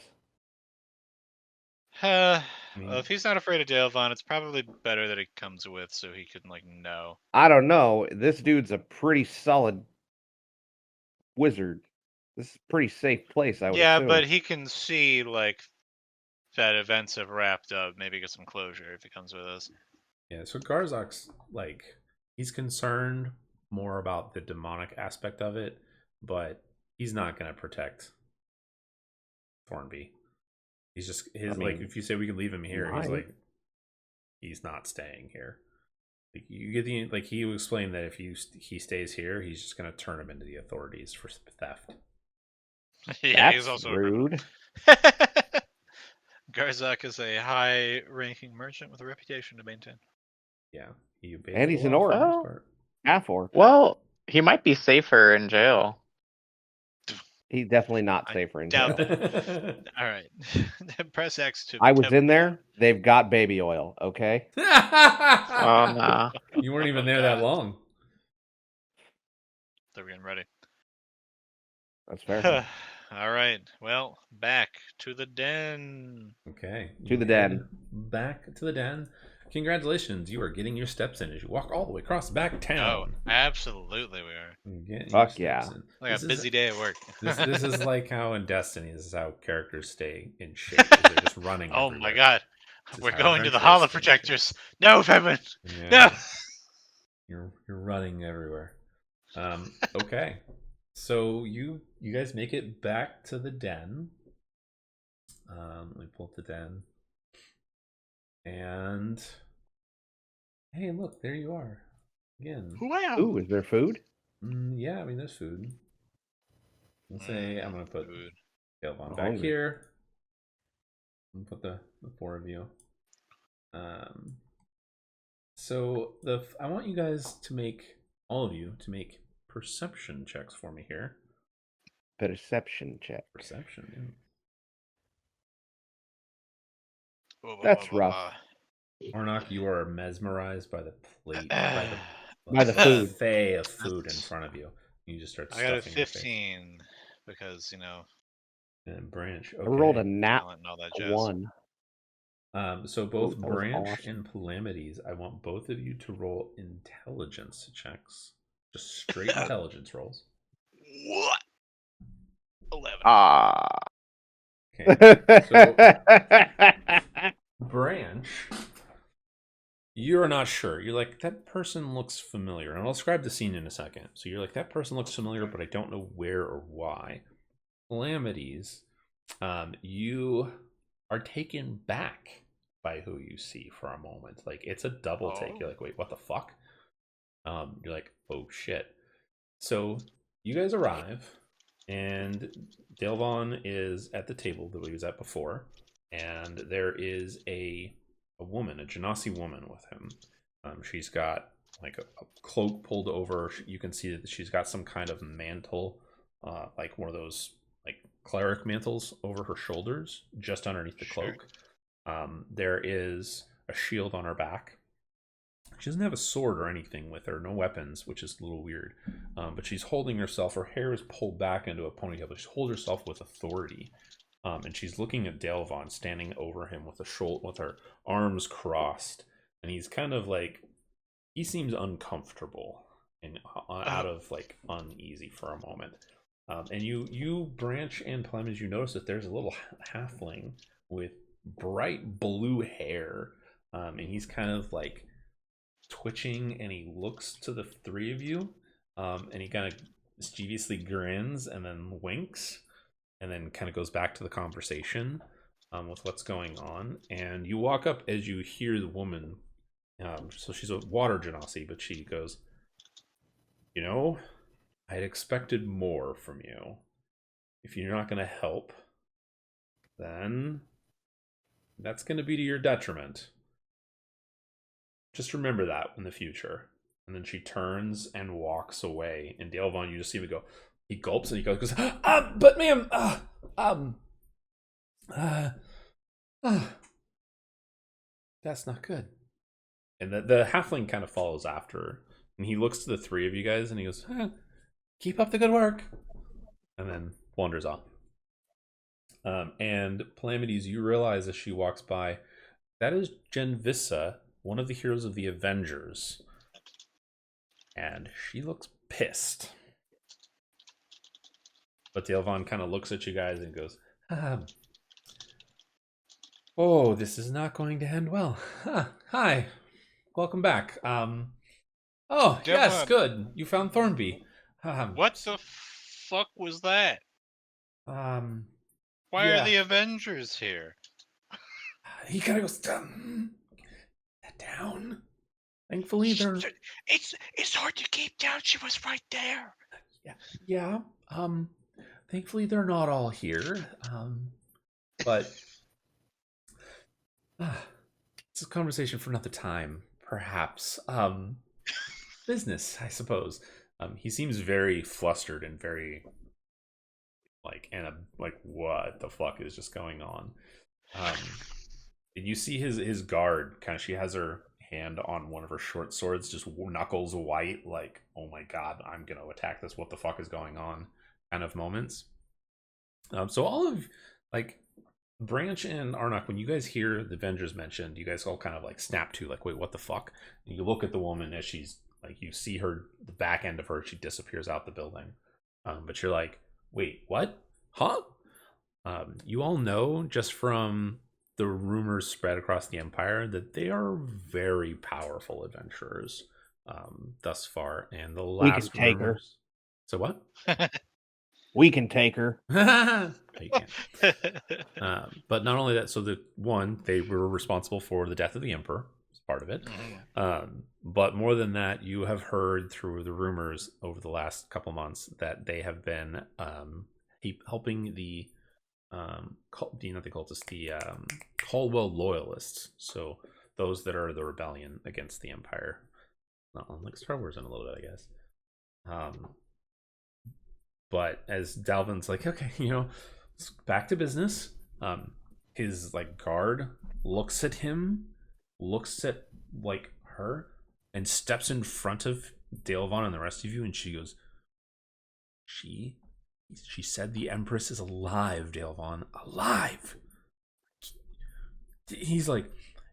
Well, mean- if he's not afraid of Dalvon, it's probably better that he comes with so he can know. I don't know. This dude's a pretty solid wizard. This is a pretty safe place, I would Yeah, assume. but he can see that events have wrapped up. Maybe get some closure if he comes with us. Yeah, so Garzak's he's concerned more about the demonic aspect of it, but he's not gonna protect Thornby. He's just if you say we can leave him here, he's like he's not staying here. Like you get the he explained that if he stays here, he's just gonna turn him into the authorities for theft. Yeah, That's he's also rude. Garzak is a high-ranking merchant with a reputation to maintain. Yeah, he obeys And the he's an law for the orc. most part. Half orc. Well, he might be safer in jail. He's definitely not I safer in doubt jail. that. All right, press X to. I was in tempt there. They've got baby oil, okay? Oh no. You weren't even there that God. long. They're getting ready. That's fair. All right. Well, back to the den. Okay. To the you den. head Back to the den. Congratulations, you are getting your steps in as you walk all the way across the back Oh, town. absolutely, we are. Fuck yeah. Like a busy day at work. This is like how in Destiny, this is how characters stay in shape. They're just running. Oh everywhere. my God, This is we're how going to the adventurous holo things projectors. No, Fedman. Yeah. No. You're running everywhere. Okay. So you guys make it back to the den. Let me pull up the den. And hey, look, there you are. Again. Wow. Ooh, is there food? Yeah, I mean there's food. Let's say I'm gonna put Food. Galvon I'm back hungry. here. I'm gonna put the four of you. So I want you guys to make all of you to make perception checks for me here. Perception check. Perception. That's rough. Ornock, you are mesmerized by the plate, By the food. buffet of food in front of you. You just start I got a stuffing your face. 15 because And Branch. Okay. I rolled a nat talent and all that jazz. 1. So both Ooh, that was Branch awesome. and Calamities, I want both of you to roll intelligence checks. Just straight intelligence rolls. What? 11. Ah. Okay. Branch, you're not sure. You're like, that person looks familiar. And I'll describe the scene in a second. So you're like, that person looks familiar, but I don't know where or why. Calamities, you are taken back by who you see for a moment. Like, it's a double take. You're like, wait, what the fuck? You're like, oh shit. So you guys arrive, and Dalvon is at the table that he was at before, and there is a woman, a Genasi woman with him. She's got like a cloak pulled over. You can see that she's got some kind of mantle, like one of those like cleric mantles over her shoulders, just underneath the cloak. There is a shield on her back. She doesn't have a sword or anything with her, no weapons, which is a little weird. But she's holding herself. Her hair is pulled back into a ponytail, but she holds herself with authority. And she's looking at Dalvon, standing over him with her arms crossed, and he's kind of like, he seems uncomfortable and out of like uneasy for a moment. And you Branch and Clem, as you notice that there's a little halfling with bright blue hair, and he's kind of like twitching, and he looks to the three of you, and he kind of mischievously grins and then winks, and then kind of goes back to the conversation with what's going on. And you walk up as you hear the woman. So she's a water genasi, but she goes, I had expected more from you. If you're not going to help, then that's going to be to your detriment. Just remember that in the future. And then she turns and walks away. And Dalvon, you just see him go, he gulps and he goes, but ma'am, Uh, ah, that's not good. And the halfling kind of follows after, and he looks to the three of you guys, and he goes, "Keep up the good work," and then wanders off. And Calamities, you realize as she walks by, that is Genvissa, one of the heroes of the Avengers, and she looks pissed. But Delvon kind of looks at you guys and goes, "Oh, this is not going to end well. Hi, welcome back. Oh, yes, Devon, good. You found Thornby. what the fuck was that? Um, Why are yeah. the Avengers here? He kind of goes, down. Thankfully, they're... It's hard to keep down. She was right there. Yeah. Thankfully, they're not all here. But... it's a conversation for another time, perhaps. Business, I suppose. He seems very flustered and very what the fuck is just going on? And you see his guard kind of, she has her hand on one of her short swords, just knuckles white, like, oh my god, I'm gonna attack this, what the fuck is going on kind of moments. So all of like Branch and Arnok, when you guys hear the Avengers mentioned, you guys all kind of like snap to like, wait, what the fuck? And you look at the woman as she's like, you see her, the back end of her, she disappears out the building. But you're like, wait, what? Huh? You all know just from the rumors spread across the empire that they are very powerful adventurers thus far. And the We can last take her. rumors. So what? We can take her. No, you can't. But not only that, so they were responsible for the death of the emperor, as part of it. But more than that, you have heard through the rumors over the last couple months that they have been helping the not the cultists, the Caldwell loyalists. So those that are the rebellion against the empire. Not unlike Star Wars in a little bit, I guess. But as Dalvin's like, okay, back to business. His like guard looks at him, looks at like her, and steps in front of Dalvin and the rest of you, and she goes, She said the Empress is alive, Dalvin. Alive. He's like,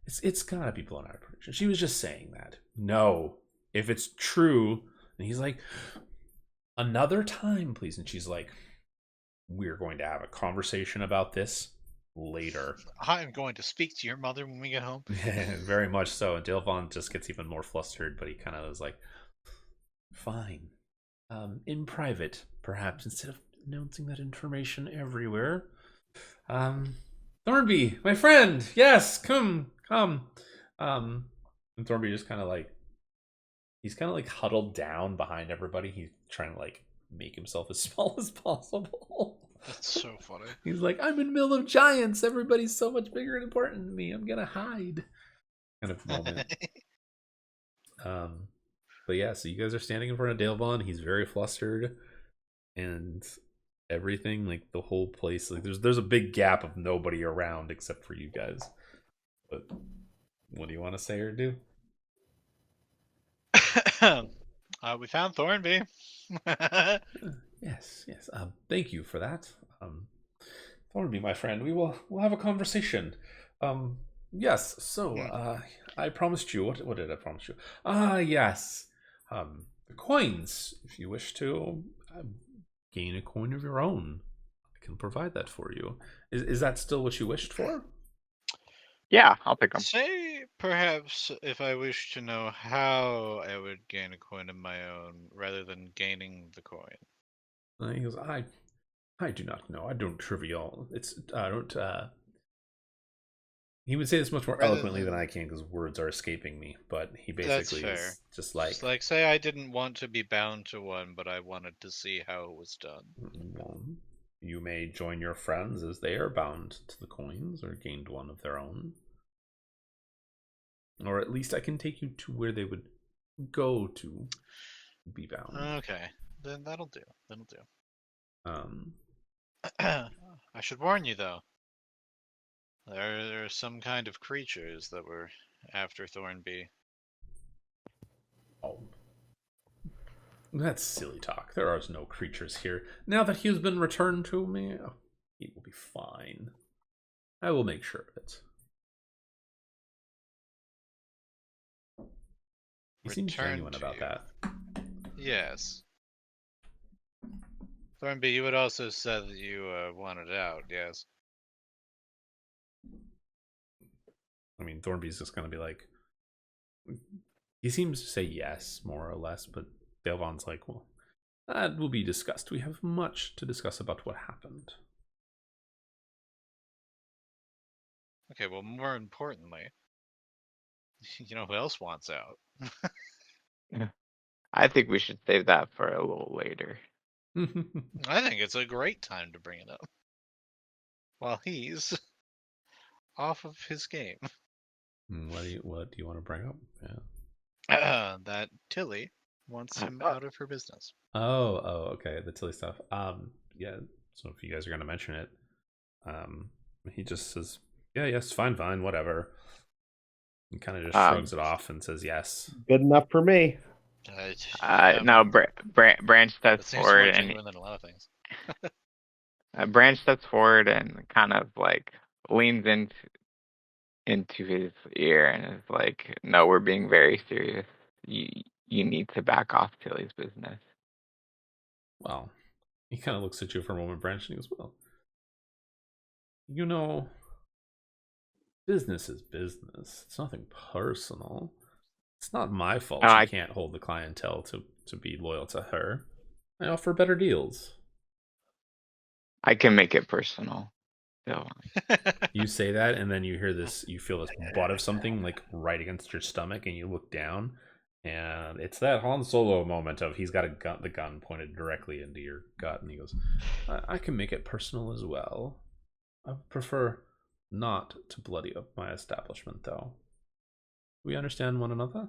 it's gotta be blown out of proportion. She was just saying that. No, if it's true, and he's like, another time, please. And she's like, we're going to have a conversation about this later. I'm going to speak to your mother when we get home. Very much so. And Dalvin just gets even more flustered, but he kind of is like, fine. In private, perhaps, instead of announcing that information everywhere. Thornby, my friend, yes, come. And Thornby just kind of like, he's kind of like huddled down behind everybody. He's trying to like make himself as small as possible. That's so funny. He's like, I'm in the middle of giants. Everybody's so much bigger and important than me. I'm gonna hide. Kind of moment. But yeah, so you guys are standing in front of Dalvin. He's very flustered, and everything, like the whole place, like there's a big gap of nobody around except for you guys. But what do you want to say or do? We found Thornby. Yes. Thank you for that. Thornby, my friend, we'll have a conversation. Yes. So, I promised you. What did I promise you? Yes. The coins. If you wish to gain a coin of your own, I can provide that for you. Is that still what you wished for? Yeah, I'll pick them. Say, perhaps, if I wish to know how I would gain a coin of my own rather than gaining the coin. He goes, I do not know. I don't trivial. I don't. He would say this much more eloquently than I can because words are escaping me. But he basically is just like, say I didn't want to be bound to one, but I wanted to see how it was done. You may join your friends as they are bound to the coins or gained one of their own. Or at least I can take you to where they would go to be bound. Okay, then that'll do. I should warn you, though. There are some kind of creatures that were after Thornby. Oh. That's silly talk. There are no creatures here. Now that he has been returned to me, he will be fine. I will make sure of it. He seems genuine about that. Yes. Thornby, you had also said that you wanted out, yes? I mean, Thornby's just going to be like... He seems to say yes, more or less, but Delvon's like, well, that will be discussed. We have much to discuss about what happened. Okay, well, more importantly, you know who else wants out? I think we should save that for a little later. I think it's a great time to bring it up. While he's off of his game. What do you want to bring up? That Tilly wants him out of her business. Oh, okay. The Tilly stuff. Yeah. So if you guys are gonna mention it, he just says, "Yeah, yes, fine, whatever." He kind of just shrugs it off and says, "Yes." Good enough for me. No, Branch steps forward and than a lot of things. Branch steps forward and kind of like leans into his ear and is like, "No, we're being very serious. You need to back off Tilly's business." Well, he kind of looks at you for a moment, Branch, and he goes, "Well, you know, business is business. It's nothing personal. It's not my fault she can't hold the clientele to be loyal to her. I offer better deals." I can make it personal. So. You say that, and then you hear this. You feel this butt of something like right against your stomach, and you look down, and it's that Han Solo moment of he's got the gun pointed directly into your gut, and he goes, I can make it personal as well. I prefer not to bloody up my establishment, though. We understand one another?"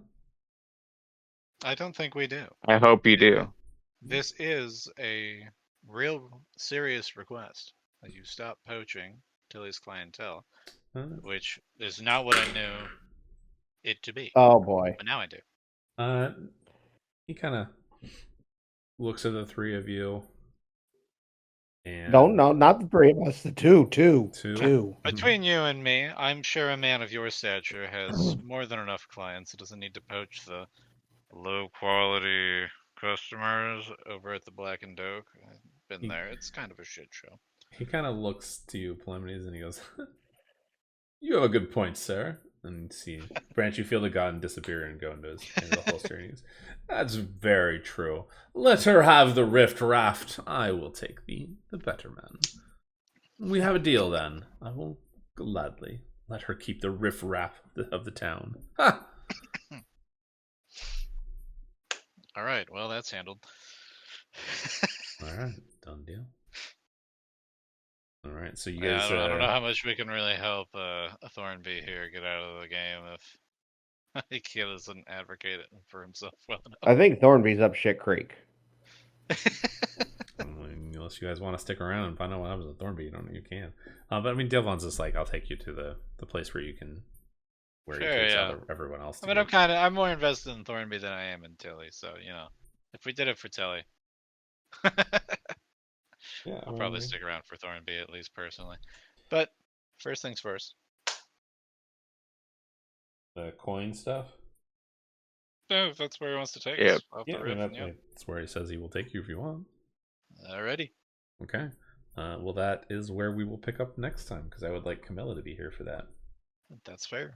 I don't think we do. I hope you do. This is a real serious request that you stop poaching Tilly's clientele, which is not what I knew it to be. Oh boy. But now I do. He kind of looks at the three of you. And no, not the three of us. The two. Between you and me, I'm sure a man of your stature has more than enough clients. It doesn't need to poach the low quality customers over at the Black and Oak. I've been there. It's kind of a shit show. He kind of looks to you, Polemides, and he goes, "You have a good point, sir." And see, Branch, you feel the gun disappear and go into the holster. And he goes, "That's very true. Let her have the rift raft. I will take the better man. We have a deal then. I will gladly let her keep the riff raff of the town." Ha! All right, well, that's handled. All right, done deal. All right, so you guys. I don't know how much we can really help Thornby here get out of the game if he doesn't advocate it for himself well enough. I think Thornby's up shit creek. Unless you guys want to stick around and find out what happens with Thornby, you can. But I mean, Delvon's just like, I'll take you to the place where you can, where he takes everyone else. I mean, I'm more invested in Thornby than I am in Tilly. So if we did it for Tilly, I'll probably stick around for Thornby at least personally. But first things first. The coin stuff. No, if that's where he wants to take us. That's where he says he will take you if you want. Alrighty. Okay. Well, that is where we will pick up next time, because I would like Camilla to be here for that. That's fair.